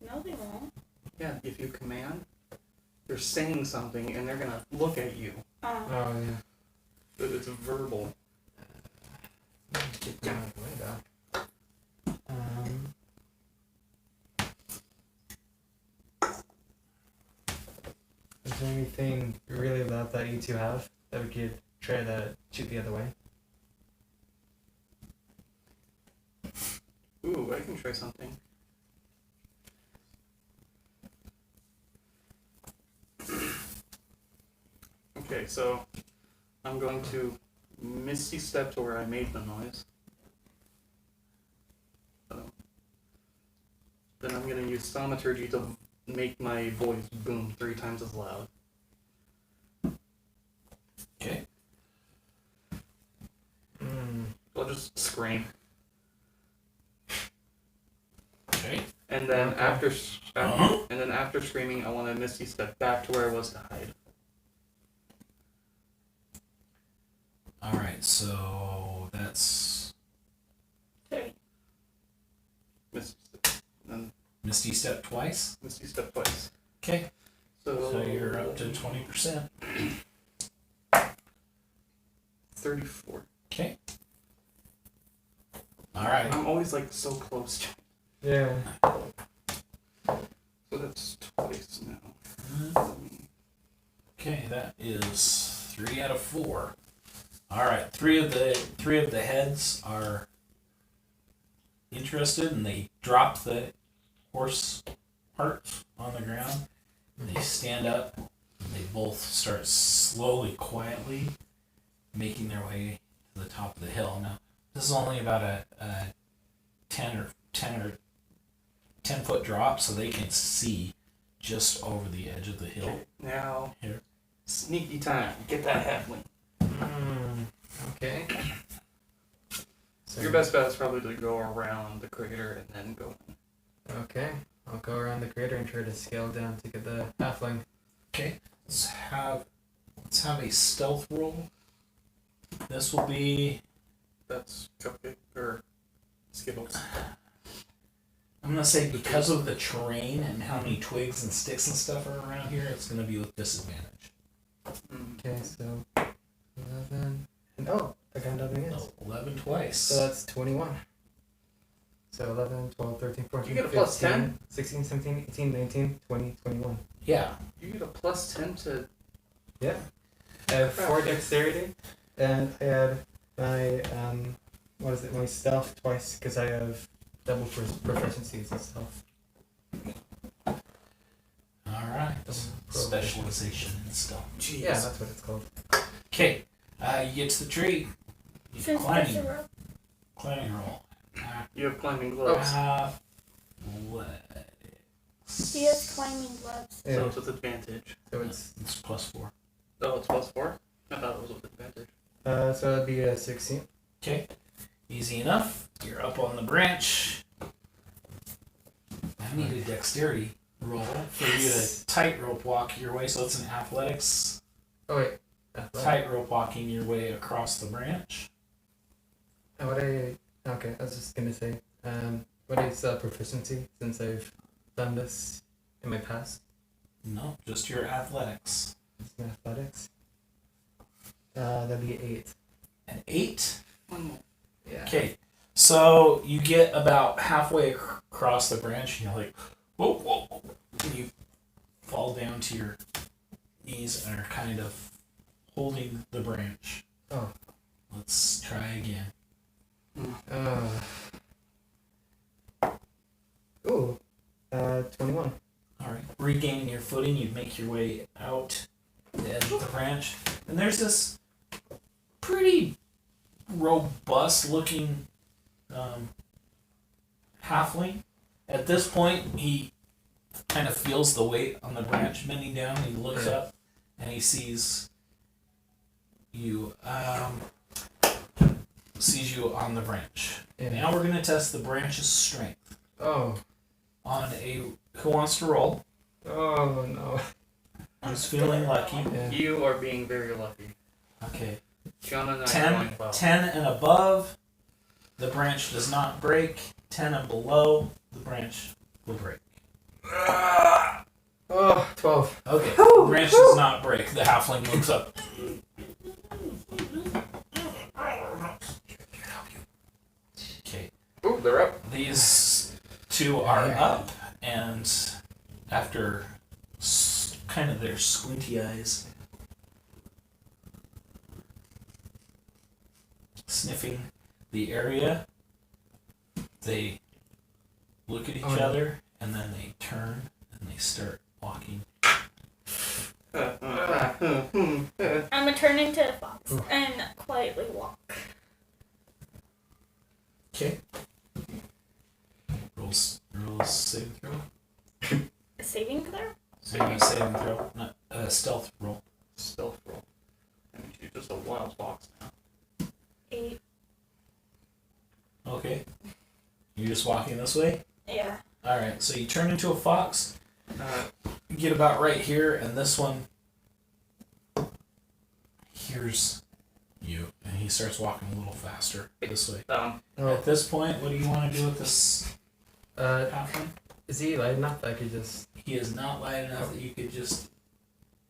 No, they won't. Yeah, if you command, they're saying something and they're gonna look at you. Oh. Oh yeah. But it's verbal. Get down out of the way though. Is there anything really loud that you two have that we could try to shoot the other way? Ooh, I can try something. Okay, so I'm going to misty step to where I made the noise. Then I'm going to use thaumaturgy to make my voice boom 3 times as loud. Okay. I'll just scream. Okay. And then Okay. after screaming, I want to misty step back to where I was to hide. All right. So that's 30. Misty step. Then Misty Step twice. misty step twice. Okay. So So you're up to 20%. 34. Okay. All right. I'm always like so close. Yeah. So that's twice now. Okay, that is 3 out of 4. All right, three of the heads are interested, and they drop the horse parts on the ground. And they stand up, and they both start slowly, quietly making their way to the top of the hill. Now, this is only about a 10 foot drop, so they can see just over the edge of the hill. Okay, now, Here. sneaky time. Get that halfling. Okay. So, Your best bet is probably to go around the crater and then go in. Okay. I'll go around the crater and try to scale down to get the halfling. Okay, let's have a stealth roll. This will be. That's cupcake or Skittles. I'm gonna say because of the terrain and how many twigs and sticks and stuff are around here, it's gonna be with disadvantage. Mm. Okay, so 11. And I got another again. 11 twice. So that's 21. So 11, 12, 13, 14, You get a plus 10? 16, 17, 18, 19, 20, 21. Yeah. You get a plus 10 to. Yeah. I have 4 dexterity, and I add my, my stealth twice, because I have double proficiencies and stealth. Alright. Specialization and stuff. Jeez. Yeah, that's what it's called. Okay. You get to the tree. You Since climbing. there's a rope. Climbing roll. You have climbing gloves. Athletics. He has climbing gloves. Yeah. So it's with advantage. So it's It's +4. Oh, it's +4? I thought it was with advantage. so that'd be a 16. Okay. Easy enough. You're up on the branch. I need a dexterity roll for you to tightrope walk your way. So it's an athletics. Oh wait. Tightrope walking your way across the branch. Okay, I was just gonna say, what is proficiency, since I've done this in my past? No, just your athletics. It's in athletics. That'd be 8. An 8. One more. Yeah. Okay, so you get about halfway across the branch, and you're like, whoa, whoa, whoa. And you fall down to your knees and are kind of holding the branch. Oh. Let's try again. Ooh. 21. Alright, regaining your footing, you make your way out the edge of the branch, and there's this pretty robust looking halfling. At this point, he kind of feels the weight on the branch bending down. He looks up and he sees you on the branch. Yeah. Now we're going to test the branch's strength Oh. on a who wants to roll. Oh no. Who's feeling lucky? Yeah. You are being very lucky. Okay. Gianna and I are 10, going well. 10 and above, the branch does not break. 10 and below, the branch will break. Oh, 12. Okay, the branch does not break. The halfling looks up. Okay, Ooh, they're up. these two are up, and after kind of their squinty eyes, sniffing the area, they look at each other, and then they turn and they start walking. I'm gonna turn into a fox and quietly walk. Okay. Rolls saving throw. A saving throw? Maybe a saving throw, not a stealth roll. Stealth roll. I mean, she's just a wild fox now. 8. Okay. You're just walking this way? Yeah. Alright, so you turn into a fox, you get about right here, and this one hears you, and he starts walking a little faster this way. Oh. At this point, what do you want to do with this halfling? Is he light enough that I could just... He is not light enough that you could just...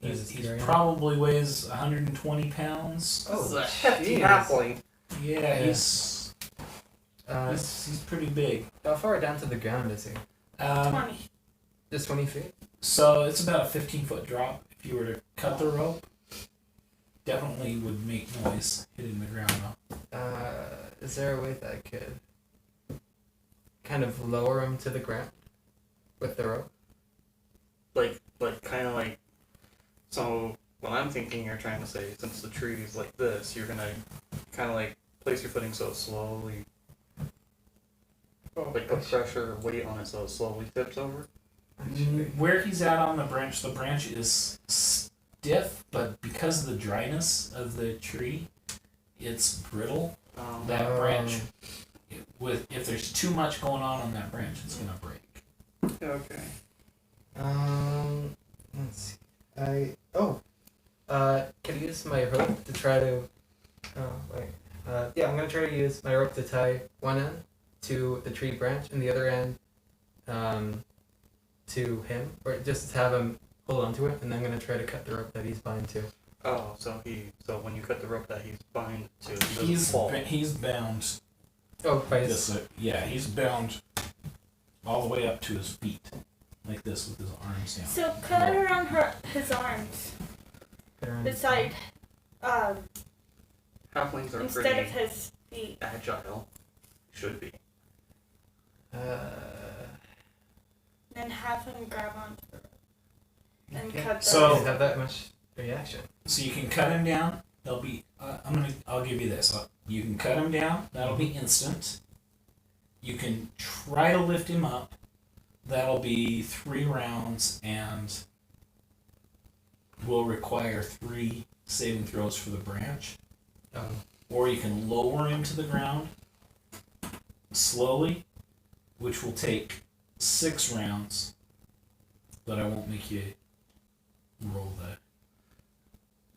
Just He carry him? probably weighs 120 pounds. This is a Oh, hefty jeez. halfling. Yeah, Yeah. he's pretty big. How far down to the ground is he? 20. Just 20 feet? So it's about a 15-foot drop. If you were to cut the rope, definitely would make noise hitting the ground though. Is there a way that I could kind of lower him to the ground with the rope? Like kind of like. So what I'm thinking, you're trying to say, since the tree is like this, you're gonna kind of like place your footing so it slowly, like put pressure, weight on it so it slowly tips over. Where he's at on the branch is stiff, but because of the dryness of the tree, it's brittle. That branch, if there's too much going on that branch, it's gonna break. Okay. Let's see. Can I use my rope to try to... yeah, I'm gonna try to use my rope to tie one end to the tree branch and the other end to him, or just have him hold onto it, and then I'm gonna try to cut the rope that he's bound to. Oh, so when you cut the rope that he's bind to, he doesn't He's fall. he's bound. Oh, by This, yeah, he's bound all the way up to his feet, like this, with his arms down. So cut around his arms beside, Halflings are instead pretty of his feet. agile. Should be. Then have him grab onto the rope and Okay. cut So- Doesn't those. have that much reaction. So you can cut him down. They'll be. I'll give you this. You can cut him down. That'll be instant. You can try to lift him up. That'll be 3 rounds and will require 3 saving throws for the branch. Or you can lower him to the ground slowly, which will take 6 rounds. But I won't make you roll the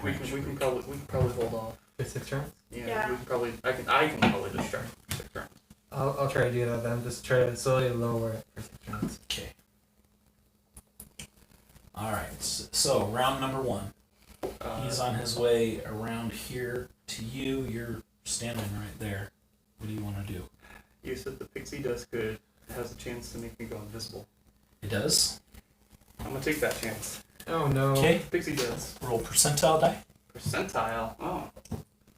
We branch. can probably hold off. For 6 rounds? Yeah. We can probably. I can probably distract for 6 rounds. I'll try to do that then. Just try to slowly lower it for 6 rounds. Okay. Alright, so round number 1. He's on his way around here to you. You're standing right there. What do you want to do? You said the pixie dust could has a chance to make me go invisible. It does. I'm gonna take that chance. Oh no. Okay, Pixie dust. roll percentile die. Percentile. Oh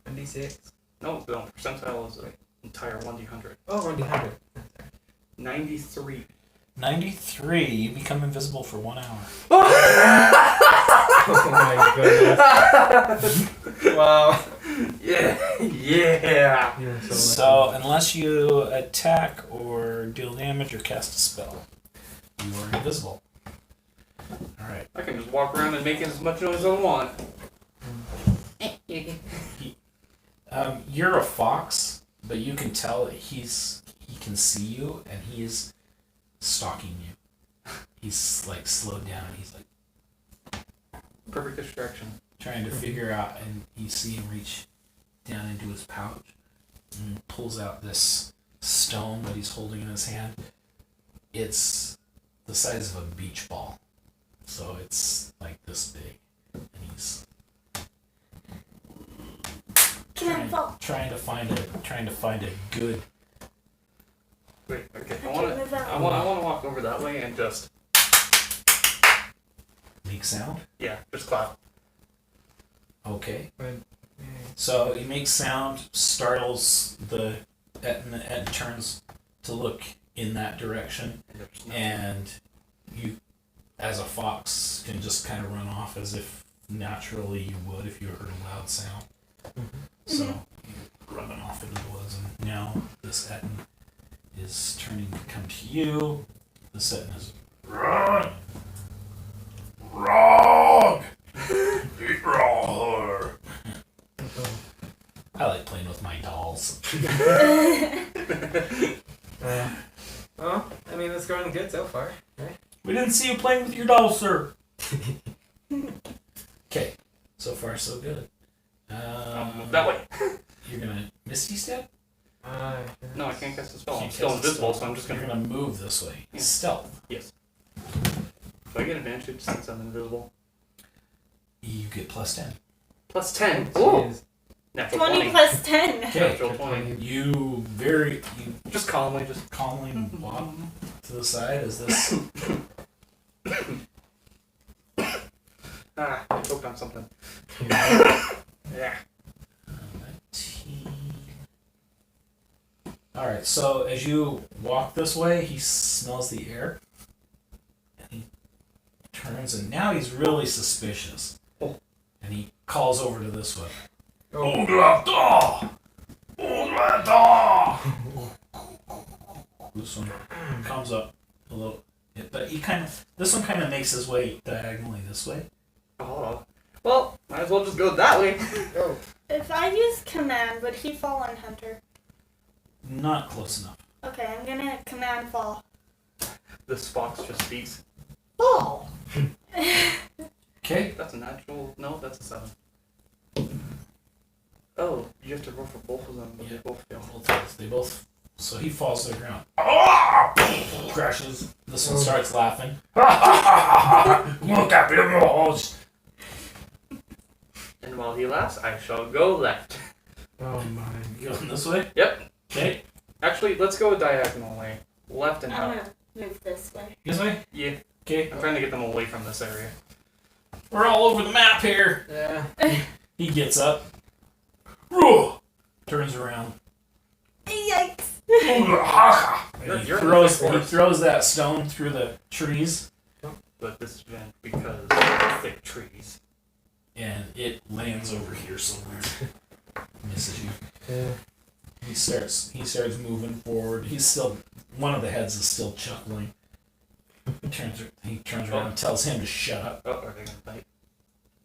1d6. no, percentile is an entire 1d100. Oh, 1d100. 93. 93. You become invisible for 1 hour. Oh my goodness. Wow. Yeah. Yeah. You're so So, unless you attack or deal damage or cast a spell, you are invisible. Alright. I can just walk around and make as much noise as I want. You're a fox, but you can tell that he can see you and he is stalking you. He's like slowed down. He's like Perfect distraction. trying to figure out, and you see him reach down into his pouch and pulls out this stone that he's holding in his hand. It's the size of a beach ball, so it's like this big, and he's Cannonball. trying to find a good. Wait. Okay. I Okay, want move out. to walk over that way and just Make sound. just clap. Okay. But, So he makes sound, startles the Etna turns to look in that direction, And there's nothing. and you, as a fox, can just kind of run off as if naturally you would if you heard a loud sound. So you're running off into the woods, and now this Etna is turning to come to you. This Etna is run, wrong, wrong. I like playing with my dolls. well, I mean, it's going good so far, right? We didn't see you playing with your dolls, sir. Okay, so far so good. Move that way. You're gonna Misty Step? No, I can't cast a spell. I'm Can't still cast a invisible, spell. so I'm just You're gonna. gonna move this way. Yeah. Stealth. Yes. Do I get advantage since I'm invisible? You get +10. Plus 10. Oh, Ooh. Natural 20 20. plus 10. Okay. Natural 20. You Just calmly, just. calmly walk to the side as this. I choked on something. Yeah. 19. Alright, so as you walk this way, he smells the air. And he turns, and now he's really suspicious. Oh. And he calls over to this one. Oh. Oglata! Oglata! This one comes up a little, but this one kind of makes his way diagonally this way. Oh. Well, might as well just go that way. Oh. If I use command, would he fall on Hunter? Not close enough. Okay, I'm gonna command fall. This fox just speaks. Fall! Okay. That's a natural. No, that's a 7. Oh, you have to roll for both of them, but they Yeah. both fail. They both. So he falls to the ground. Ah! Crashes. This one starts laughing. Look at me, balls. and while he laughs, I shall go left. Oh my. You going this way? Yep. Okay. Actually, let's go a diagonal way. Left and I'm up. gonna move this way. This way? Yeah. Okay. I'm trying to get them away from this area. We're all over the map here. Yeah. He gets up. Whoa! Turns around. Yikes! And he You're throws, in the he throws that stone through the trees, But disadvantage because thick trees. and it lands over here somewhere. Misses you. Yeah. He starts moving forward. He's still, one of the heads is still chuckling. He turns around and tells him to shut up. Oh, are they gonna fight?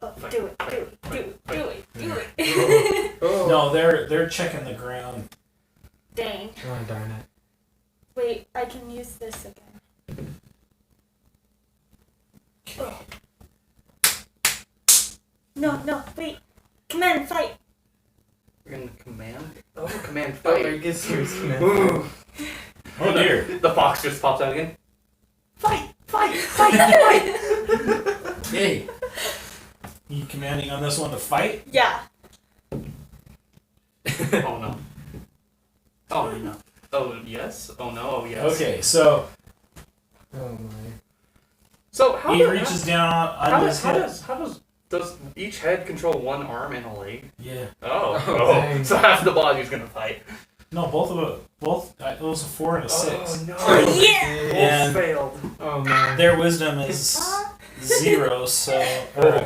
Oh, Fight, do it, fight, do it, fight, do it, fight. do it, do it. Oh. No, they're checking the ground. Dang. Oh darn it. Wait, I can use this again. No, wait. Command, fight. We're gonna command? Oh, command Oh, fight. I guess yours can. Ooh. Oh dear. The fox just pops out again. Fight. Hey. You commanding on this one to fight? Yeah. Oh no. Oh no. Oh yes. Oh no. Oh yes. Okay, so Oh my. So how he do- reaches down how on does his how head. does each head control one arm and a leg? Yeah. Oh. Oh, dang. So half the body's gonna fight. No, it was a 4 and a 6. Oh no. Yeah. Both And- failed. Oh man. Their wisdom is 0, so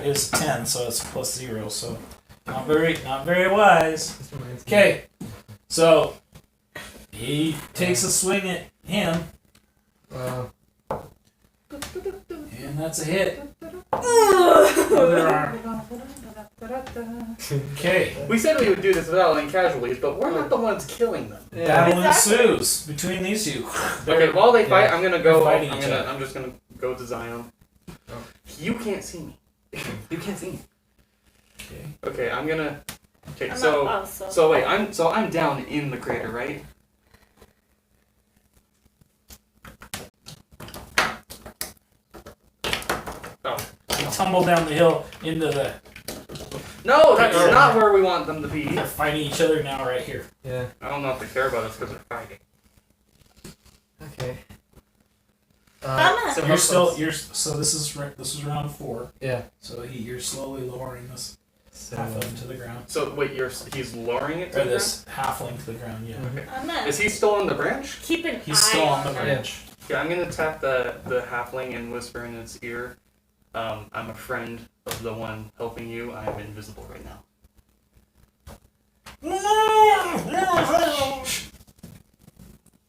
is 10, so it's plus 0. So not very wise. This reminds me. Okay, so he takes a swing at him, Wow. and that's a hit. Ugh. Other arm. Okay, We said we would do this without any casualties, but we're not the ones killing them. battle Exactly. ensues between these two. Okay, while they fight, Yeah. I'm gonna go. They're fighting each other. I'm just gonna go to Zion. Oh. You can't see me. You can't see me. Okay. Okay, I'm gonna. Okay, I'm so not also. so wait, I'm down in the crater, right? Oh You tumble down the hill into the. no, that's Yeah. not where we want them to be. They're fighting each other now, right here. Yeah. I don't know if they care about us because they're fighting. Okay. Mama. So You're still so this is round 4. Yeah. So you're slowly lowering this So. halfling to the ground, So wait, he's lowering it to or the this halfling to the ground. Yeah, Okay. I'm ground? gonna Is he still on the branch? keep an he's eye still on the them. branch. Yeah, I'm gonna tap the halfling and whisper in its ear. I'm a friend of the one helping you. I'm invisible right now.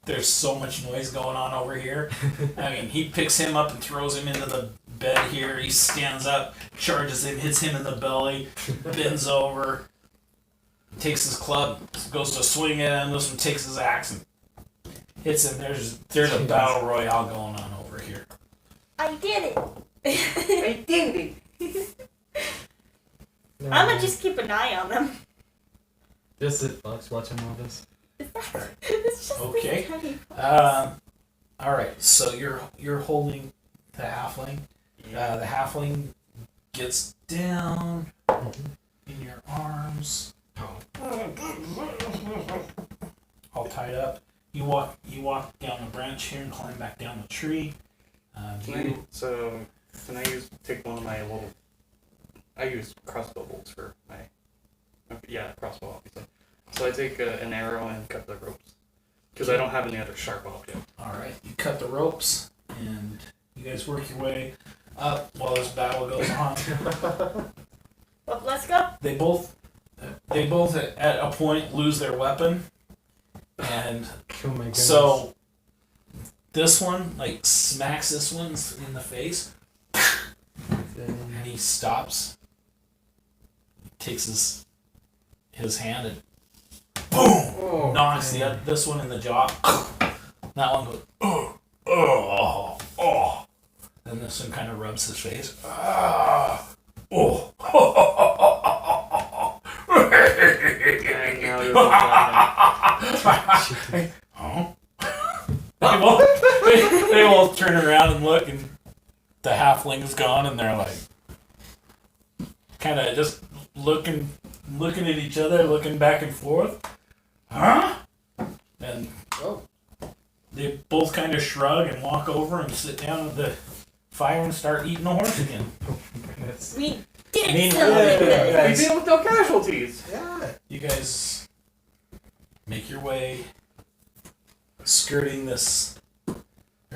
There's so much noise going on over here. I mean, he picks him up and throws him into the bed here. He stands up, charges him, hits him in the belly, bends over, takes his club, goes to swing at him. This one takes his axe and hits him. There's a battle royale going on over here. I did it. I did it. No, I'm gonna just keep an eye on them. Just sit Fox watching all this. It's just Okay. this tiny box. All right. So you're holding the halfling. The halfling gets down in your arms, all tied up. You walk down the branch here and climb back down the tree. Can I take one of my little? I use crossbow bolts for my. Okay, yeah, crossbow obviously. So I take an arrow and cut the ropes because I don't have any other sharp object. All right. You cut the ropes and you guys work your way up while this battle goes on. Well, let's go. They both at a point lose their weapon, and Oh my goodness. so this one like smacks this one in the face, and he stops. He takes his hand and boom, Oh, knocks man. this one in the jaw. That one goes oh. Then this one kind of rubs his face. Oh. And now you're both laughing. Huh? they both turn around and look, and the halfling is gone, and they're like, kind of just looking at each other, looking back and forth. Huh? And they both kind of shrug and walk over and sit down at the fire and start eating the horse again. We did Meanwhile, something. you We guys, deal with no casualties. Yeah. you guys make your way, skirting this.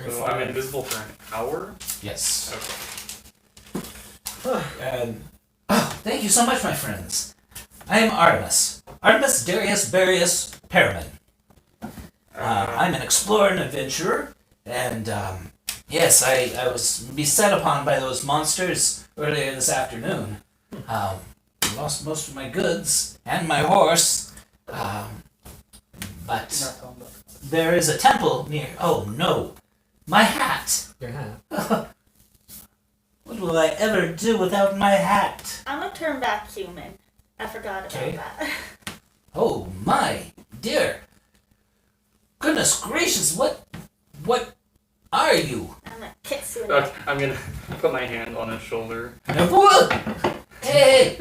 So I'm invisible for an hour. Yes. Okay. And thank you so much, my friends. I am Artemis. Artemis Darius Barius Perriman. I'm an explorer and adventurer, and yes, I was beset upon by those monsters earlier this afternoon. Lost most of my goods and my horse, but there is a temple near. Oh no, my hat! Your hat. What will I ever do without my hat? I'm gonna turn back human. I forgot about Okay. that. Oh my dear! Goodness gracious! What are you? I'm gonna kiss you in Okay, I'm gonna put my hand on his shoulder. Hey!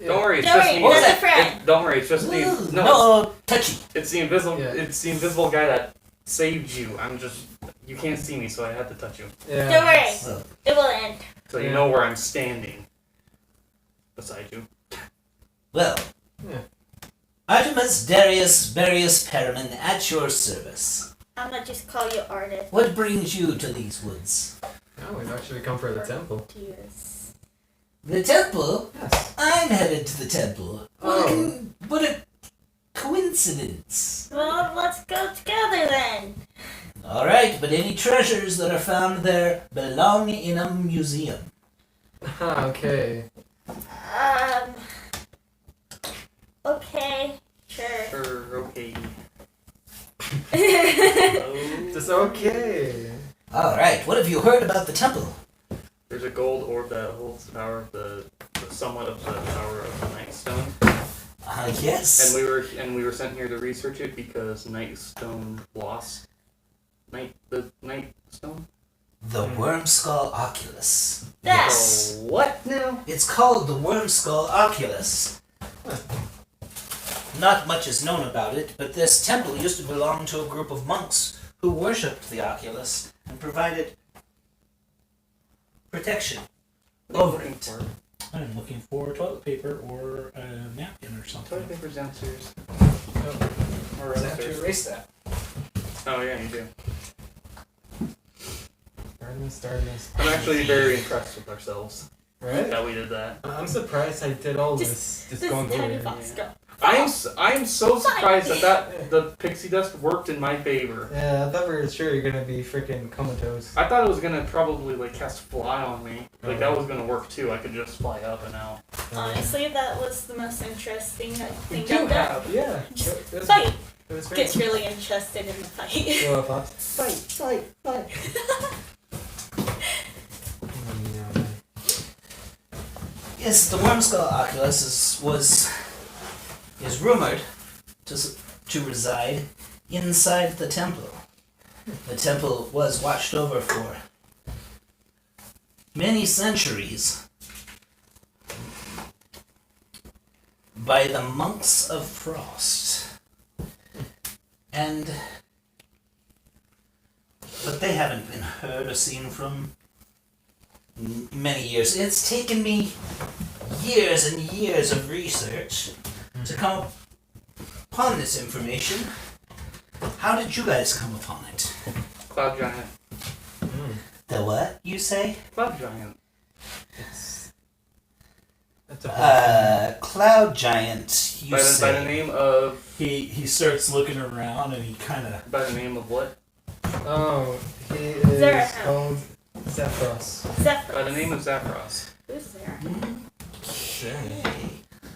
Don't worry, it's Don't just worry, me. that's a friend. Don't worry, it's just the Ooh, no. no, touchy. It's the invisible. Yeah. It's the invisible guy that saved you. I'm just. You can't see me, so I had to touch you, Yeah. Don't worry. Well, It will end. so you Yeah. know where I'm standing. Beside you. well. Yeah. Artemis Darius Barius Perriman at your service. I'm gonna just call you artist. What brings you to these woods? Oh, we've actually come for the temple. Yes. The temple? Yes. I'm headed to the temple. Oh. What a coincidence. Well, let's go together then. Alright, but any treasures that are found there belong in a museum. Okay. Okay. Sure. Sure. Okay. Just okay. Alright, what have you heard about the temple? There's a gold orb that holds the power of the somewhat of the power of the Night Stone, Yes. and we were sent here to research it because Night Stone lost. The Night Stone. The Wormskull Oculus. Yes. Oh, what now? It's called the Wormskull Oculus. Not much is known about it, but this temple used to belong to a group of monks who worshipped the Oculus and provided protection over it. I'm looking for toilet paper or a napkin or something. Toilet paper's downstairs. Or I have to upstairs. erase that. Oh yeah, you do. Darkness. I'm actually very impressed with ourselves Right? that we did that. I'm surprised I did all Just this this going tiny over. fox go. I'm so surprised that the pixie dust worked in my favor. Yeah, I thought we were sure you're gonna be freaking comatose. I thought it was gonna probably like cast fly on me. Like that was gonna work too. I could just fly up and out. Honestly, that was the most interesting thing We do I've done. have, yeah. Just It was, fight. it was great. Gets really interested in the fight. Well, thoughts? Fight. Yeah. Yes, the Wormskull Oculus is rumored to reside inside the temple. The temple was watched over for many centuries by the monks of Frost. But they haven't been heard or seen from many years. It's taken me years and years of research to come upon this information. How did you guys come upon it? Cloud giant. The what, you say? Cloud giant. That's a Cloud Giant, you By the say. name of He starts looking around and he kind of... by the name of what? Oh, he is Zara. called Zephyros. Zephyr. By the name of Zapros. Who's there?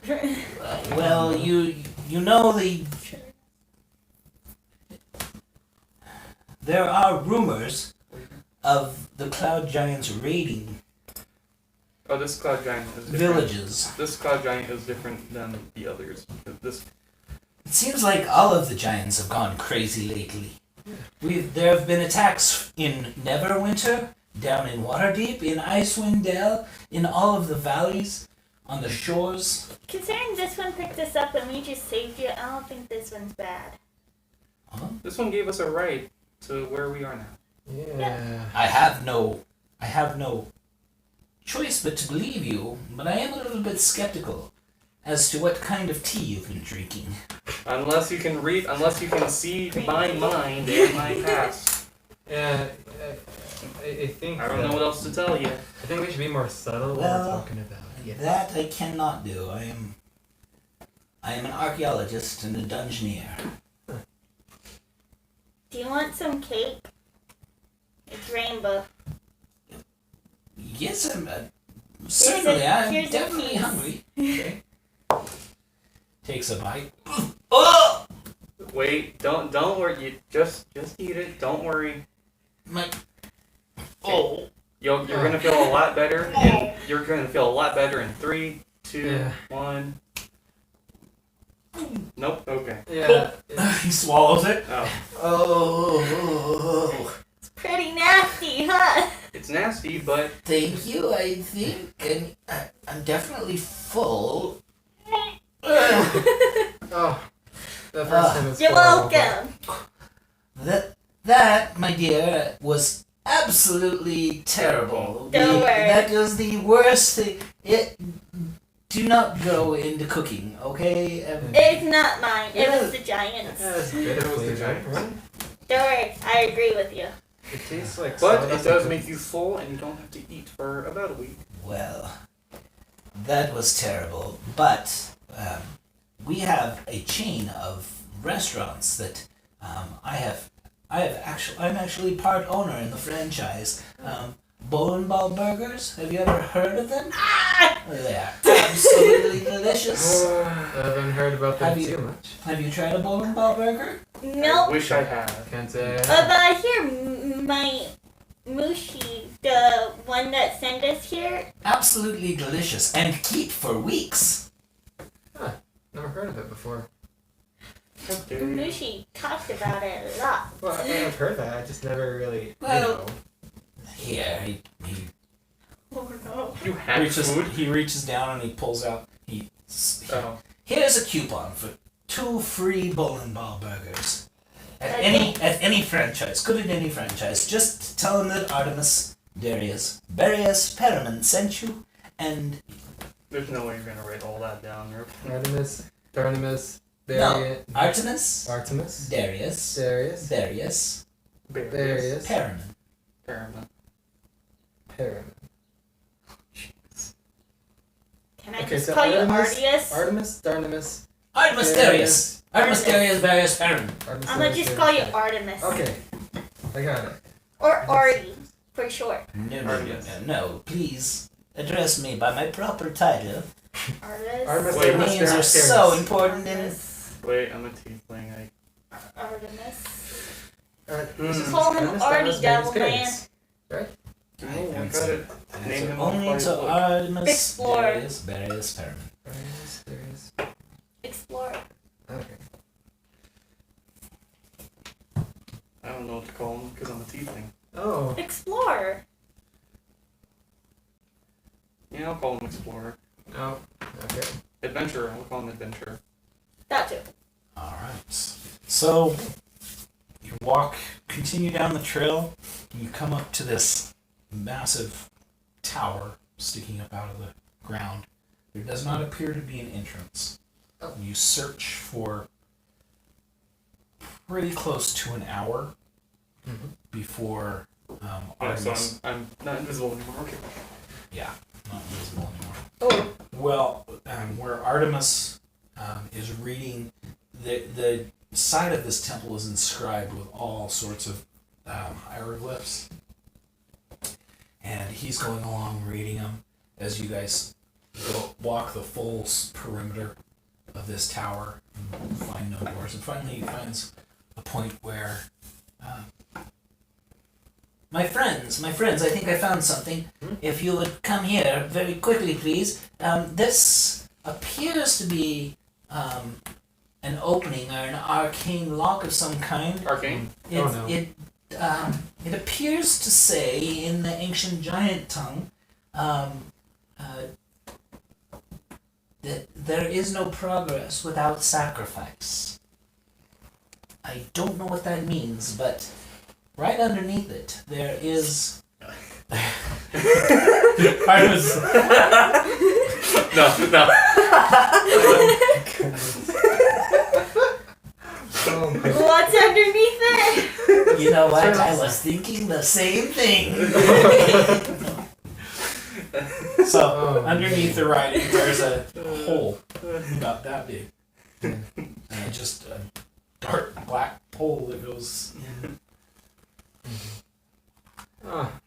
Okay. Well, you know there are rumors of the Cloud Giants raiding Oh, this cloud giant is different. villages. This cloud giant is different than the others. This It seems like all of the giants have gone crazy lately. There have been attacks in Neverwinter, down in Waterdeep, in Icewind Dale, in all of the valleys. on the shores. Considering this one picked us up and we just saved you, I don't think this one's bad. Huh? This one gave us a ride to where we are now. Yeah. I have no choice but to believe you, but I am a little bit skeptical as to what kind of tea you've been drinking. Unless you can see my mind and my past. Yeah. I think. I don't know what else to tell you. I think we should be more subtle when Well, we're talking about it. That I cannot do. I am an archaeologist and a dungeoneer. Do you want some cake? It's rainbow. Yes, certainly. I'm here's a definitely piece. hungry. Okay. Takes a bite. Oh! Wait, don't worry. You just eat it. Don't worry. My. Oh. You're gonna feel a lot better. You're gonna feel a lot better in 3, 2, 1. Nope. Okay. Yeah. He swallows it. Oh, Oh. It's pretty nasty, huh? it's nasty, but Thank you. I think I'm definitely full. Oh. The first time it's You're horrible, welcome. That, my dear, was absolutely terrible. Don't worry. That was the worst thing. Do not go into cooking, okay? It's not mine. It was the but- Giants. Yeah, it's bitter It was the flavor, Giants. right? Don't worry. I agree with you. It tastes like but sawdust it does and make you full, and you don't have to eat for about a week. Well, that was terrible. But we have a chain of restaurants that I'm actually part owner in the franchise. Bowling Ball Burgers. Have you ever heard of them? They're absolutely delicious. I haven't heard about that Have you- too much. Have you tried a bowling ball burger? I Nope. wish I had. Can't say. But I hear my Mushi, the one that sent us here, Absolutely delicious and keep for weeks. Never heard of it before. How dare you. Mushi talked about it a lot. Well, I've heard that. I just never really. Well- Here, he Oh no. You had food? he reaches down and he pulls out. Oh. Here's a coupon for 2 free bowling ball burgers at Okay. any franchise. Good at any franchise. Just tell them that Artemis Darius Perriman sent you, and There's no way you're gonna write all that down. Artemis, Darnimus, no, Artemis Artemis, Darius Darius, Berries. Perriman. Paramount. Perriman. Can I Okay, just so call you Artemis- Ardius? Artemis, Darnimus, Artemis Darius. Artemis Darius Perriman. Artemis. I'm gonna Darius, just call you Darius. Artemis. Okay, I got it. Or Artie, for short. No, please address me by my proper title. Artemis. Artemis, Wait, Darnimus, Names are Darius. so important in. Wait, I'm a tiefling. Artemis. Artemis, Call him Darnimus, Artie, Darnimus, devil Darius. No, I gotta name him only on to the Artemis Explorer. Darius Perriman. Darnimus, Darius. Explorer. Okay. I don't know what to call him because I'm a tiefling. Oh, Explorer. Yeah, I'll call him Explorer. oh, okay. Adventurer. I'll call him Adventurer. That too. Alright. So, you continue down the trail, and you come up to this massive tower sticking up out of the ground. There does not appear to be an entrance. Oh. You search for pretty close to an hour Mm-hmm. before Yeah, so Artemis. I'm not invisible anymore. Okay. Yeah, not visible anymore. Oh. Well, where Artemis is reading, the side of this temple is inscribed with all sorts of hieroglyphs. And he's going along reading them as you guys walk the full perimeter of this tower and find no doors. And finally he finds a point where... My friends, I think I found something. If you would come here very quickly, please. This appears to be an opening or an arcane lock of some kind. Arcane. It, Oh, no. it appears to say in the ancient giant tongue, that there is no progress without sacrifice. I don't know what that means, but right underneath it, there is. I was. No. What's underneath it? You know what? I was thinking the same thing. So underneath the writing, there's a hole about that big, and just a dark black hole that goes in.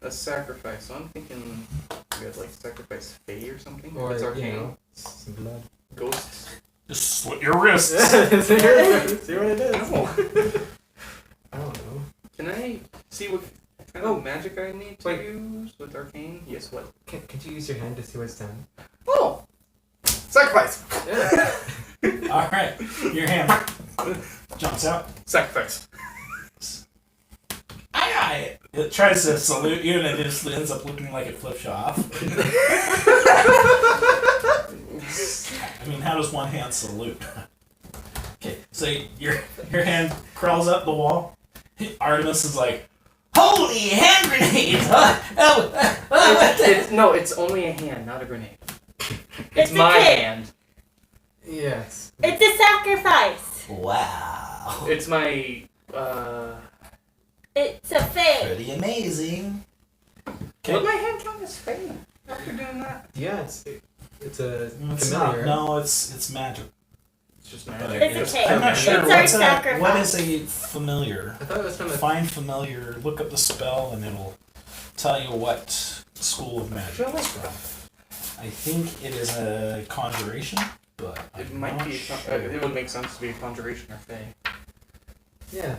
A sacrifice. So I'm thinking you guys like sacrifice Fae or something. Or, it's you arcane. know, some blood. Ghosts. Just slit your wrists. See what it is? No. I don't know. Can I see what kind of magic I need to use with arcane? Yes, what? Could you use your hand to see what's done? Oh! Sacrifice! Yeah. All right, your hand jumps out. Sacrifice. Aye. It tries to salute you, and it just ends up looking like it flips you off. I mean, how does one hand salute? Okay, so your hand crawls up the wall. Artemis is like, "Holy hand grenades!" No, it's only a hand, not a grenade. It's my a kid. hand. Yes. It's a sacrifice. Wow. It's my, It's a fake. Pretty amazing. Would my hand count as Fae after doing that? Yeah, it's a It's familiar. not. No, it's magic. It's just But magic. It's a cake. I'm not sure. It's our What's sacrifice. what is a familiar? I thought it was from a. Find familiar. Look up the spell, and it'll tell you what school of magic feel like it's from. I think it is a conjuration, but It I'm might not be. sure. It would make sense to be a conjuration or Fae. Yeah.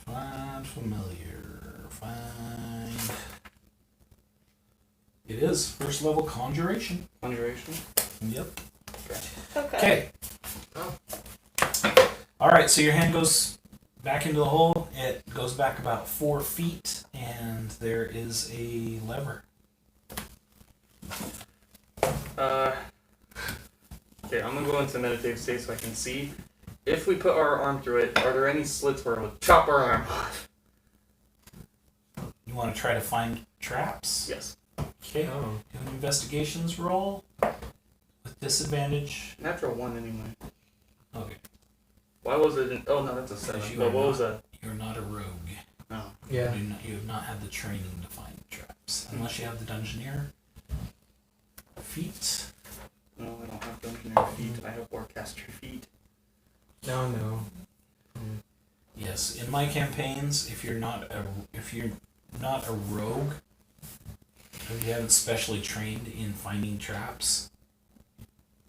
Find familiar. Find. It is first level conjuration. Conjuration. Yep. Okay. Okay. Oh. All right. So your hand goes back into the hole. It goes back about 4 feet, and there is a lever. Okay, I'm gonna go into meditative state so I can see. If we put our arm through it, are there any slits where it would chop our arm off? You want to try to find traps? Yes. Okay. Oh. Do an investigations roll with disadvantage. Natural 1 anyway. Okay. Why was it in... Oh, no, that's a 7. Because you But are what was not- that? You're not a rogue. No. Yeah. You have not had the training to find traps. Unless you have the Dungeoneer feat. No, I don't have Dungeoneer feet. I have Warcaster feet. No. Yes, in my campaigns, if you're not a rogue, if you haven't specially trained in finding traps,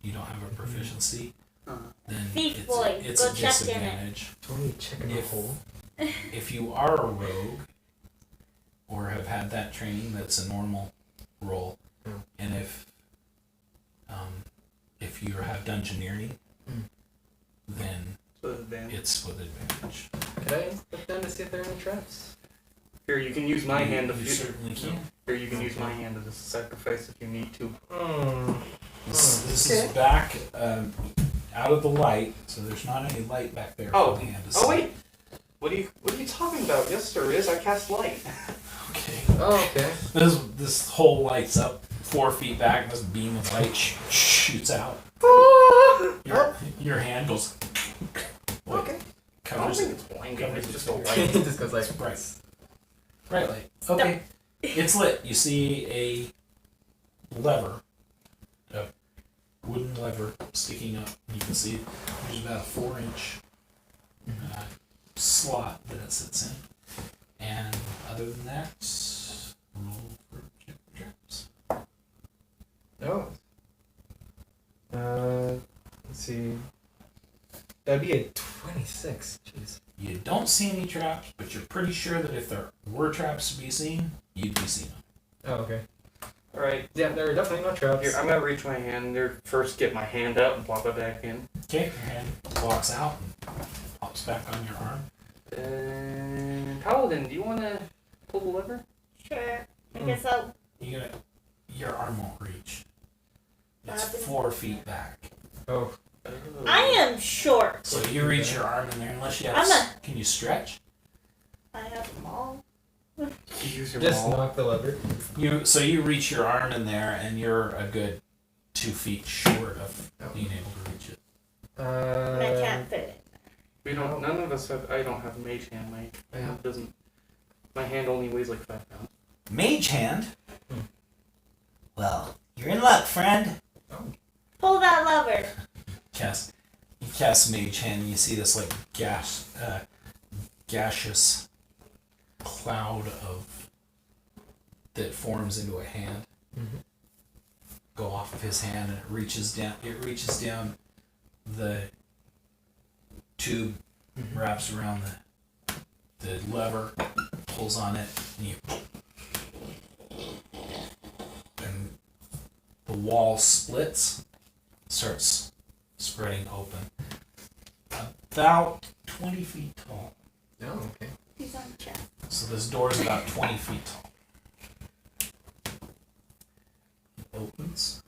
you don't have a proficiency, then Thief boy, it's go a check in it. disadvantage. Totally checking the If- hole. If you are a rogue, or have had that training, that's a normal roll, Oh. and if you have Dungeoneering, then So advantage. it's with advantage. Could I look down to see if there are any traps? Here, you can use my hand to... You certainly can. Here, you can use my hand as a sacrifice if you need to. This Okay. is back out of the light, so there's not any light back there Oh. for the hand to Oh, see. wait! What are you talking about? Yes, there is. I cast light. Okay. Oh, okay. This whole lights up 4 feet back, and this beam of light shoots out. Your hand goes. Okay. I don't Covers think it. it's blinding. Covers It's it. just a it light. just goes like. It's bright. Bright light. Okay. It's lit. You see a lever. A wooden lever sticking up. You can see there's about a 4-inch slot that it sits in. And other than that, roll for check for traps. Oh. Let's see. That'd be a 26. Jeez. You don't see any traps, but you're pretty sure that if there were traps to be seen, you'd be seeing them. Oh, okay. Alright. Yeah, there are definitely no traps. Here, I'm gonna reach my hand there. First, get my hand out and plop it back in. Okay, your hand walks out and pops back on your arm. And Paladin, do you want to pull the lever? Sure. I guess I'll. Your arm won't reach. It's happening? 4 feet back. Oh. I am short. So you reach your arm in there, unless you have. Can you stretch? I have them all. You use your Just ball. knock the lever. You reach your arm in there, and you're a good 2 feet short of being able to reach it. And I can't fit it. We don't. None of us have. I don't have mage hand. My hand doesn't. My hand only weighs like 5 pounds. Mage hand. Well, you're in luck, friend. Pull that lever. You cast mage hand, and you see this like gaseous cloud that forms into a hand. Go off of his hand, and it reaches down the tube, wraps around the lever, pulls on it, and the wall splits, starts spreading open. About 20 feet tall. Oh, okay. He's on chest. So this door is about 20 feet tall. It opens.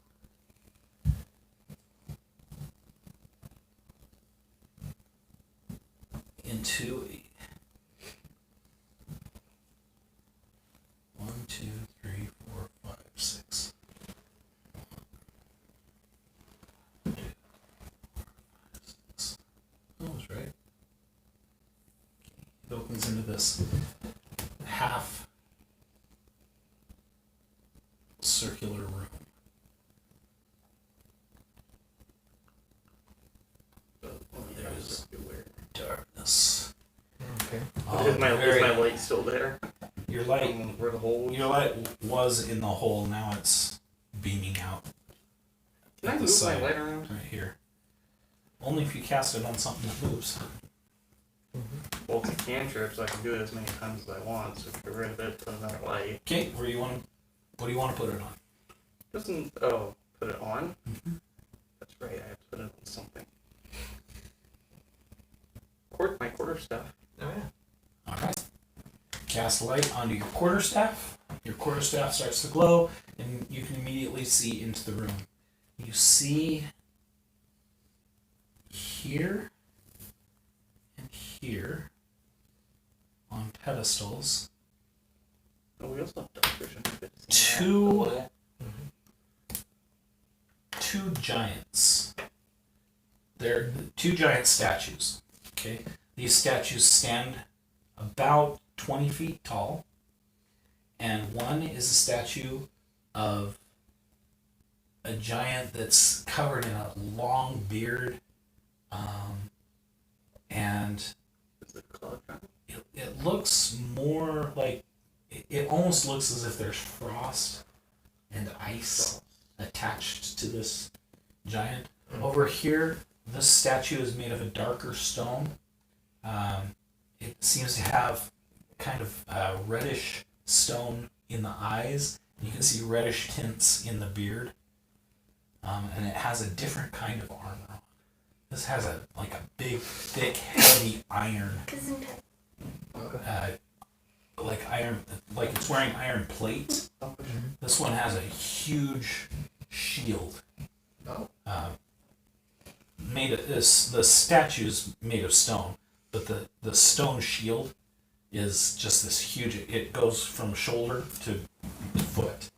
Into a 1, 2, 3, 4, 5, 6. 1, 2, 4, 5, 6. That was right. It opens into this half circular room. There's darkness. Okay. Is my light still there? Your light Where the hole? Your light was in the hole, now it's beaming out. Can I at the move side, my light around? right here. Only if you cast it on something that moves. Well, it's a cantrip, so I can do it as many times as I want. So get rid of it, doesn't matter light. Okay, what do you want to put it on? Doesn't put it on? That's right. I have to put it on something. My quarterstaff. Oh yeah. Alright. Cast light onto your quarterstaff. Your quarterstaff starts to glow, and you can immediately see into the room. You see here and here on pedestals Oh, we also have dark vision. two giants. They're 2 giant statues. Okay, these statues stand about 20 feet tall, and one is a statue of a giant that's covered in a long beard, and Is it cloud giant? it looks more like it almost looks as if there's frost and ice attached to this giant. Over here, this statue is made of a darker stone. It seems to have kind of reddish stone in the eyes. You can see reddish tints in the beard. And it has a different kind of armor on. This has a big, thick, heavy iron. Like iron, like it's wearing iron plates. This one has a huge shield. Made of this. The statue's made of stone, but the stone shield is just this huge. It goes from shoulder to foot.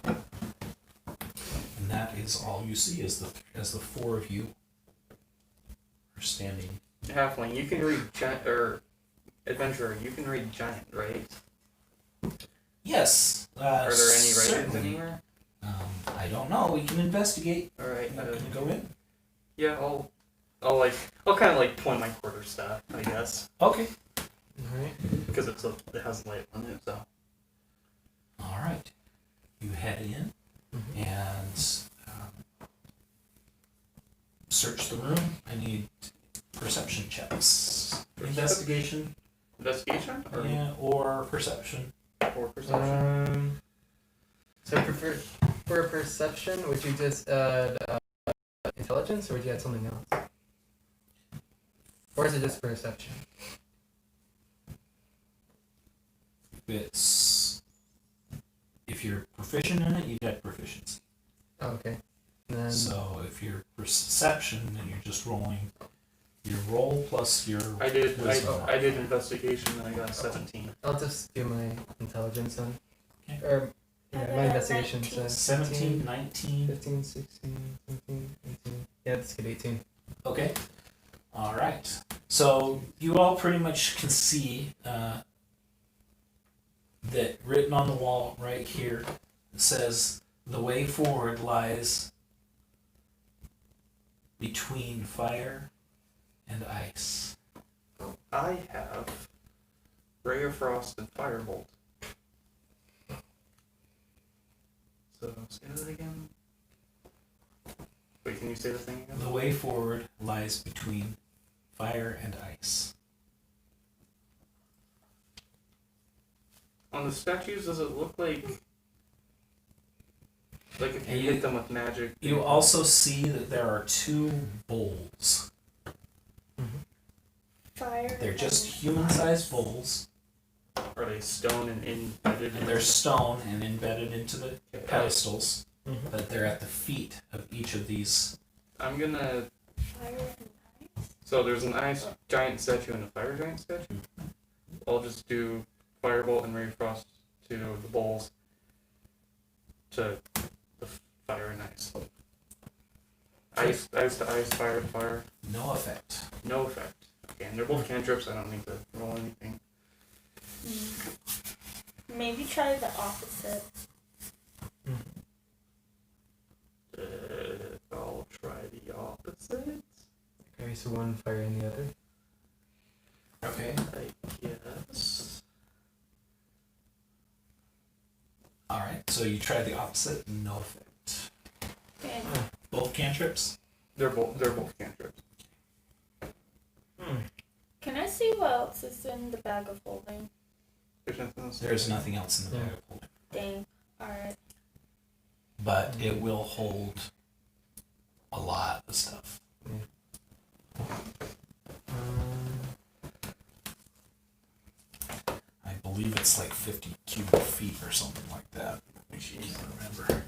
And that is all you see as the 4 of you are standing. Halfling, you can read or adventurer. You can read giant, right? Yes. Are there any writings certainly. anywhere? I don't know. We can investigate. All right. Can you go in? Yeah, I'll kind of like point my quarterstaff, I guess, Okay. Alright. because it has light on it. So All right. You head in and search the room. I need perception checks. Investigation. investigation or Or perception. or perception. So for perception, would you just add intelligence, or would you add something else? Or is it just perception? If you're proficient in it, you get proficiency. Oh, okay. And then So if you're perception, then you're just rolling your roll plus your I did wisdom. I did investigation and I got 17. I'll just do my intelligence then. Okay. Or I yeah, got my a investigation 19. says 17, 19. 15, 16, 17, 18. Yeah, let's get 18. Okay. All right. So you all pretty much can see that written on the wall right here, it says the way forward lies between fire and ice. I have Ray of Frost and Firebolt. So say that again. Wait, can you say the thing again? The way forward lies between fire and ice. On the statues, does it look like if you And hit them with magic? You also see that there are two bowls. Fire. They're just and human-sized bowls, Are they stone and embedded? and they're stone and embedded into the Okay, pedestals, Mm-hmm. but they're at the feet of each of these. I'm gonna. Fire and ice. So there's an ice giant statue and a fire giant statue. I'll just do Firebolt and Ray of Frost to the bowls. To the fire and ice. Ice to ice, fire to fire. No effect. No effect. Okay, and they're both cantrips. I don't need to roll anything. Maybe try the opposite. I'll try the opposite. Okay, so one fire in the other. Okay. I guess. All right. So you try the opposite. No effect. Okay. Both cantrips. They're both cantrips. Can I see what else is in the bag of holding? There's nothing else. There's nothing else in the bag of holding, Dang. Alright. but it will hold a lot of stuff. I believe it's like 50 cubic feet or something like that. I can't remember.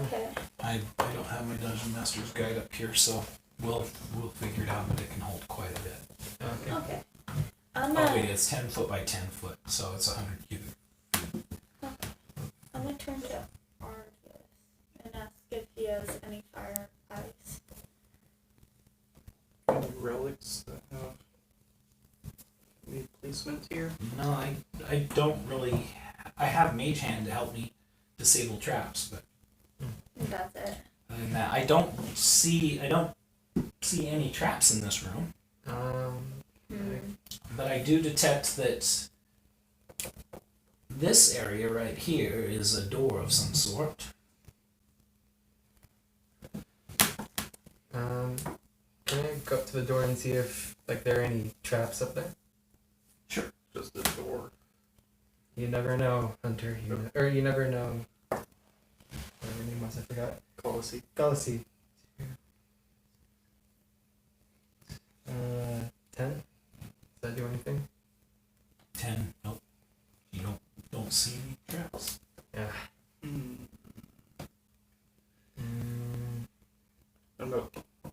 Okay. I don't have my Dungeon Master's Guide up here, so we'll figure it out, but it can hold quite a bit. Okay. Okay. I'm Oh gonna, wait, it's 10 foot by 10 foot, so it's 100 cubic. I'm gonna turn to Argus and ask if he has any fire ice. Any relics that have any placement here? No, I don't really. I have Mage Hand to help me disable traps, but That's it. other than that, I don't see any traps in this room. But I do detect that this area right here is a door of some sort. Can I go up to the door and see if there are any traps up there? Just the door. You never know, Hunter. You never know. Whatever her name was, I forgot. Colossi. Galaxy. 10? Does that do anything? 10. Nope. You don't see any traps. Yeah. I'm gonna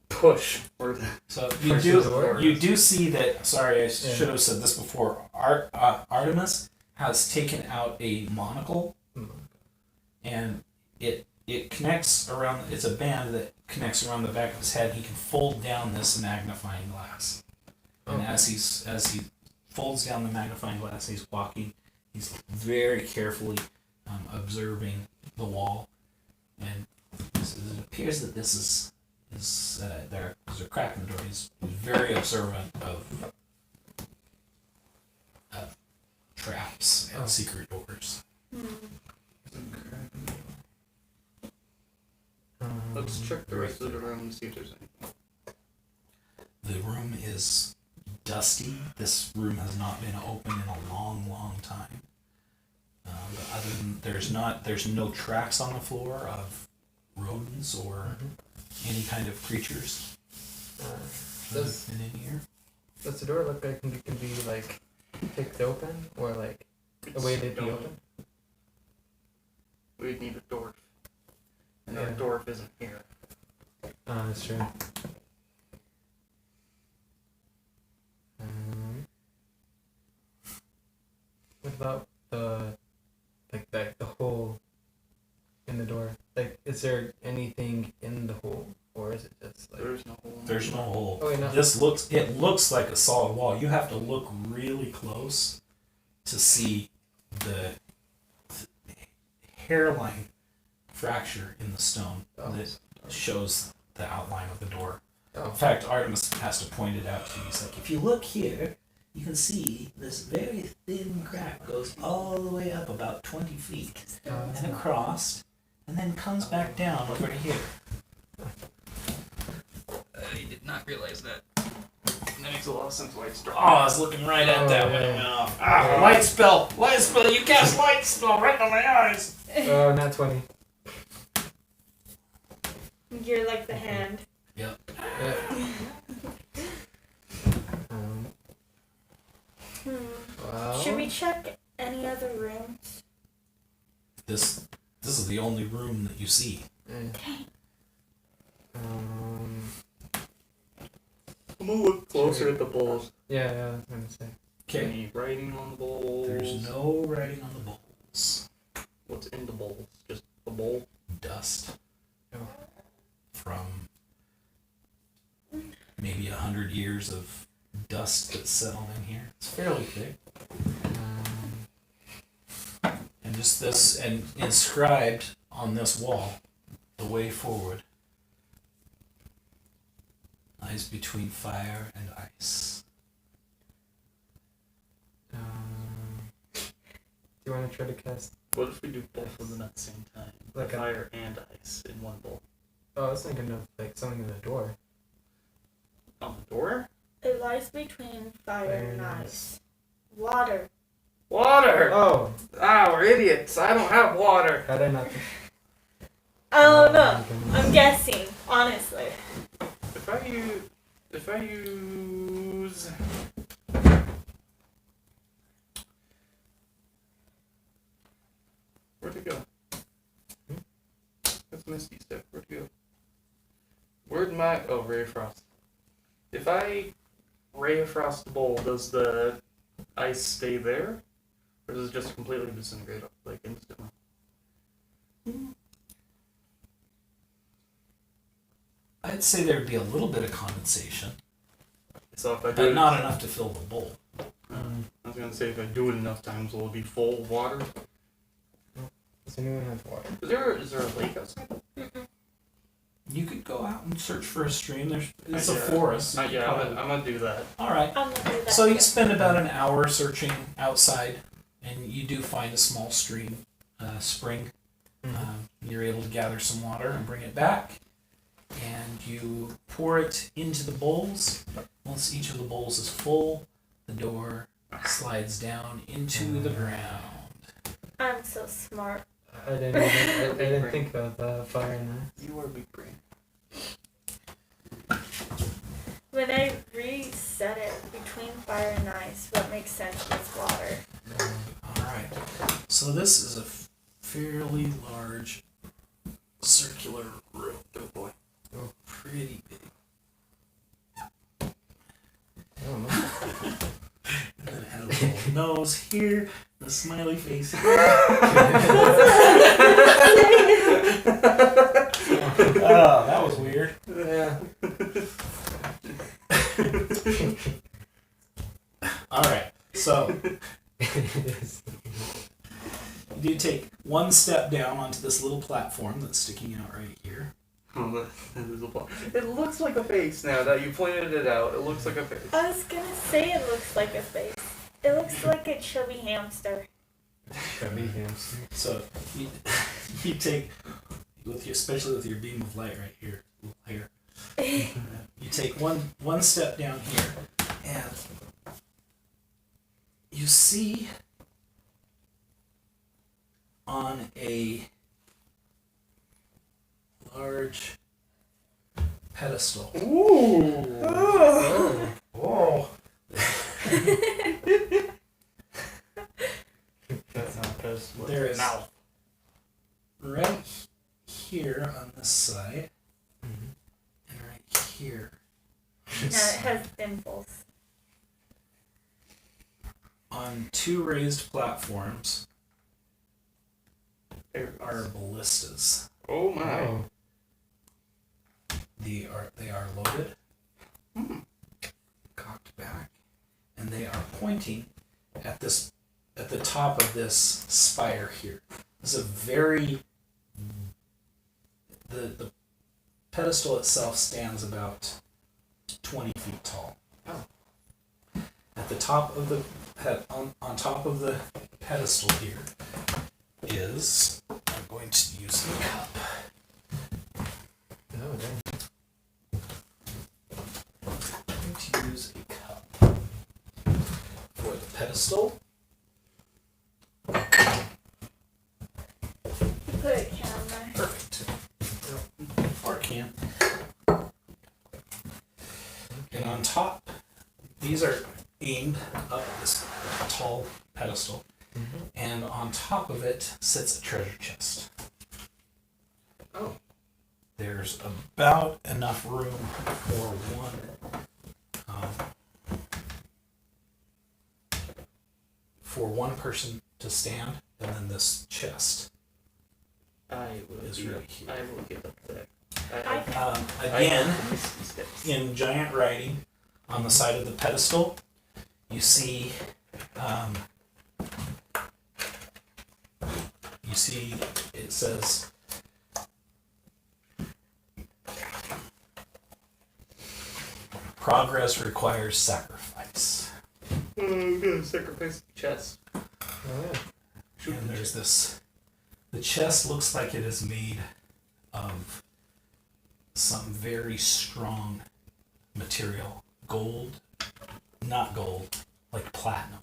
push. Or So Push the door. you do see that. Sorry, I should have said this before. Artemis has taken out a monocle, and it connects around. It's a band that connects around the back of his head. He can fold down this magnifying glass, and as he folds down the magnifying glass, he's walking. He's very carefully observing the wall, and it appears that this is there's a crack in the door. He's very observant of traps and secret doors. let's check the rest of the room and see if there's anything. The room is dusty. This room has not been open in a long, long time. But other than there's no tracks on the floor of rodents or any kind of creatures that have been in here. Does the door look like it can be kicked open or a way to be open? We'd need a door. and Yeah. our dwarf isn't here. Oh, that's true. What about the hole in the door? Like, is there anything in the hole, or is it just like? There's no hole. There's no hole. Oh, wait, no. It looks like a solid wall. You have to look really close to see the hairline fracture in the stone Oh. that shows the outline of the door. Oh. In fact, Artemis has to point it out to you. He's like, if you look here, you can see this very thin crack goes all the way up about 20 feet and across, and then comes back down over to here. I did not realize that. That makes a lot of sense why it's Oh, I was looking right at that when it went off. Ah, Yeah. light spell! Light spell! You cast light spell right on my eyes! Oh, not 20. You're like the hand. Yeah. Well, Should we check any other rooms? This is the only room that you see. I'm gonna look closer at the bowls. Yeah, I was gonna say. Okay. Any writing on the bowls? There's no writing on the bowls. What's in the bowls? Just a bowl? Dust. Oh. From maybe 100 years of dust that's settled in here. It's fairly thick. And just this, and inscribed on this wall, the way forward lies between fire and ice. Do you want to try to cast? What if we do both of them at the same time? Like a- fire and ice in one bowl. Oh, I was thinking of like something in the door. On the door? It lies between fire and ice. Water. Water! Oh, Ah, we're idiots. I don't have water. had I not? I don't know. I'm guessing, honestly. If I use where'd it go? That's Misty Step. Where'd it go? Where'd my Ray of Frost? If I Ray of Frost the bowl, does the ice stay there? Or does it just completely disintegrate like instantly? I'd say there'd be a little bit of condensation, So if I do but it, not enough to fill the bowl. I was gonna say if I do it enough times, will it be full of water? Does anyone have water? Is there a lake outside? You could go out and search for a stream. It's a Yeah. forest. Yeah, I'm gonna do that. All right. I'm gonna do that. So you spend about an hour searching outside, and you do find a small stream, spring. You're able to gather some water and bring it back, and you pour it into the bowls. Once each of the bowls is full, the door slides down into the ground. I'm so smart. I didn't think of fire and ice. You are big brain. When I reset it between fire and ice, what makes sense was water. All right. So this is a fairly large circular room. Oh boy. Oh. Pretty big. I don't know. And then it has a little nose here, and a smiley face here. Oh, that was weird. Yeah. All right. So It is. you do take one step down onto this little platform that's sticking out right here. Oh, that is a ball. It looks like a face now that you pointed it out. It looks like a face. I was gonna say it looks like a face. It looks like a chubby hamster. Chubby hamster. So you, you take, especially with your beam of light right here, you take one step down here, and you see on a large pedestal. Ooh. Oh. That's not a face. There is mouth. right here on this side, Mhm. and right here. Now it has dimples. On two raised platforms There are ballistas. Oh my. Oh. They are loaded, Hmm. cocked back, and they are pointing at the top of this spire here. This is a very the pedestal itself stands about 20 feet tall. Oh. At the top of the on top of the pedestal here is, I'm going to use the cup. Oh, dang. I'm going to use a cup for the pedestal. Put a camera. Perfect. Or a can. And on top, these are aimed up this tall pedestal, Mm-hmm. and on top of it sits a treasure chest. Oh. There's about enough room for one person to stand, and then this chest I will is be right up. here. I will get up there. Again, I missed the steps. in giant writing on the side of the pedestal, you see it says progress requires sacrifice. Oh, I'm gonna sacrifice the chest. Oh, yeah. Shoot And the there's chest. this, the chest looks like it is made of some very strong material. Gold, not gold, like platinum.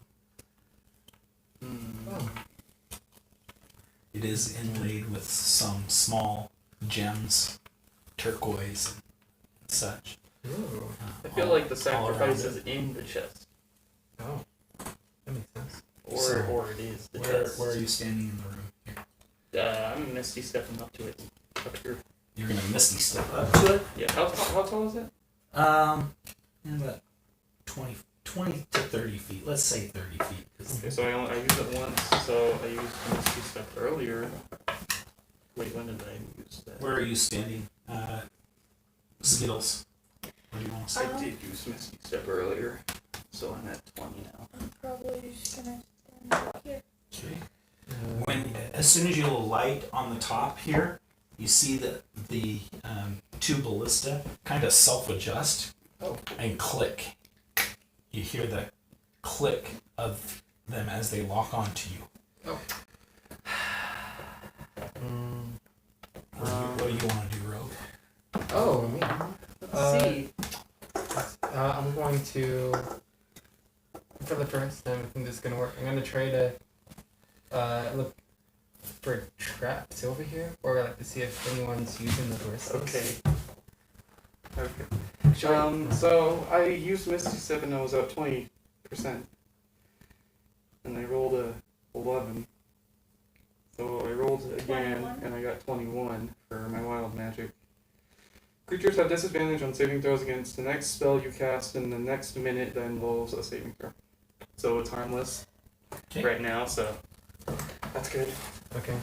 Oh. It is inlaid with some small gems, turquoise and such. Ooh. I feel like the all around sacrifice it. is in the chest. Oh. That makes sense. Or it is the Where, chest. where are you standing in the room? Here. I'm misty stepping up to it. Up here. You're gonna misty step up to it. Yeah. How tall is it? In about 20 to 30 feet. Let's say 30 feet. 'Cause Okay, so I used it once. So I used misty step earlier. Wait, when did I use that? where are you standing? Skittles. What do you want to say? I did use misty step earlier, so I'm at 20 now. I'm probably just gonna stand up here. Okay. As soon as you light on the top here, you see that the two ballista kind of self-adjust and click. You hear the click of them as they lock onto you. Oh. What do you want to do, Rogue? Oh, me. Let's see. I'm going to, for the first time, I think this is going to work. I'm going to try to look for traps over here, or like to see if anyone's using the ballistas. Okay. Okay. So I used Misty Step and I was at 20%. And I rolled a 11. So I rolled again 21. and I got 21 for my wild magic. Creatures have disadvantage on saving throws against the next spell you cast in the next minute that involves a saving throw. So it's harmless Okay. right now, so that's good. Okay.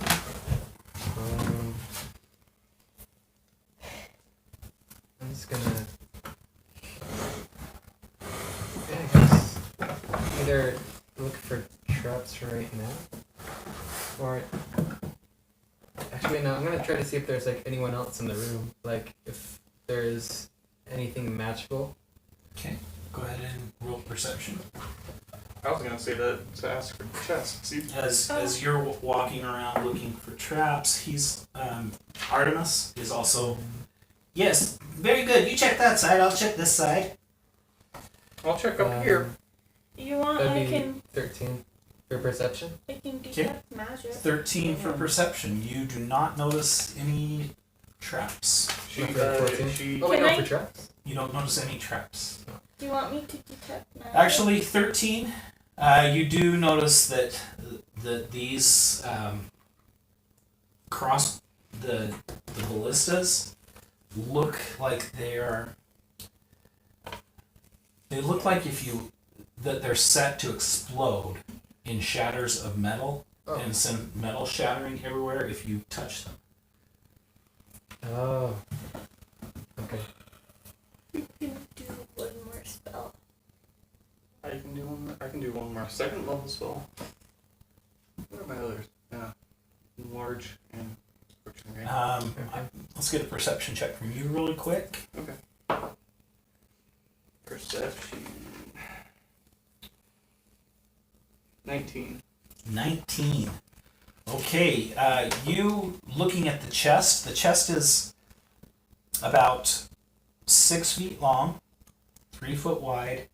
I'm just gonna. Yeah, I guess either look for traps right now, or actually no. I'm gonna try to see if there's like anyone else in the room, like if there's anything magical. Okay. Go ahead and roll perception. I was gonna say that to ask for chest. See, As you're walking around looking for traps, he's Artemis is also. Yes, very good. You check that side. I'll check this side. I'll check up here. You want? That'd I be can 13 for perception. detect magic. 13 for perception. You do not notice any traps. She, Okay, 14. she. Oh wait, Can no, I- for traps. You don't notice any traps. Do you want me to detect magic? Actually, 13. You do notice that these the ballistas look like they look like that they're set to explode in shatters of metal and send metal shattering everywhere if you touch them. Oh. Okay. You can do one more spell. I can do one more second level spell. What are my others? Large and approaching range. Let's get a perception check from you really quick. Okay. Perception. 19. 19. Okay, you looking at the chest is about 6 feet long, 3 foot wide,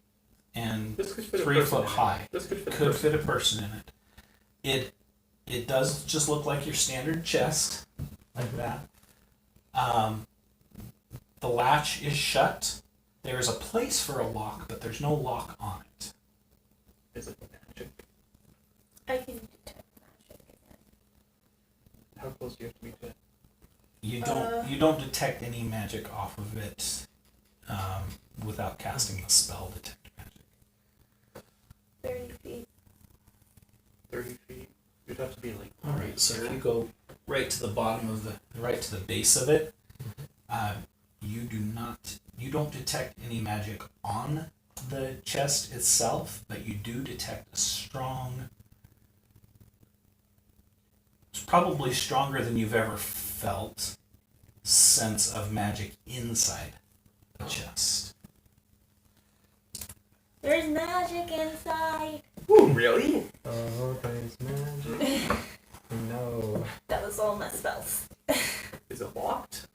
and This could fit a 3 person foot in it. high. This could fit a Could person. fit a person in it. It does just look like your standard chest, like that. The latch is shut. There is a place for a lock, but there's no lock on it. Is it magic? I can detect magic again. How close do you have to be to it? You don't detect any magic off of it without casting the spell detect magic. 30 feet. 30 feet. You'd have to be like. All right, so if you go right to the bottom of right to the base of it, you don't detect any magic on the chest itself, but you do detect a strong. It's probably stronger than you've ever felt sense of magic inside the chest. There's magic inside. Ooh, really? Oh, there's magic. No. That was all my spells. Is it locked?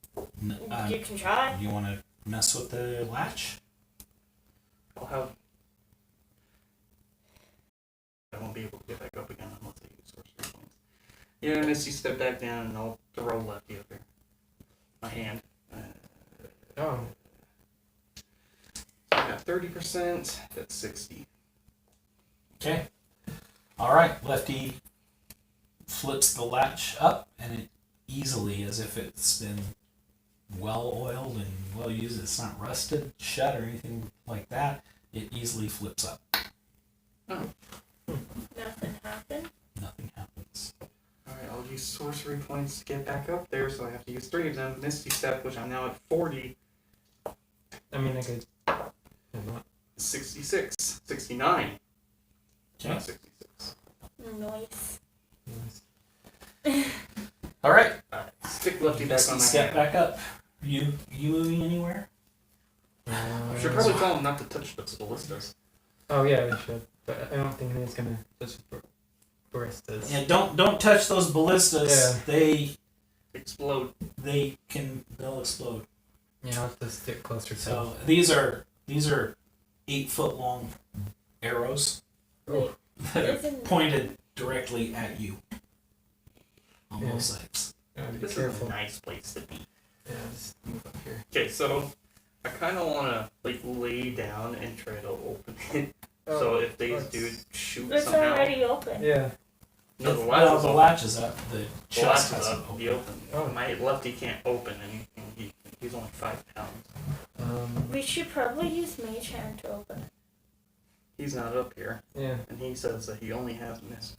You can try. You want to mess with the latch? I'll have. I won't be able to get back up again unless I use sorcery points. Yeah, Misty, step back down and I'll throw lefty up here. My hand. Oh. I got 30%. That's 60. Okay. All right. Lefty flips the latch up, and it easily, as if it's been well oiled and well used, it's not rusted, shut, or anything like that. It easily flips up. Oh. Nothing happened. Nothing happens. Alright, I'll use sorcery points to get back up there, so I have to use 3 of them. Misty Step, which I'm now at 40. I mean, I could. 66. 69. Okay. Not 66. Noise. All right. Stick lefty back Misty, on my step hand. back up. You moving anywhere? I should probably tell him not to touch the ballistas. Oh yeah, we should. But I don't think he's gonna touch the baristas. Yeah. Don't touch those ballistas. Yeah. Explode. They'll explode. Yeah, I'll have to stick closer to. So these are 8 foot long arrows Wait, that are isn't pointed directly at you on Yeah. both sides. Be This careful. is a nice place to be. Yeah, just move up here. Okay, so I kind of want to like lay down and try to open it. Oh, so if these let's- dudes shoot It's somehow, already open. Yeah. no, the Well, latch is the open. latch is up. The The chest latch is hasn't up. opened. The open. Oh. My lefty can't open anything. He's only 5 pounds. We should probably use Mage Hand to open it. He's not up here, Yeah. and he says that he only has Mage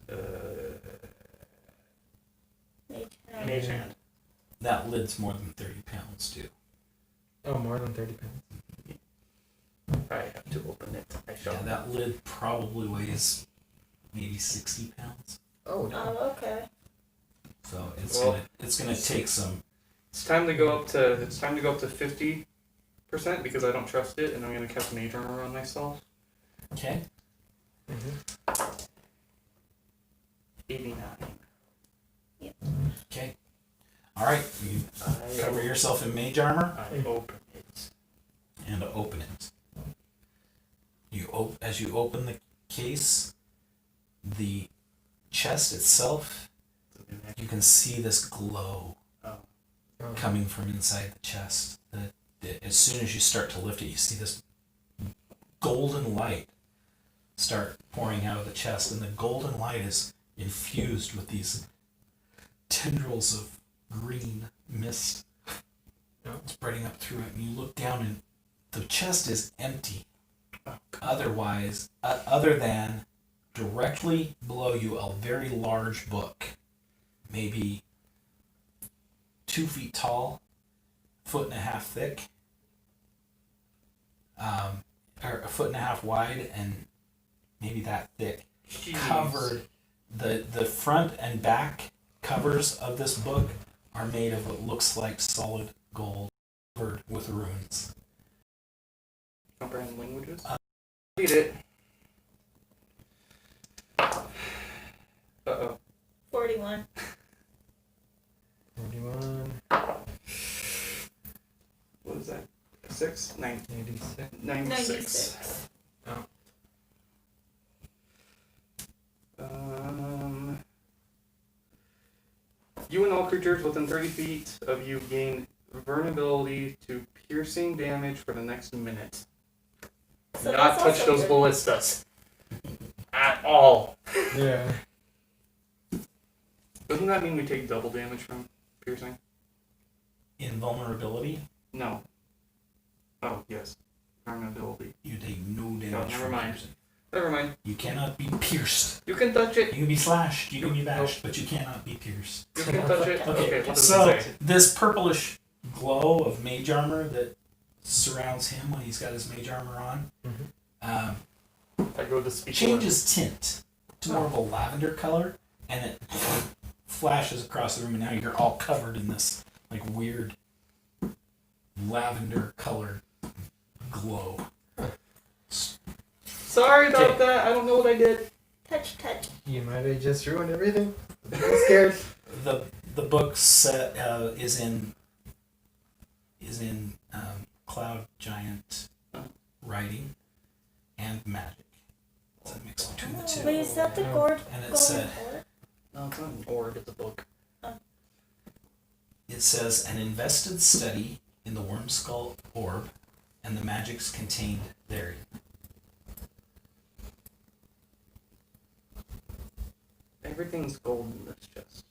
Hand. mage hand. That lid's more than 30 pounds, too. Oh, more than 30 pounds. I have to open it. I shall. Yeah, that lid probably weighs maybe 60 pounds. Oh no. Oh, okay. So Well- it's gonna take some. It's time to go up to 50% because I don't trust it, and I'm gonna cast mage armor on myself. Okay. Mm-hmm. 89. Okay. All right. You cover yourself in mage armor I open it. and open it. As you open the case, the chest itself, you can see this glow Oh. Oh. coming from inside the chest. As soon as you start to lift it, you see this golden light start pouring out of the chest, and the golden light is infused with these tendrils of green mist spreading up through it, and you look down and the chest is empty. Otherwise, other than directly below you, a very large book, maybe 2 feet tall, 1.5 feet thick, or 1.5 feet wide, and maybe that thick. Jeez. Covered, the front and back covers of this book are made of what looks like solid gold, covered with runes. Comprehend languages? Read it. Uh-oh. 41. 41. What is that? 6? 9. 86. 96. 96. You and all creatures within 30 feet of you gain vulnerability to piercing damage for the next minute. So Not that's touch also those good. ballistas. At all. Yeah. Doesn't that mean we take double damage from piercing? Invulnerability, No. Oh, yes. Vulnerability. you take no damage. never from mind. piercing. Never mind. You cannot be pierced. You can touch it. You can be slashed, you can be bashed, but you cannot be pierced. You can touch it. Okay, what does So it say? this purplish glow of mage armor that surrounds him when he's got his mage armor on Mhm. I go to speak. changes tint to more of a lavender color, and it flashes across the room, and now you're all covered in this like weird lavender colored glow. Sorry about Okay. that. I don't know what I did. Touch, touch. You might have just ruined everything. I'm scared. The book set is in cloud giant writing and magic. It's a mix between the two. Wait, is that the gourd? And it golden said orb? No, it's not an orb. It's a book. it says an invested study in the worm skull orb and the magics contained therein. Everything's gold in this chest.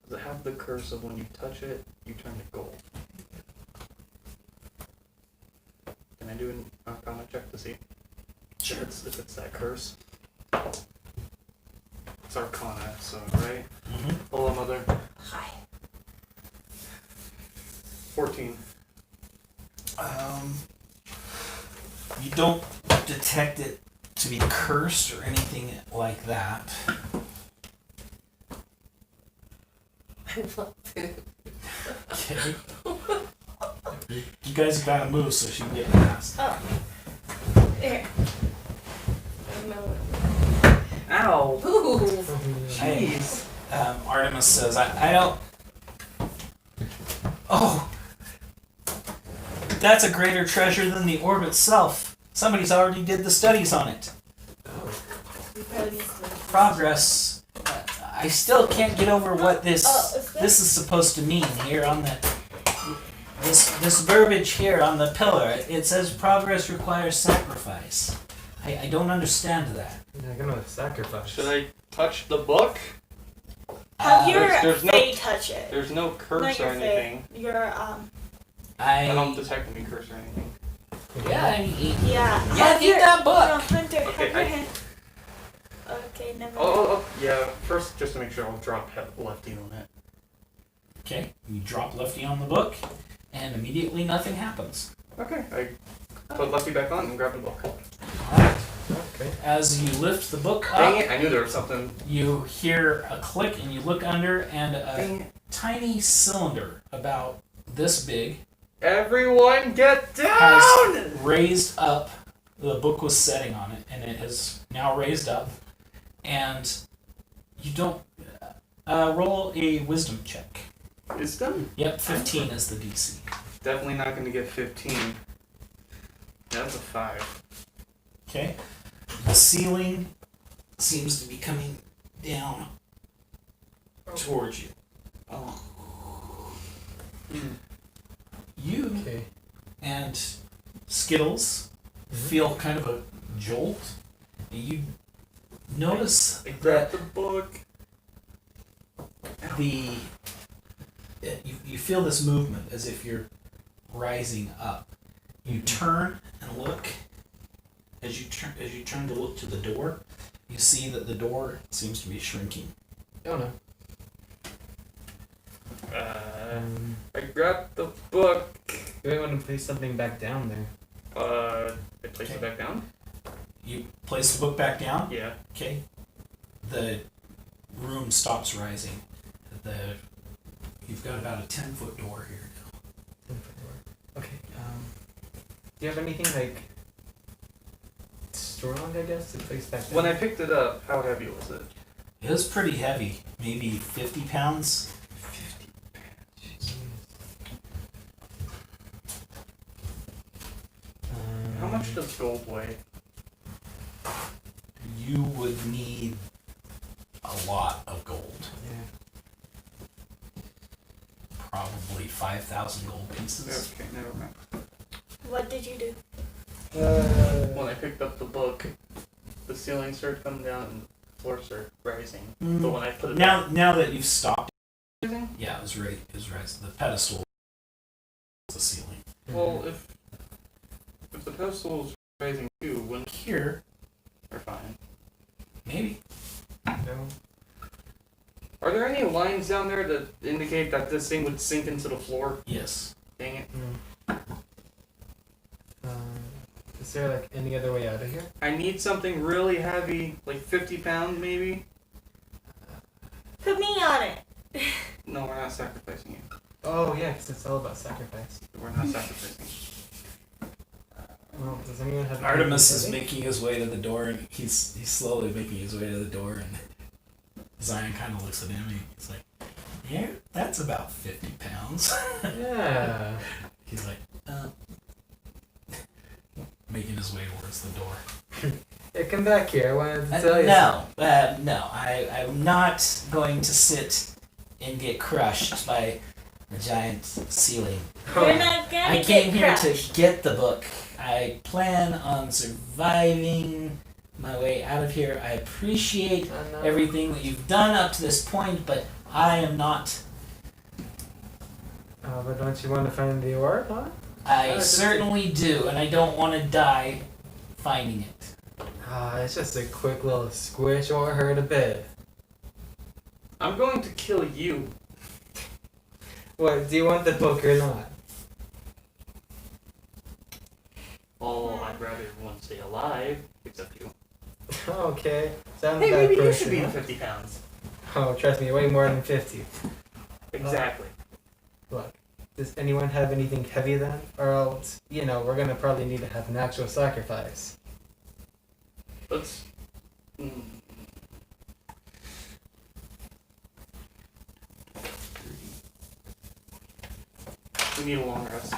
Does it have the curse of when you touch it, you turn to gold? Can I do an Arcana check to see if it's that curse? It's Arcana, so right? Mm-hmm. Hello, Mother. Hi. 14. You don't detect it to be cursed or anything like that. Okay. You guys have got to move so she can get past. Oh. Here. Ow! Ooh. Jeez. Artemis says, I don't... Oh! That's a greater treasure than the orb itself. Somebody's already did the studies on it. Progress. I still can't get over what this is supposed to mean here on the... This verbiage here on the pillar. It says progress requires sacrifice. I don't understand that. You're gonna sacrifice. Should I touch the book? Have your there's no- Faye touch it. There's no Not curse or your Faye. anything. Your I don't detect any curse or anything. Yeah, I mean, yeah. yeah, Have get your- that book. No, Hunter, Okay, have your I- hand. Okay, never mind. Oh, yeah. First, just to make sure, I'll drop lefty on it. Okay, you drop lefty on the book, and immediately nothing happens. Okay, I put lefty back on and grab the book. Alright. Okay. As you lift the book Dang up, it! I knew there was something. you hear a click, and you look under, and Dang a it! tiny cylinder about this big Everyone, get down! has raised up. The book was setting on it, and it has now raised up. And you don't roll a wisdom check. Wisdom? Yep, 15 is the DC. Definitely not going to get 15. That's a 5. Okay. The ceiling seems to be coming down towards you. Oh. You Okay. and Skittles feel kind of a jolt. You notice I grabbed that the book. you feel this movement as if you're rising up. You turn and look. As you turn to look to the door, you see that the door seems to be shrinking. Oh no. I grabbed the book. You might want to place something back down there. I placed it back down? You place the book back down. Yeah. Okay. The room stops rising. You've got about a 10-foot door here now. 10-foot door. Okay. Do you have anything like strong, I guess, to place back down? When I picked it up, how heavy was it? It was pretty heavy, maybe 50 pounds. 50 Jeez. How much does gold weigh? You would need a lot of gold. Yeah. Probably 5,000 gold pieces. Okay, never mind. What did you do? When I picked up the book, the ceiling started coming down and the floor started rising. Mm. But when I put it Now that you've stopped, rising? yeah, it was rising. The pedestal was the ceiling. Well, if the pedestal is rising too, wouldn't Here, we're fine. maybe. No. Are there any lines down there that indicate that this thing would sink into the floor? Yes. Dang it. Is there like any other way out of here? I need something really heavy, like 50 pounds maybe. Put me on it. No, we're not sacrificing you. Oh yeah, because it's all about sacrifice. We're not sacrificing. Well, does anyone have? Artemis is anything making his way to the door, and he's slowly making his way to the door, and Zion kind of looks at him, and he's like, "Yeah, that's about 50 pounds." heavy? Yeah. He's like, making his way towards the door. Hey, come back here. I wanted to tell you. No, I'm not going to sit and get crushed by the giant ceiling. You're not gonna I get came here crushed. to get the book. I plan on surviving my way out of here. I appreciate I know. everything that you've done up to this point, but I am not. But don't you want to find the ore, huh? I just- certainly do, and I don't want to die finding it. It's just a quick little squish or hurt a bit. I'm going to kill you. What, do you want the book or not? Oh, I'd rather everyone stay alive, except you. Okay. Sounds Hey, bad maybe you person, should be huh? the 50 pounds. Oh, trust me, way more than 50. Exactly. Look, does anyone have anything heavy then? Or else, we're gonna probably need to have an actual sacrifice. Let's. We need a long rest.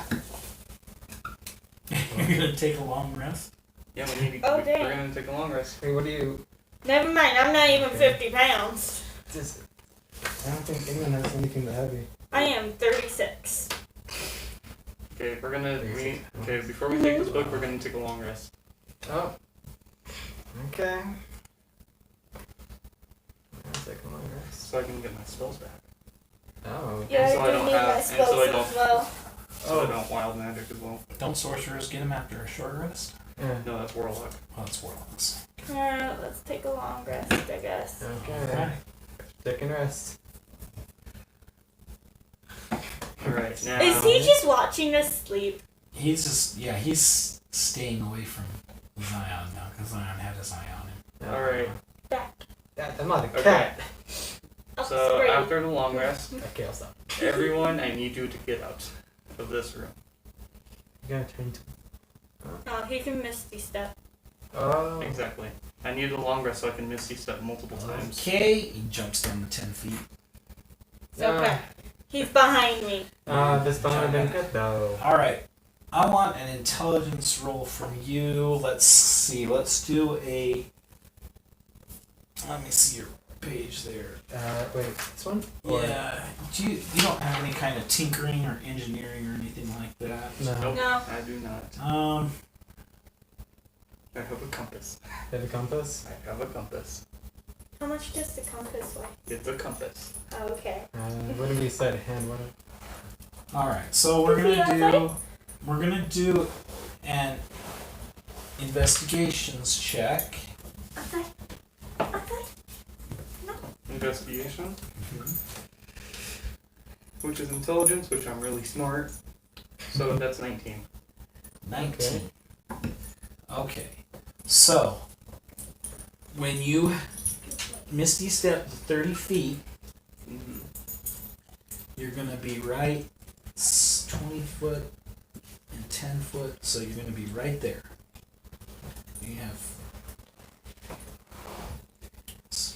You're gonna take a long rest? Yeah, we need. Oh, we're dang. gonna take a long rest. Hey, what do you... Never mind, I'm not even Okay. 50 pounds. I don't think anyone has anything that heavy. I am 36. Okay, we're gonna. Basic. Okay, before we take this book, we're gonna take a long rest. Oh. Okay. I'll take a long rest. So I can get my spells back. Oh. Yeah, so I I do don't need have- my and so spells I don't- as well. So I don't wild magic as well. Don't sorcerers get him after a short rest? Yeah. No, that's warlock. Well, that's warlocks. Alright, let's take a long rest, I guess. Okay. Alright. Take a rest. Alright, now. Is he just watching us sleep? He's staying away from Zion now, because Zion had his eye on him. Alright. Back. I'm not a Okay. cat. Up So straight. after the long rest, Okay, I'll stop. everyone, I need you to get out of this room. You're gonna turn to... Oh, he can misty step. Oh. Exactly. I need a long rest so I can misty step multiple times. Okay, he jumps down the 10 feet. Okay. He's behind me. This bone been good though. Alright, I want an intelligence roll from you. Let's see, let's do a... Let me see your page there. Wait, this one? Or- Yeah, you don't have any kind of tinkering or engineering or anything like that? No. Nope, No. I do not. Um, I have a compass. You have a compass? I have a compass. How much does the compass weigh? It's a compass. Oh, okay. What have you said? Hand what? All right, so we're gonna do an investigations check. Outside. Outside. Investigation, which is intelligence, which I'm really smart. So that's 19. 19. Okay. So, when you misty step 30 feet, Mm-hmm. you're going to be right 20 foot and 10 foot, so you're going to be right there.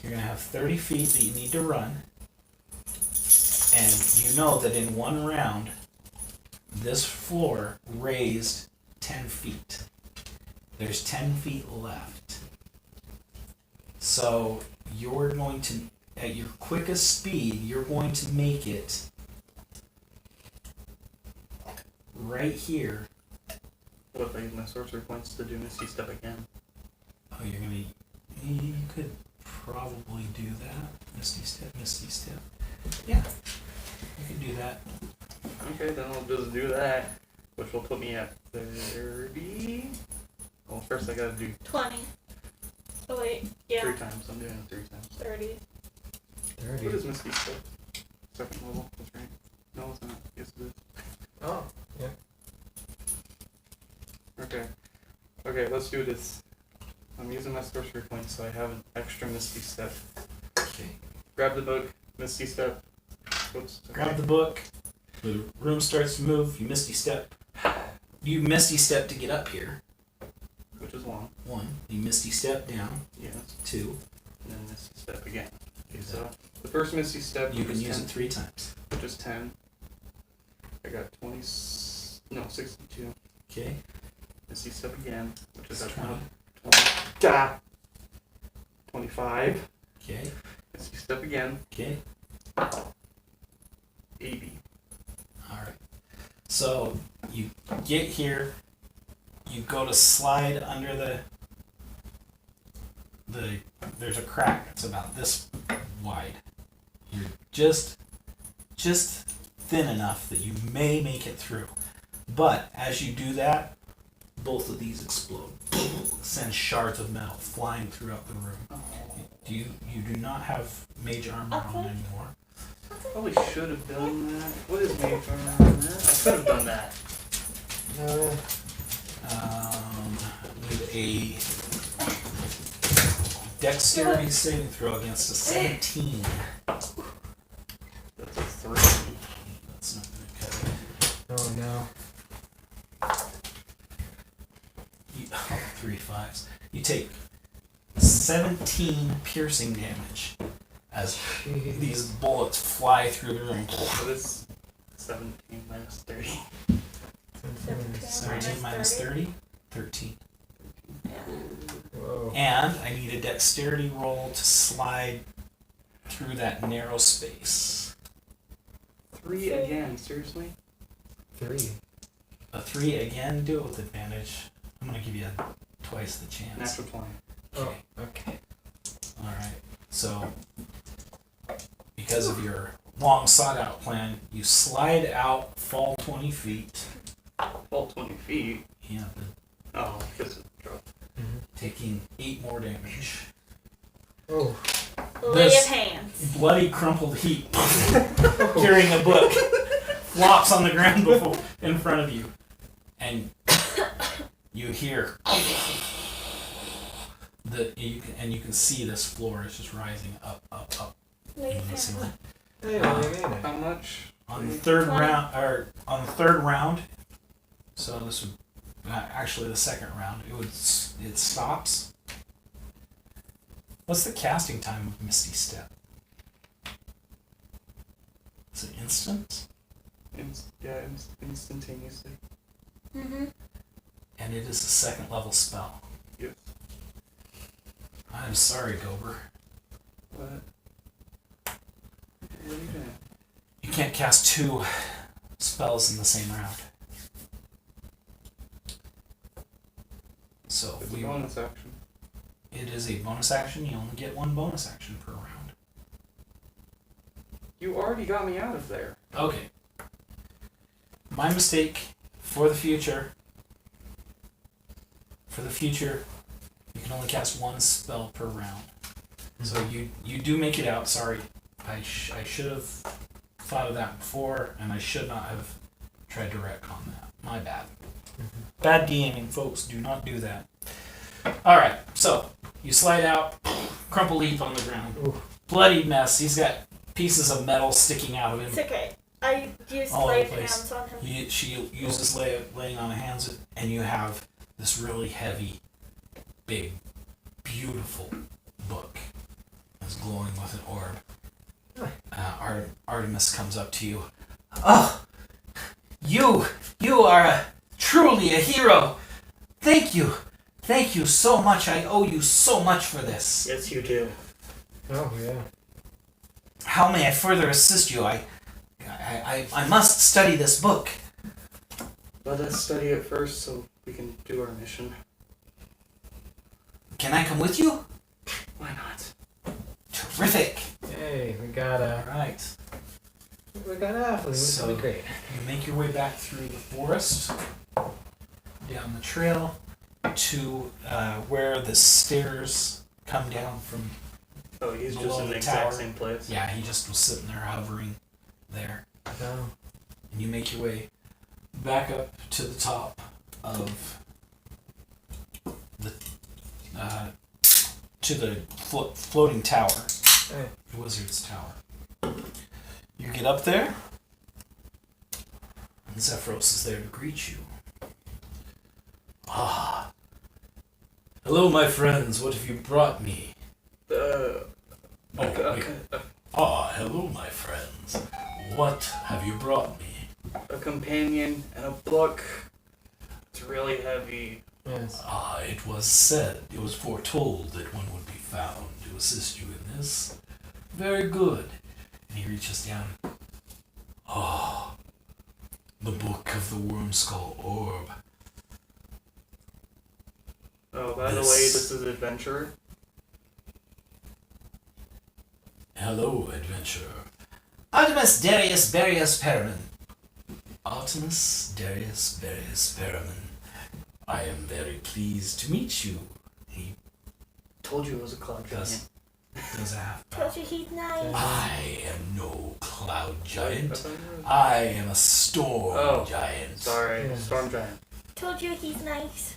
You're going to have 30 feet that you need to run, and you know that in one round, this floor raised 10 feet. There's 10 feet left. So you're going to, at your quickest speed, you're going to make it right here. What if I use my sorcery points to do Misty Step again? Oh, you could probably do that. Misty step. Yeah, you can do that. Okay, then I'll just do that, which will put me at 30. Well, first I gotta do 20. Oh, wait. Yeah. 3 times. I'm doing it 3 times. 30. 30. What is Misty Step? Second level. That's right. No, it's not. Yes, it is. Oh, yeah. Okay, let's do this. I'm using my sorcery points, so I have an extra Misty Step. Okay. Grab the book, Misty Step. Whoops. Grab the book. The room starts to move. You misty step. You misty step to get up here. Which is 1. 1. You misty step down. Yes. 2. And then Misty Step again. Okay, so the first Misty Step, You which can is use 10, it 3 times. which is 10. I got 62. Okay. Misty Step again, which is It's at 20. 20. 25. Okay. Misty Step again. Okay. 80. Alright. So you get here, you go to slide under the there's a crack. It's about this wide. You're just thin enough that you may make it through. But as you do that, both of these explode. Send shards of metal flying throughout the room. You do not have mage armor on anymore. Probably should have done that. What is mage armor? I could have done that. Need a dexterity saving throw against a 17. That's a 3. That's not gonna cut it. Oh no. Oh, 3 5s. You take 17 piercing damage as these bullets fly through the room. So this 17 minus 30. 17 minus 30? 13. Whoa. And I need a dexterity roll to slide through that narrow space. 3 again, seriously? 3. A 3 again, do it with advantage. I'm gonna give you twice the chance. Natural 20. Oh, okay. Alright, so because of your long sought out plan, you slide out, fall 20 feet. Fall 20 feet. Yeah, Oh, because it dropped. taking 8 more damage. Oh. Lay of This- hands. Bloody crumpled heap carrying a book flops on the ground in front of you, and you hear you can see this floor is just rising up Lay into of the hands. ceiling. Hey, well, you made it. How much? On the third 20. round, so this would actually the second round. It stops. What's the casting time of Misty Step? Is it instant? Instantaneously. Mm-hmm. And it is a second level spell. Yes. I'm sorry, Gober. What? What are you doing? You can't cast 2 spells in the same round. So It's a bonus action. It is a bonus action. You only get one bonus action per round. You already got me out of there. Okay. My mistake for the future. For the future, you can only cast one spell per round. So you do make it out. Sorry. I should have thought of that before, and I should not have tried to retcon that. My bad. Bad DMing, folks. Do not do that. Alright, so you slide out, crumple heap on the ground. Ooh. Bloody mess. He's got pieces of metal sticking out of him. It's okay. I used All over lay the place. hands on him. She uses laying on of hands, and you have this really heavy, big, beautiful book. It's glowing with an orb. Artemis comes up to you. Oh, you are truly a hero. Thank you so much. I owe you so much for this. Yes, you do. Oh yeah. How may I further assist you? I must study this book. Let us study it first so we can do our mission. Can I come with you? Why not? Terrific. Hey, we got Right. Apple. This So- will be great. You make your way back through the forest, down the trail, to where the stairs come down from. Oh, he's just Below in the the exact tower. same place. Yeah, he just was sitting there hovering there. No. And you make your way back up to the top of the to the floating tower, Hey. the wizard's tower. You get up there, and Zephyros is there to greet you. Ah, hello, my friends. What have you brought me? Hello, my friends. What have you brought me? A companion and a book. It's really heavy. Yes. It was foretold that one would be found to assist you in this. Very good. And he reaches down. The book of the Wormskull Orb. Oh, by the way, this is Adventurer. Hello, adventurer. Artemis Darius Barius Perriman. Artemis Darius Barius Perriman. I am very pleased to meet you. He Told you it was a cloud giant. does a half bow. Told you he's nice. I am no cloud I giant. thought you were- I am a storm Oh, giant. Sorry, Yeah. storm giant. Told you he's nice.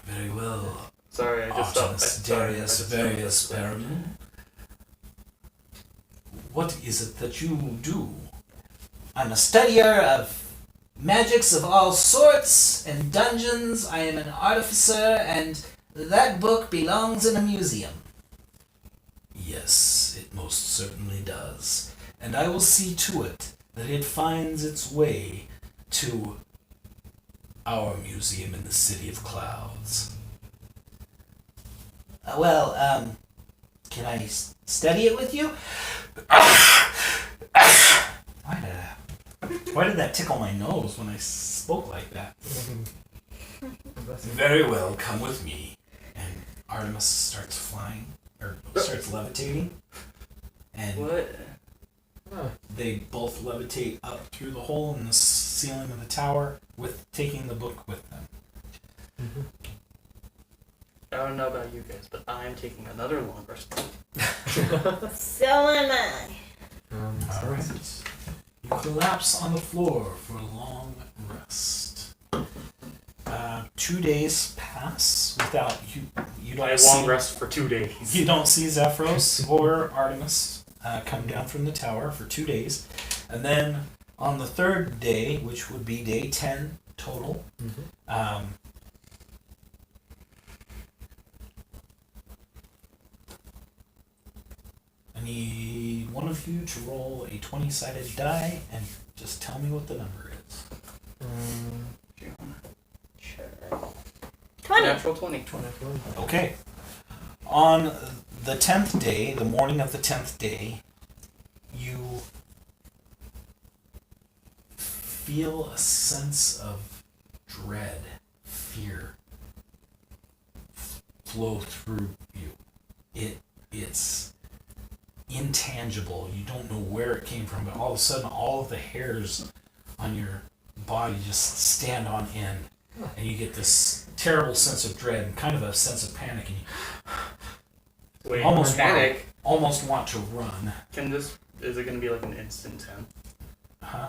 Very well. Sorry, I just stopped. Artemis Darius Varius Perriman. What is it that you do? I'm a studier of magics of all sorts and dungeons. I am an artificer, and that book belongs in a museum. Yes, it most certainly does. And I will see to it that it finds its way to our museum in the City of Clouds. Can I study it with you? Why did that tickle my nose when I spoke like that? Very well, come with me. And Artemis starts flying, or starts levitating. And What? Oh. they both levitate up through the hole in the ceiling of the tower, with taking the book with them. I don't know about you guys, but I'm taking another long rest. So am I. All right. You collapse on the floor for a long rest. 2 days pass without you. You I don't had see. long rest for 2 days. You don't see Zephyros or Artemis come down from the tower for 2 days, and then on the third day, which would be day 10 total, I need one of you to roll a 20-sided die and just tell me what the number is. Sure. 20. Natural 20. Okay. On the 10th day, the morning of the 10th day, you feel a sense of dread, fear flow through you. It's intangible. You don't know where it came from, but all of a sudden, all of the hairs on your body just stand on end, and you get this terrible sense of dread and kind of a sense of panic, and you Wait, almost panic. almost want to run. Is it gonna be like an instant 10? Huh?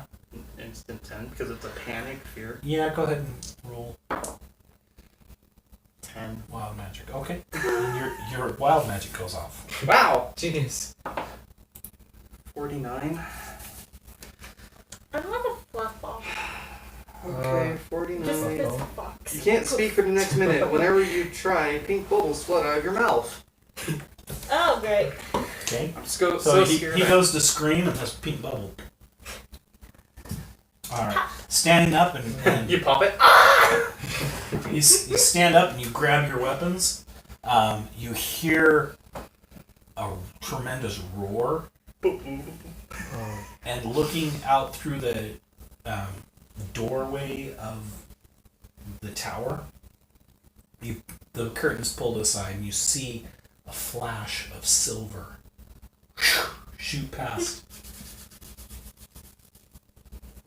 Instant 10? Because it's a panic, fear. Yeah, go ahead and roll 10. wild magic. Okay. And your wild magic goes off. Wow! Genius. 49. I don't have a fluff ball. Okay, Just 49. this box. You can't speak for the next minute. Whenever you try, pink bubbles flood out of your mouth. Oh, great. Okay. I'm just So he scared. goes to scream and this pink bubble. Alright. Standing up and You pop it. you stand up and you grab your weapons. You hear a tremendous roar, and looking out through the doorway of the tower, the curtains pulled aside and you see a flash of silver shoot past,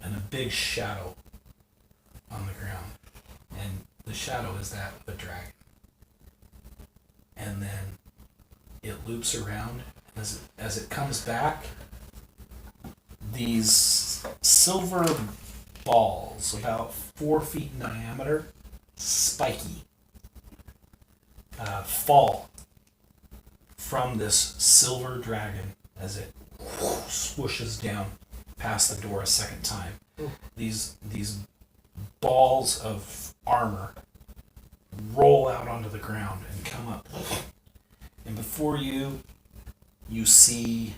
and a big shadow on the ground, and the shadow is that of a dragon. And then it loops around. As it comes back, these silver balls, about 4 feet in diameter, spiky, fall from this silver dragon as it swooshes down past the door a second time. These balls of armor roll out onto the ground and come up. And before you see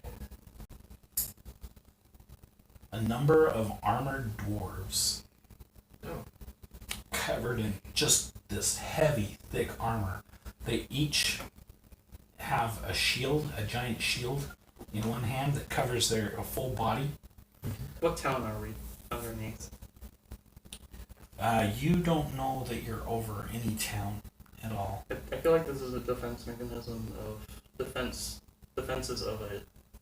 a number of armored dwarves covered in just this heavy, thick armor. They each have a shield, a giant shield in one hand that covers their full body. What town are we underneath? You don't know that you're over any town at all. I feel like this is a defense mechanism of defenses of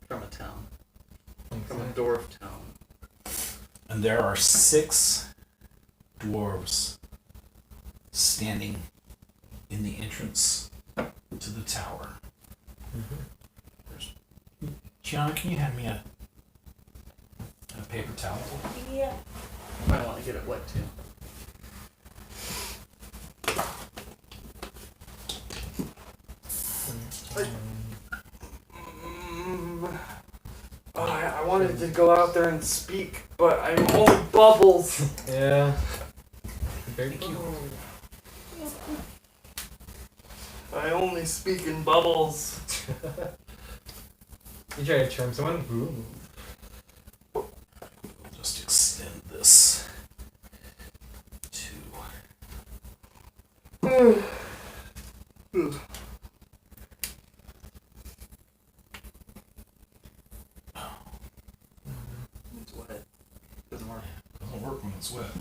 from a town. From a dwarf town. And there are 6 dwarves standing in the entrance to the tower. Gianna, can you hand me a paper towel? Yeah. I want to get it wet too. I wanted to go out there and speak, but I'm only bubbles. Yeah. Very cute. I only speak in bubbles. You try to charm someone? Ooh. Just extend this to. It's wet. Doesn't work. Doesn't work when it's wet.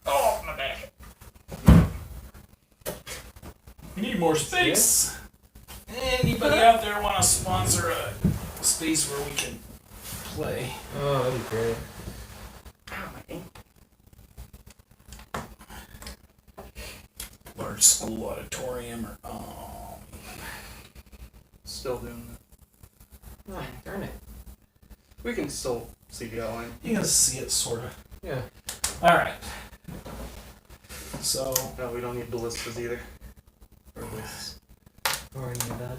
Oh, my back. We need more space. Anybody out there want to sponsor a space where we can play? Oh, that'd be great. Ow, my ankle. Large school auditorium or Still doing that. Oh, darn it. We can still see the outline. you can see it sorta. Yeah. Alright. So No, we don't need ballistas either. Or this. Or any of that.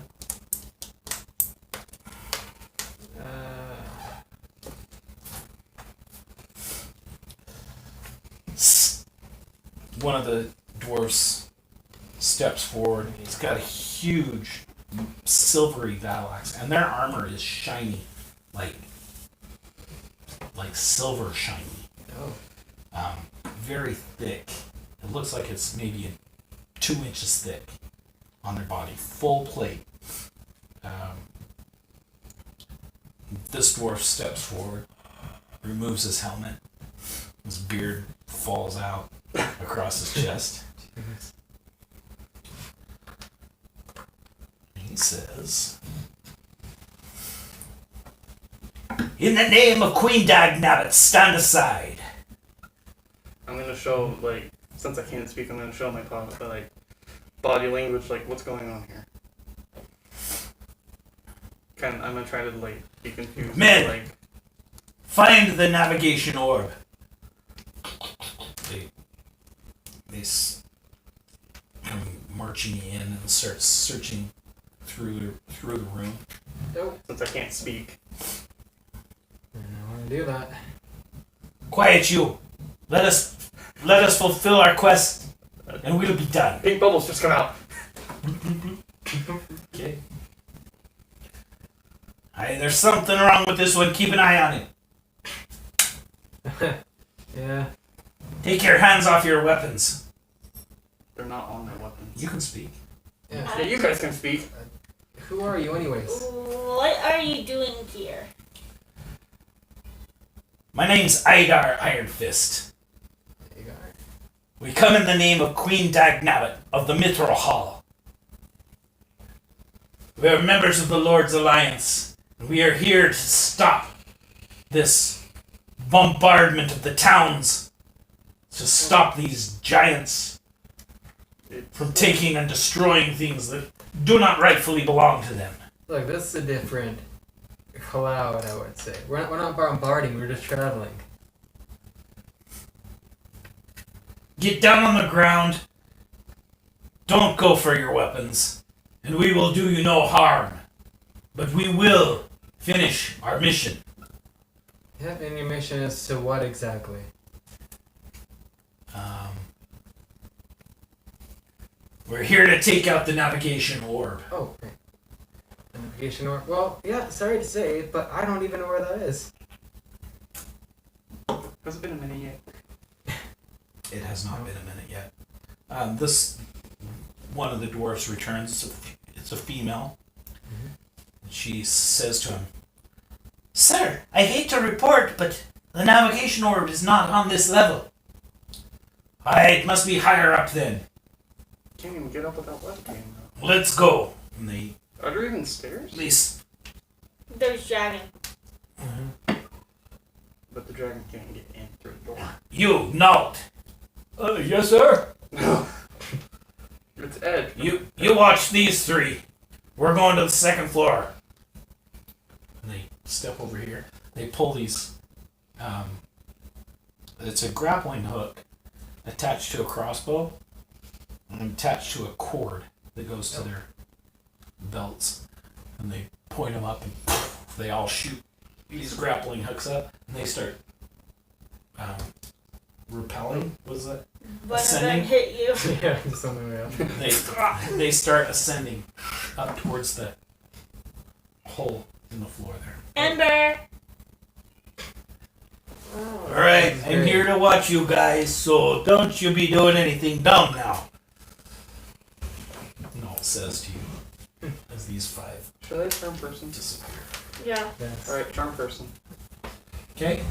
one of the dwarfs steps forward. He's got a huge silvery battle axe, and their armor is shiny, like silver shiny. Oh. Very thick. It looks like it's maybe 2 inches thick on their body, full plate. This dwarf steps forward, removes his helmet. His beard falls out. across his chest. He says, "In the name of Queen Dagnabbit, stand aside." I'm gonna show, like, since I can't speak, I'm gonna show my body language, like, what's going on here. I'm gonna try to, like, be confused. Men! Like, Find the navigation orb. They come marching in and start searching through the room. Nope. since I can't speak. I don't want to do that. Quiet, you. Let us fulfill our quest, and we'll be done. Pink bubbles just come out. Okay. Hey, there's something wrong with this one. Keep an eye on it. Yeah. Take your hands off your weapons. They're not on their weapons. You can speak. Yeah. Yeah, you guys can speak. Who are you, anyways? What are you doing here? My name's Amadar Iron Fist. There you go. We come in the name of Queen Dagnabbit of the Mithril Hall. We are members of the Lord's Alliance, and we are here to stop this bombardment of the towns, to stop these giants from taking and destroying things that do not rightfully belong to them. Look, this is a different cloud, I would say. We're not bombarding, we're just traveling. Get down on the ground. Don't go for your weapons, and we will do you no harm. But we will finish our mission. Yep, and your mission is to what exactly? We're here to take out the navigation orb. Oh, right. The navigation orb. Well, yeah, sorry to say, but I don't even know where that is. Has it been a minute yet? It has not been a minute yet. This one of the dwarfs returns. It's a female. And she says to him, "Sir, I hate to report, but the navigation orb is not on this level." It must be higher up then. Can't even get up without webcam. Let's go. And Are there even stairs? at least There's dragon. But the dragon can't get in through the door. you not. Yes, sir. No. It's Ed. You watch these three. We're going to the second floor. And they step over here. They pull these. It's a grappling hook attached to a crossbow and attached to a cord that goes to their belts. And they point them up and they all shoot these grappling hooks up and they start repelling. What is that? One Ascending? of them hit you. Yeah, just something like that. They start ascending up towards the hole in the floor there. Ember. Oh, All right, this is I'm great. here to watch you guys, so don't you be doing anything dumb now. Noel says to you as these five Should I charm person? disappear. Yeah. Yes. Alright, charm person. Okay.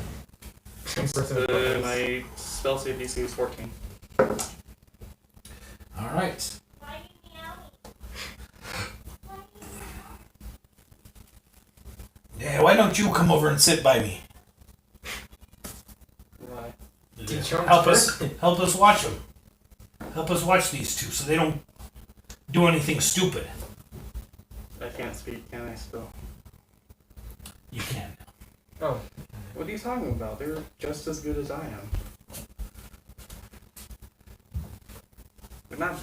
One person with focus. My spell save DC is 14. All right. Yeah, why don't you come over and sit by me? Why? Teach charms Help us. first. Help us watch them. Help us watch these two so they don't do anything stupid. I can't speak, can I still? You can. Oh, What are you talking about? They're just as good as I am. They're not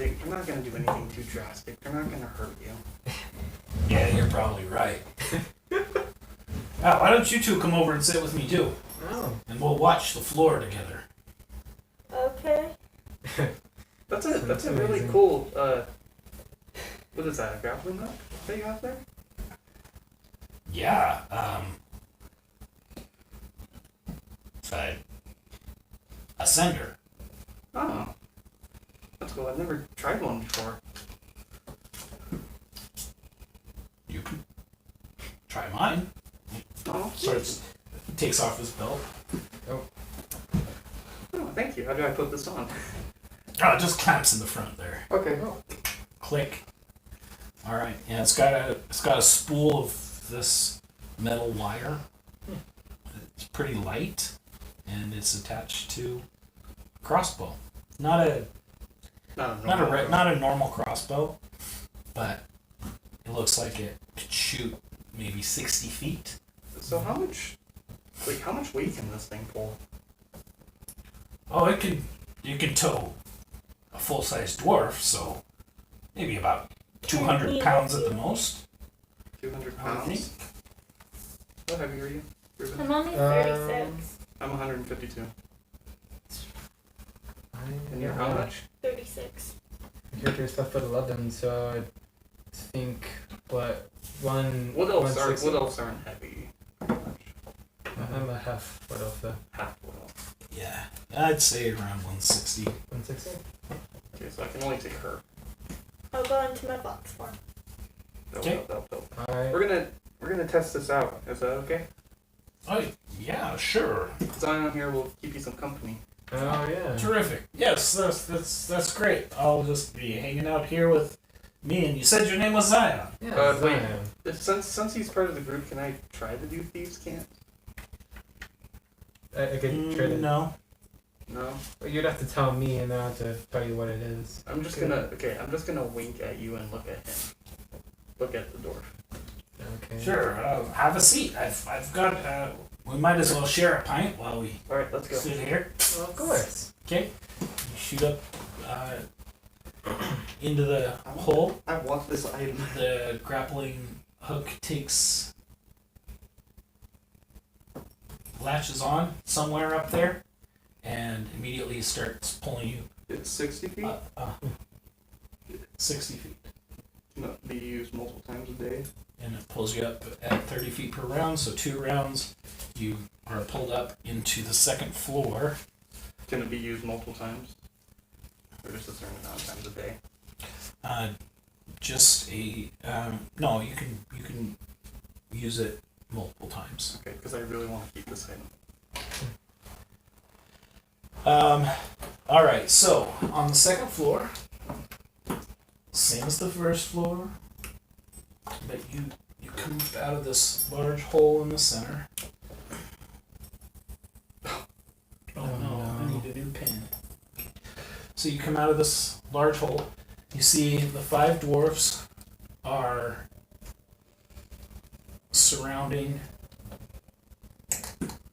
gonna do anything too drastic. They're not gonna hurt you. Yeah, you're probably right. Why don't you two come over and sit with me too? oh. And we'll watch the floor together. Okay. That's That's a really amazing. cool what is that, a grappling hook that you have there? Yeah, a sender. Oh. That's cool. I've never tried one before. You can try mine. Oh, Takes off his belt. oh, thank you. How do I put this on? Oh, it just clamps in the front there. Okay. Click. All right, and it's got a spool of this metal wire. It's pretty light, and it's attached to a crossbow. Not a normal crossbow, but it looks like it could shoot maybe 60 feet. So how much weight can this thing pull? Oh, you can tow a full-size dwarf, so maybe about 200 pounds at the most. 200 I would think. pounds. How heavy are you, Ruben? I'm only 36. I'm 152. And you're Yeah. how much? 36. Character is 5'11", so I think what one. What else 160? What else aren't heavy? Pretty much. I'm a half foot off the Half what else? Yeah, I'd say around 160. 160. Okay, so I can only take her. I'll go into my box form. Okay. Dope. All right. We're gonna test this out. Is that okay? Oh, yeah, sure. Zion here will keep you some company. Oh yeah. Terrific. Yes, that's great. I'll just be hanging out here with me. And you said your name was Zion. Yeah. Wait. Zion. Since he's part of the group, can I try to do thieves' camp? I could try to. No. No. You'd have to tell me, and I'll have to tell you what it is. I'm just gonna wink at you and look at him. Look at the dwarf. Okay. Sure. Have a seat. I've got. We might as well share a pint while we All right, let's go. sit here. Well, of course. Okay. You shoot up into the hole. I want this item. The grappling hook latches on somewhere up there, and immediately starts pulling you It's 60 feet. 60 feet. No, be used multiple times a day. And it pulls you up at 30 feet per round, so 2 rounds. You are pulled up into the second floor. Can it be used multiple times, or just a certain amount of times a day? No, you can use it multiple times. Okay, because I really want to keep this item. All right. So on the second floor, same as the first floor, but you come out of this large hole in the center. Oh no, I need a new pen. So you come out of this large hole. You see the 5 dwarfs are surrounding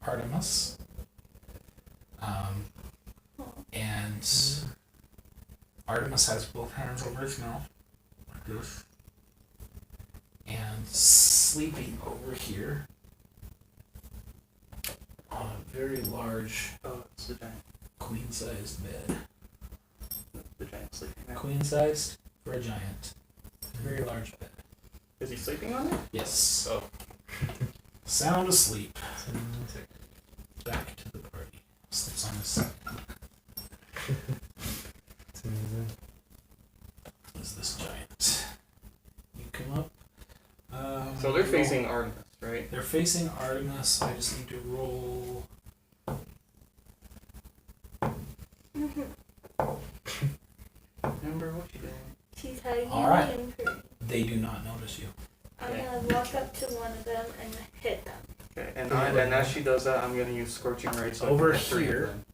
Artemis. And Artemis has both hands over his mouth, like this. And sleeping over here on a very large Oh, it's the giant. queen-sized bed. The giant sleeping there. Queen-sized for a giant. Very large bed. Is he sleeping on it? Yes. Oh. Sound asleep. Back to the party. Sleeps on his side. It's amazing. Is this giant? You come up. So they're facing Artemis, right? They're facing Artemis. I just need to roll. Remember what you doing? She's hiding All right. in the room. They do not notice you. I'm Okay. gonna walk up to one of them and hit them. Okay, and as she does that, I'm gonna use Scorching Ray. So I Over can hit 3 of here. them.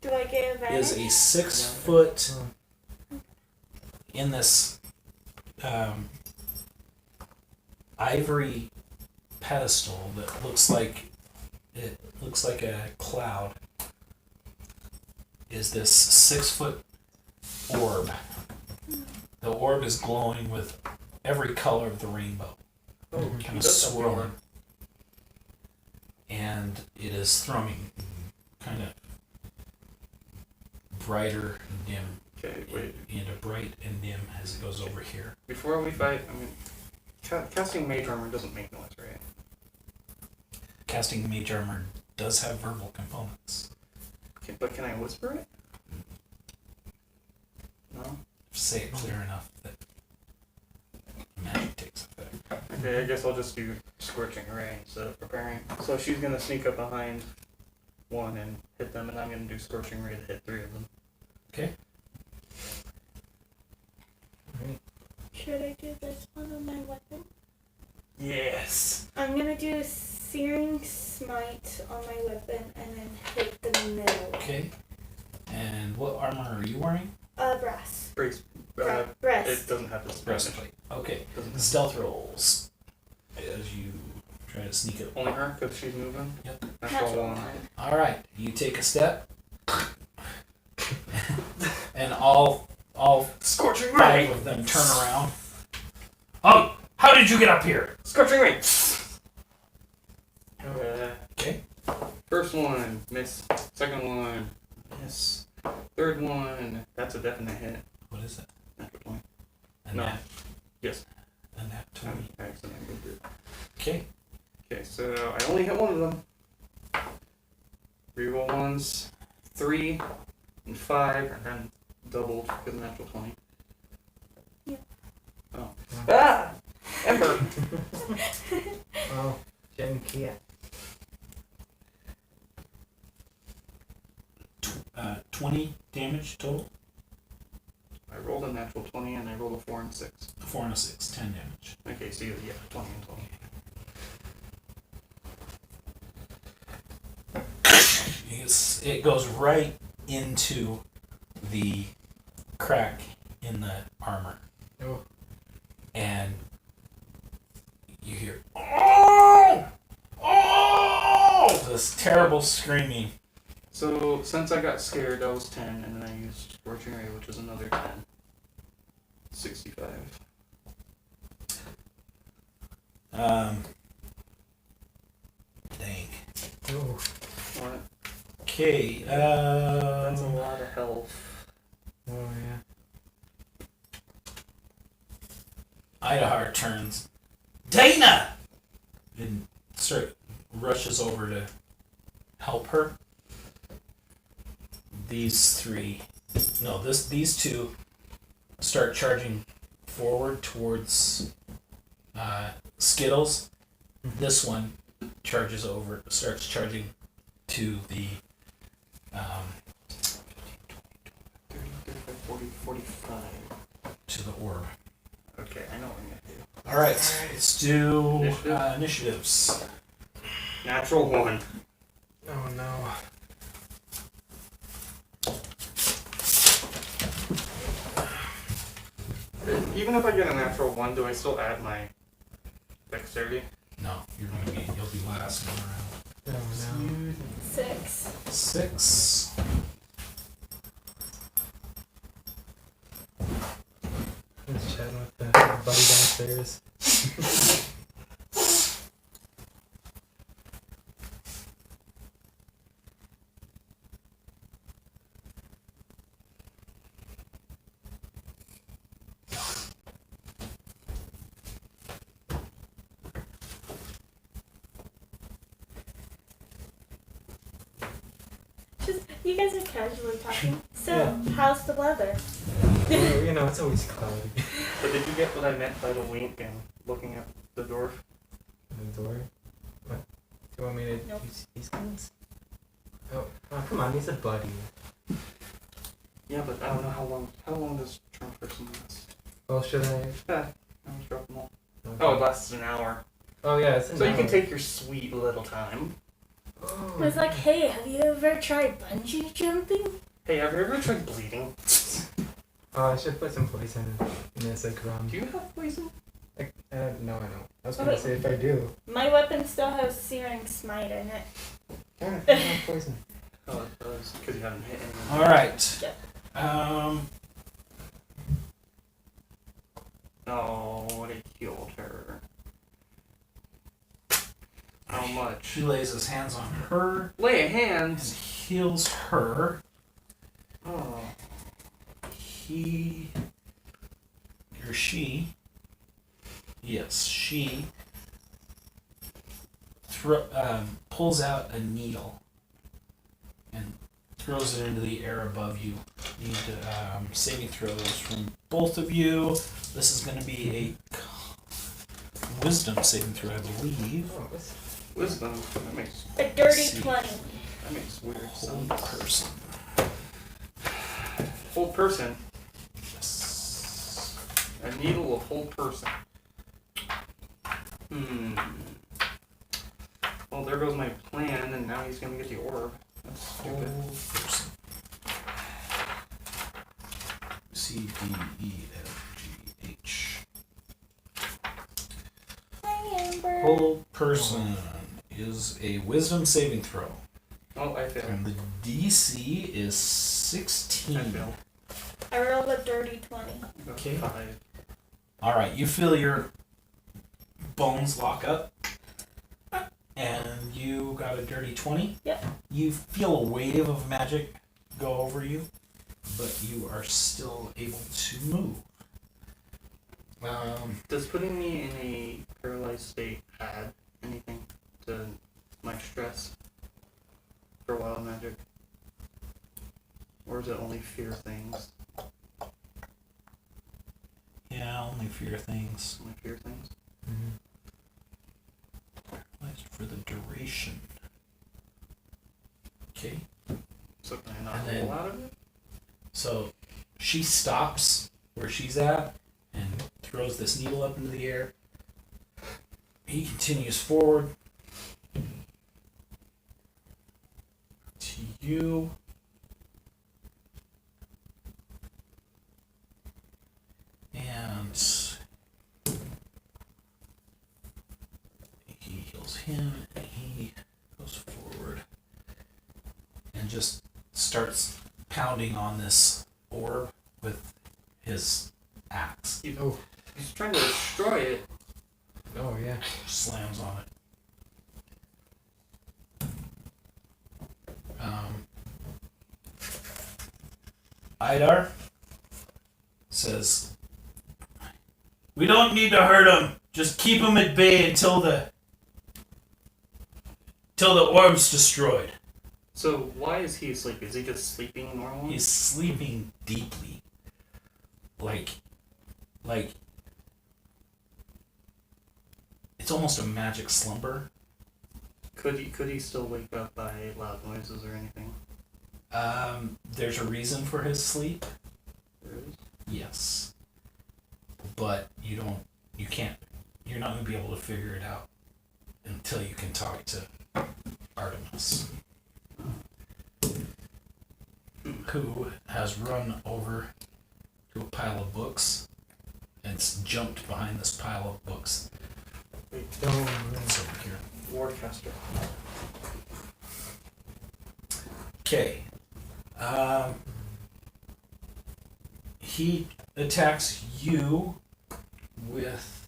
Do I get advantage? Is a 6-foot in this ivory pedestal that looks like a cloud. Is this 6-foot orb? The orb is glowing with every color of the rainbow, Oh, kind he of does have the swirling, orb. and it is thrumming, kind of brighter and dim. Okay, wait. And a bright and dim as it goes over here. Before we fight, I mean, casting Mage Armor doesn't make noise, right? Casting Mage Armor does have verbal components. But can I whisper it? No? Say it clear enough that magic takes effect. Okay, I guess I'll just do Scorching Ray instead of preparing. So she's gonna sneak up behind one and hit them, and I'm gonna do Scorching Ray to hit 3 of them. Okay. should I do this one on my weapon? Yes. I'm gonna do Searing Smite on my weapon and then hit the middle. Okay. And what armor are you wearing? Brass. Brace. Breast. It doesn't have this Breastplate. Okay. Doesn't have Stealth rolls. As you try to sneak it. only her because she's moving. Yep. Natural one. Alright. You take a step. And all Scorching five ray. of them turn around. Oh! How did you get up here? Scorching ray. Okay. First one, miss. Second one, Yes. third one, that's a definite hit. What is it? Natural 20. A No. nat. Yes. A nat 20. I accidentally moved it. Okay. Okay, so I only hit one of them. Reroll ones, 3 and 5, and then doubled because of natural 20. Yeah. Oh. Ah! Ember! Oh, Jen Kia. 20 damage total. I rolled a natural 20 and I rolled a 4 and 6. 4 and a 6. 10 damage. Okay, so yeah, 20 and 20. It goes right into the crack in the armor. Oh. And you hear, oh! Oh! This terrible screaming. So, since I got scared, that was 10, and then I used Scorching Ray, which is another 10. 65. Dang. Oh. What? Okay, That's a lot of health. Oh yeah. Idahar turns. Dana! And rushes over to help her. These two start charging forward towards Skittles. This one starts charging to the 30, 35, 40, 45. to the orb. Okay, I know what I'm gonna do. All right, let's do Initiative? initiatives. Natural 1. Oh no. Even if I get a natural 1, do I still add my dexterity? No, you'll be last one around. Oh no. 6. 6. Just chatting with the buddy downstairs. Just, you guys are casually talking. So, Yeah. how's the weather? Well, you know, it's always cloudy. But did you get what I meant by the wink and looking at the dwarf? The door. What? Do you want me to Nope. use these guns? Oh, come on, he's a buddy. Yeah, but I don't know how long does charm person last? Well, should I? Yeah, I almost dropped them all. Okay. Oh, it lasts an hour. Oh yeah, it's an So you can hour. take your sweet little time. Oh. I was like, hey, have you ever tried bungee jumping? Hey, have you ever tried bleeding? Oh, I should put some poison in this, like, rum. Do you have poison? Like, no, I don't. I was Oh, gonna wait. say if I do. My weapon still has Searing Smite in it. Yeah, I have poison. Oh, it does. Because you haven't hit anyone. All right. Yep. No, they killed her. How much? He lays his hands on her Lay a and hands. heals her. Oh. He or she. Yes, she pulls out a needle and throws it into the air above you. You need saving throws from both of you. This is going to be a wisdom saving throw, I believe. Oh, what's... Wisdom. That makes A dirty see. 20. weird Hold sounds. person. Hold person. Yes. A needle of whole person. Well, there goes my plan, and now he's gonna get the orb. That's stupid. Whole person. C, D, E, F, G, H. Hi, Amber. Whole person is a wisdom saving throw. Oh, I failed. And the DC is I 16. failed. I rolled a dirty 20. Okay. 5. Alright, you feel your bones lock up. And you got a dirty 20. Yep. You feel a wave of magic go over you, but you are still able to move. Does putting me in a paralyzed state add anything to my stress for wild magic? Or is it only fear things? Yeah, only fear things. Only fear things? Paralyzed for the duration. Okay. So can I not And then- roll out of it? So she stops where she's at and throws this needle up into the air. He continues forward to you. And he heals him and he goes forward and just starts pounding on this orb with his axe. He's trying to destroy it. Oh yeah. Slams on it. Idar says, "We don't need to hurt him. Just keep him at bay until the orb's destroyed." So why is he asleep? Is he just sleeping normally? He's sleeping deeply. Like it's almost a magic slumber. Could he still wake up by loud noises or anything? There's a reason for his sleep. There is? Yes. But you're not going to be able to figure it out until you can talk to Artemis, who has run over to a pile of books and jumped behind this pile of books. Wait, It's over here. Wardcaster. Okay. He attacks you with.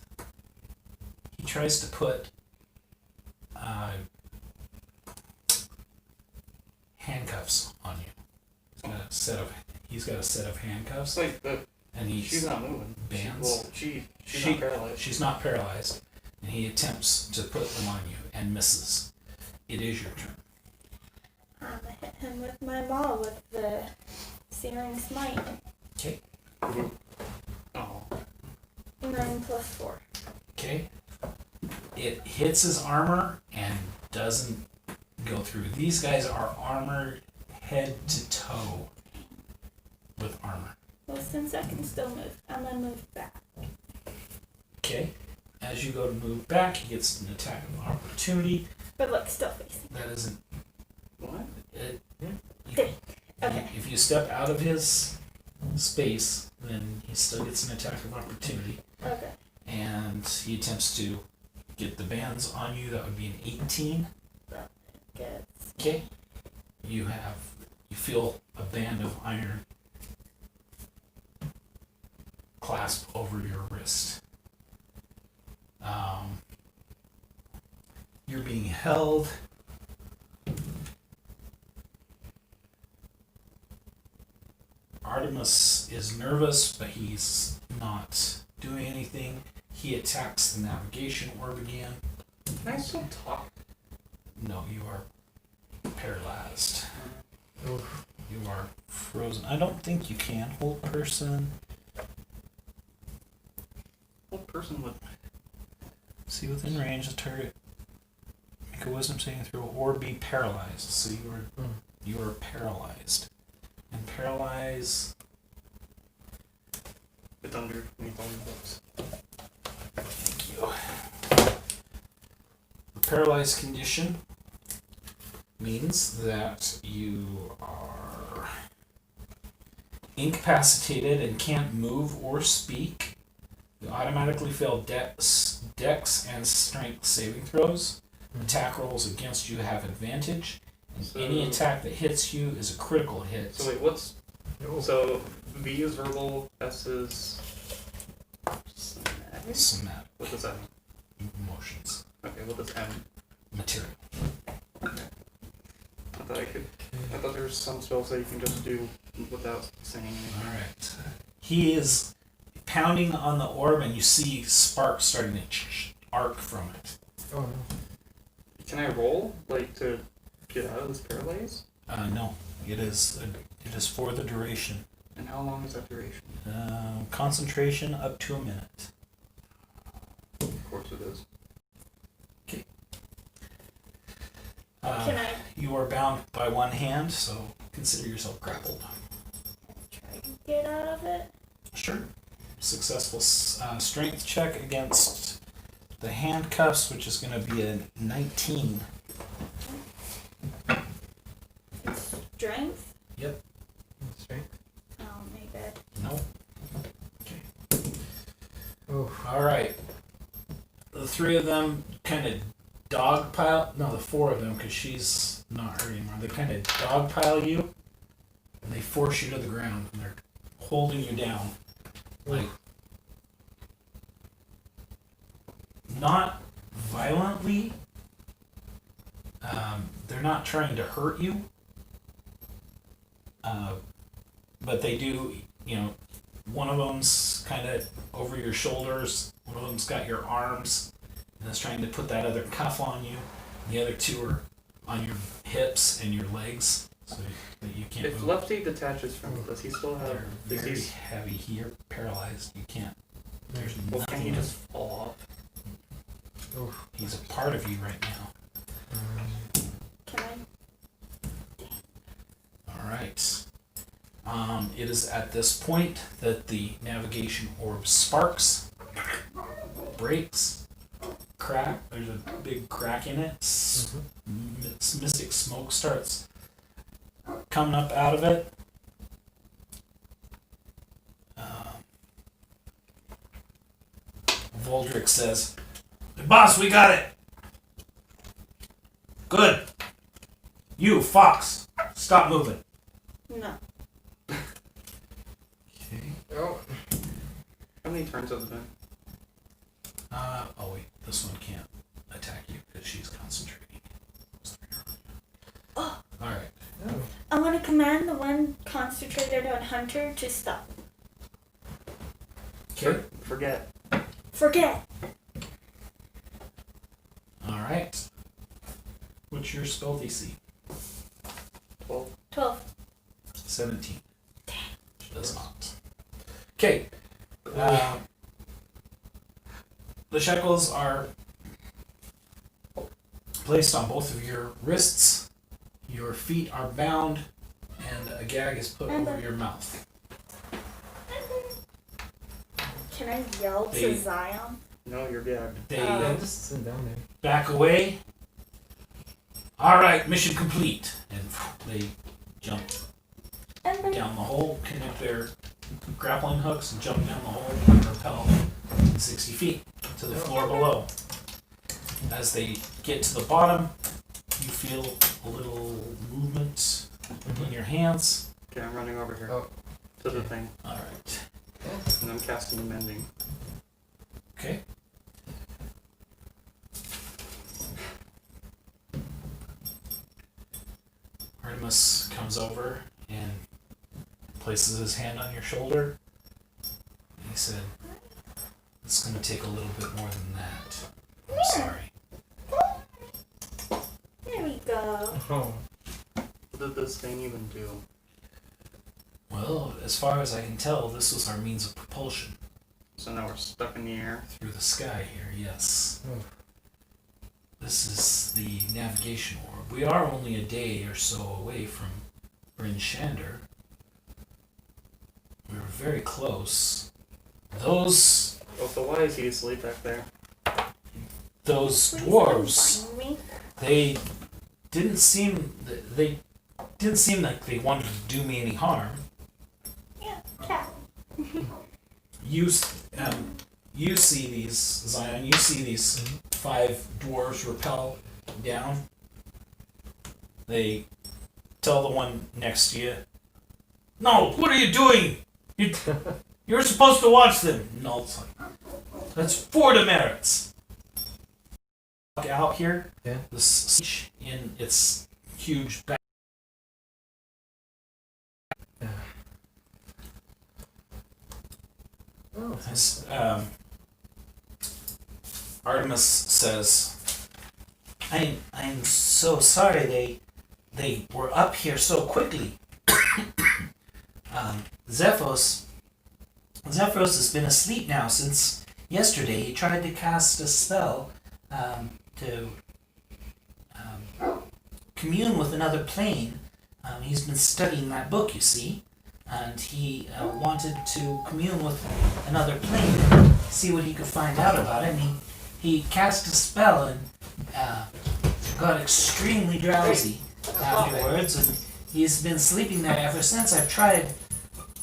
He tries to put handcuffs on you. He's got a set of handcuffs, It's like the and she's not moving. bands. She's not paralyzed. She's not paralyzed, and he attempts to put them on you and misses. It is your turn. I'm gonna hit him with my maul with the Searing Smite. Okay. Oh. 9 plus 4. Okay. It hits his armor and doesn't go through. These guys are armored head to toe with armor. Well, since I can still move, I'm gonna move back. Okay. As you go to move back, he gets an attack of opportunity. But look, still facing. That isn't. What? Okay. If you step out of his space, then he still gets an attack of opportunity. Okay. And he attempts to get the bands on you. That would be an 18. Good. Okay. You feel a band of iron clasp over your wrist. You're being held. Artemis is nervous, but he's not doing anything. He attacks the navigation orb again. Can I still talk? No, you are paralyzed. Oof. You are frozen. I don't think you can. Hold person. What person would? See within range the target. Make a wisdom saving throw or be paralyzed. So you are paralyzed. And paralyze. It underneath all the books. Thank you. The paralyzed condition means that you are incapacitated and can't move or speak. You automatically fail dex and strength saving throws. Attack rolls against you have advantage. And So- any attack that hits you is a critical hit. So wait, what's so V is verbal, S is somatic? Somatic What does that mean? emotions. Okay, what does M? Material. I thought there was some spells that you can just do without saying anything. Alright. He is pounding on the orb and you see sparks starting to arc from it. Oh no. Can I roll, like, to get out of this paralyze? No. It is for the duration. And how long is that duration? Concentration up to a minute. Of course it is. Can I You are bound by one hand, so consider yourself grappled. try to get out of it? Sure. Successful strength check against the handcuffs, which is going to be a 19. Strength? Yep. Strength. Oh, maybe. No. Oh. All right. The three of them kind of dogpile. No, the four of them, because she's not hurt anymore. They kind of dogpile you, and they force you to the ground, and they're holding you down, like not violently. They're not trying to hurt you, but they do. You know, one of them's kind of over your shoulders. One of them's got your arms, and is trying to put that other cuff on you. And the other two are on your hips and your legs, so that you can't If move. Lefty detaches from it, does he still have... They're Is very he, heavy. You're paralyzed. You can't. There's well, can he nothing. just fall off? Oh. He's a part of you right now. Can I? All right. It is at this point that the navigation orb sparks, breaks, crack. There's a big crack in it. Mystic smoke starts coming up out of it. Voldrick says, "Boss, we got it. Good. You, Fox, stop moving." No. Okay. Oh. How many turns have it been? Oh wait, this one can't attack you because she's concentrating. Oh. Alright. Oh. I want to command the one concentrated on Hunter to stop. Okay. Forget. Forget. Alright. What's your spell DC? 12. 12. 17. She does not. Okay. The shackles are placed on both of your wrists. Your feet are bound, and a gag is put over your mouth. Can I yell They- to Zion? No, you're gagged. They Yeah, just sit down there. back away. Alright, mission complete. And they jump Ember. down the hole, connect their grappling hooks, and jump down the hole and rappel 60 feet to the floor below. As they get to the bottom, you feel a little movement in your hands. Okay, I'm running over here. Oh. To the thing. Alright. And I'm casting Mending. Okay. Artemis comes over and places his hand on your shoulder. He said, "It's going to take a little bit more than that. I'm sorry." There we go. Oh. What did this thing even do? Well, as far as I can tell, this was our means of propulsion So now we're stuck in the air. through the sky here, yes. Oh. This is the navigation orb. We are only a day or so away from Bryn Shander. We were very close, those Oh, so why is he asleep back there? those Please dwarves, don't find me. they didn't seem they didn't seem like they wanted to do me any harm. Yeah, cat. You see these, Zion, you see these 5 dwarves rappel down. They tell the one next to you, "No, what are you doing? You're supposed to watch them." No, it's like, that's for demerits. Out here, Yeah. the siege in its huge back. Oh, Artemis says, I'm so sorry they were up here so quickly. Zephyros has been asleep now since yesterday. He tried to cast a spell to commune with another plane. He's been studying that book, you see, and he wanted to commune with another plane, see what he could find out about it. And he cast a spell and got extremely drowsy afterwards, and he's been sleeping there ever since. I've tried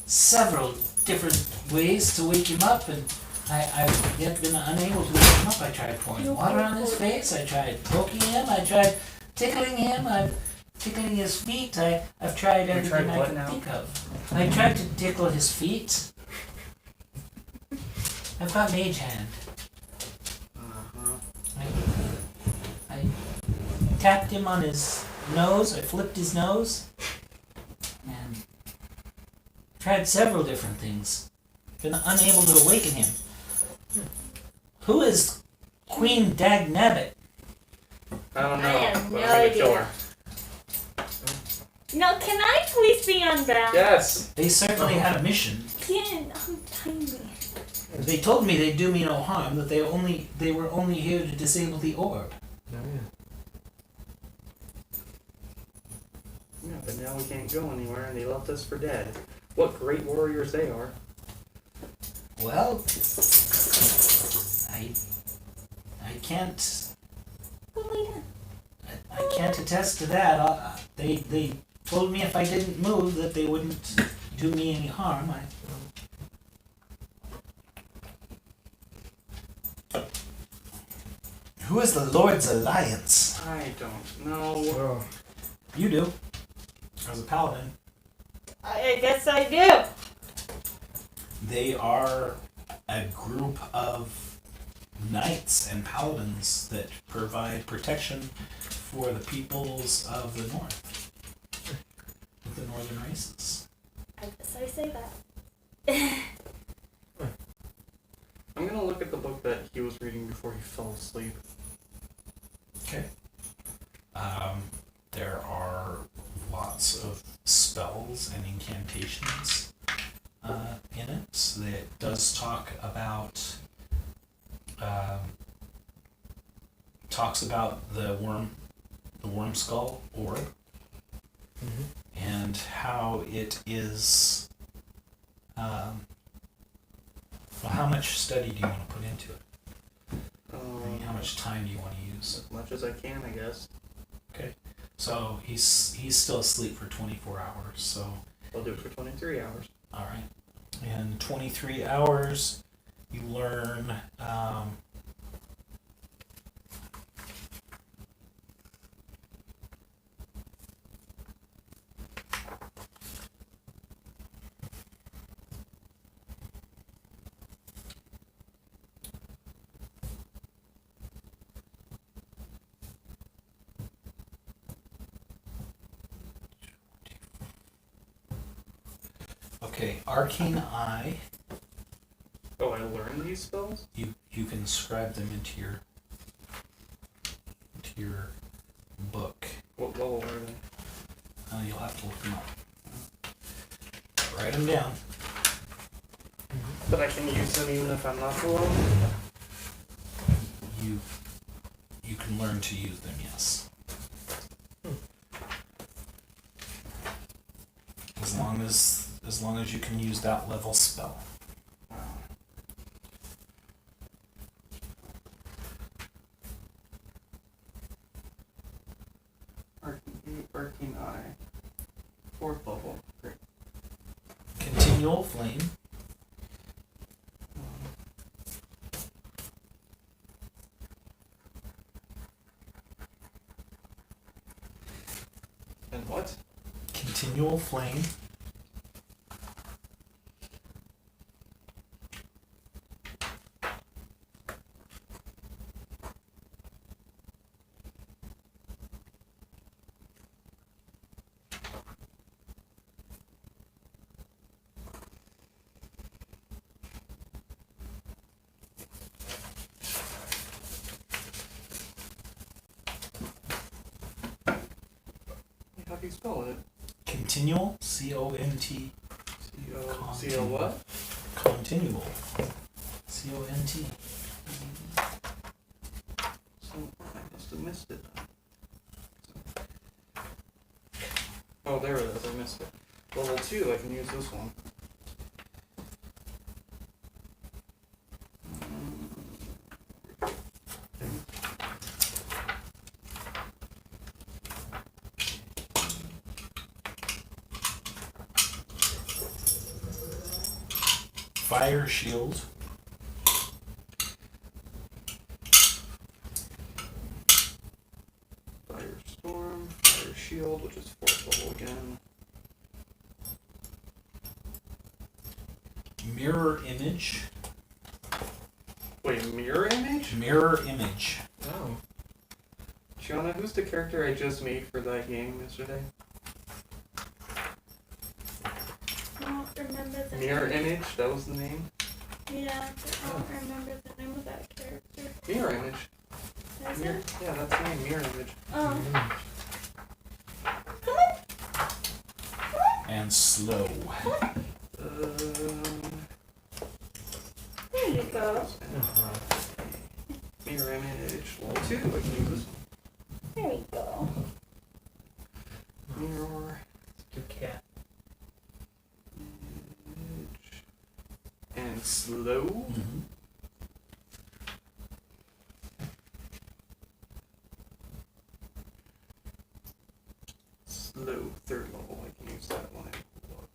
several different ways to wake him up, and I've yet been unable to wake him up. I tried pouring water on his face, I tried poking him, I tried tickling him, I'm tickling his feet, I've tried everything I can think of. I tried to tickle his feet. I've got mage hand. I tapped him on his nose, I flipped his nose, and tried several different things. Been unable to awaken him. Who is Queen Dagnabbit? I don't know. I have but no I'm gonna kill idea. her. No, can I please be unbound? Yes. They certainly had a mission. Can I'm tiny. They told me they'd do me no harm, that they were only here to disable the orb. yeah. Yeah, but now we can't go anywhere, and they left us for dead. What great warriors they are. Well, I can't I can't attest to that. They told me if I didn't move that they wouldn't do me any harm. Who is the Lord's Alliance? I don't know. Oh. You do. As a paladin. I guess I do. They are a group of knights and paladins that provide protection for the peoples of the north. The northern races. I guess I say that. I'm gonna look at the book that he was reading before he fell asleep. Okay. There are lots of spells and incantations in it. That does talk about talks about the worm skull orb, and how it is. Well, how much study do you want to put into it? I mean, how much time do you want to use? As much as I can, I guess. So he's still asleep for 24 hours. So I'll do it for 23 hours. all right, in 23 hours, you learn. Okay, Arcane Eye. Oh, I learned these spells? You can scribe them into your book. What level are they? You'll have to look them up. Write them down. But I can use them even if I'm not alone? You can learn to use them. Yes. As long as you can use that level spell. continual flame. And what? Continual flame. How do you spell it? Continual. C-O-N-T. C-O what? Continual. C-O-N-T. So I must have missed it. Oh, there it is. I missed it. Level 2, I can use this one. Fire shield. Firestorm, Fire Shield, which is 4th level again. Mirror image. Wait, mirror image? Mirror image. Oh. Shiona, who's the character I just made for that game yesterday? I don't remember the Mirror name. Image, that was the name? Yeah, but I don't remember the name of that character. Mirror Image. Is Mirror, it? yeah, that's the name, Mirror Image. Oh. And slow. There you go. Mirror Image, level 2, I can use this There you go. one. Mirror Good cat. Image. And slow. Mm-hmm. Slow, 3rd level, I can use that one. Pull up.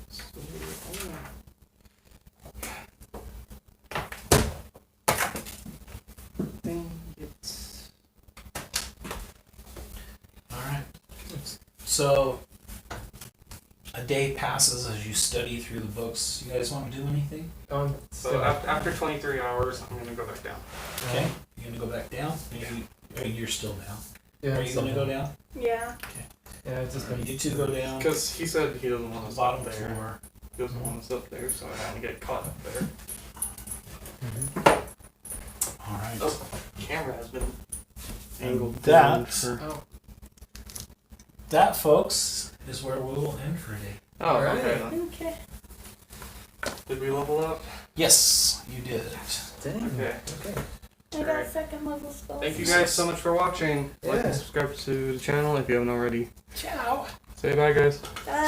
Slow, Dang it. Alright. So, a day passes as you study through the books. You guys want to do anything? So after 23 hours, I'm gonna go back down. Okay. You're going to go back down? You're still down. Yeah. Are you going to go down? Yeah. Yeah, it's just been. You two go down. Because he said he doesn't want us Bottom up there. floor. He doesn't want us up there, so I don't want to get caught up there. Alright. Oh, camera has been angled. And that- down for- Oh. That, folks, is where we will end for today. Oh, Alright. okay then. Okay. Did we level up? Yes, you did. Dang. Okay. Okay. I got Alright. second level spells. Thank you guys so much for watching. Like Yeah. and subscribe to the channel if you haven't already. Ciao. Say bye, guys. Bye.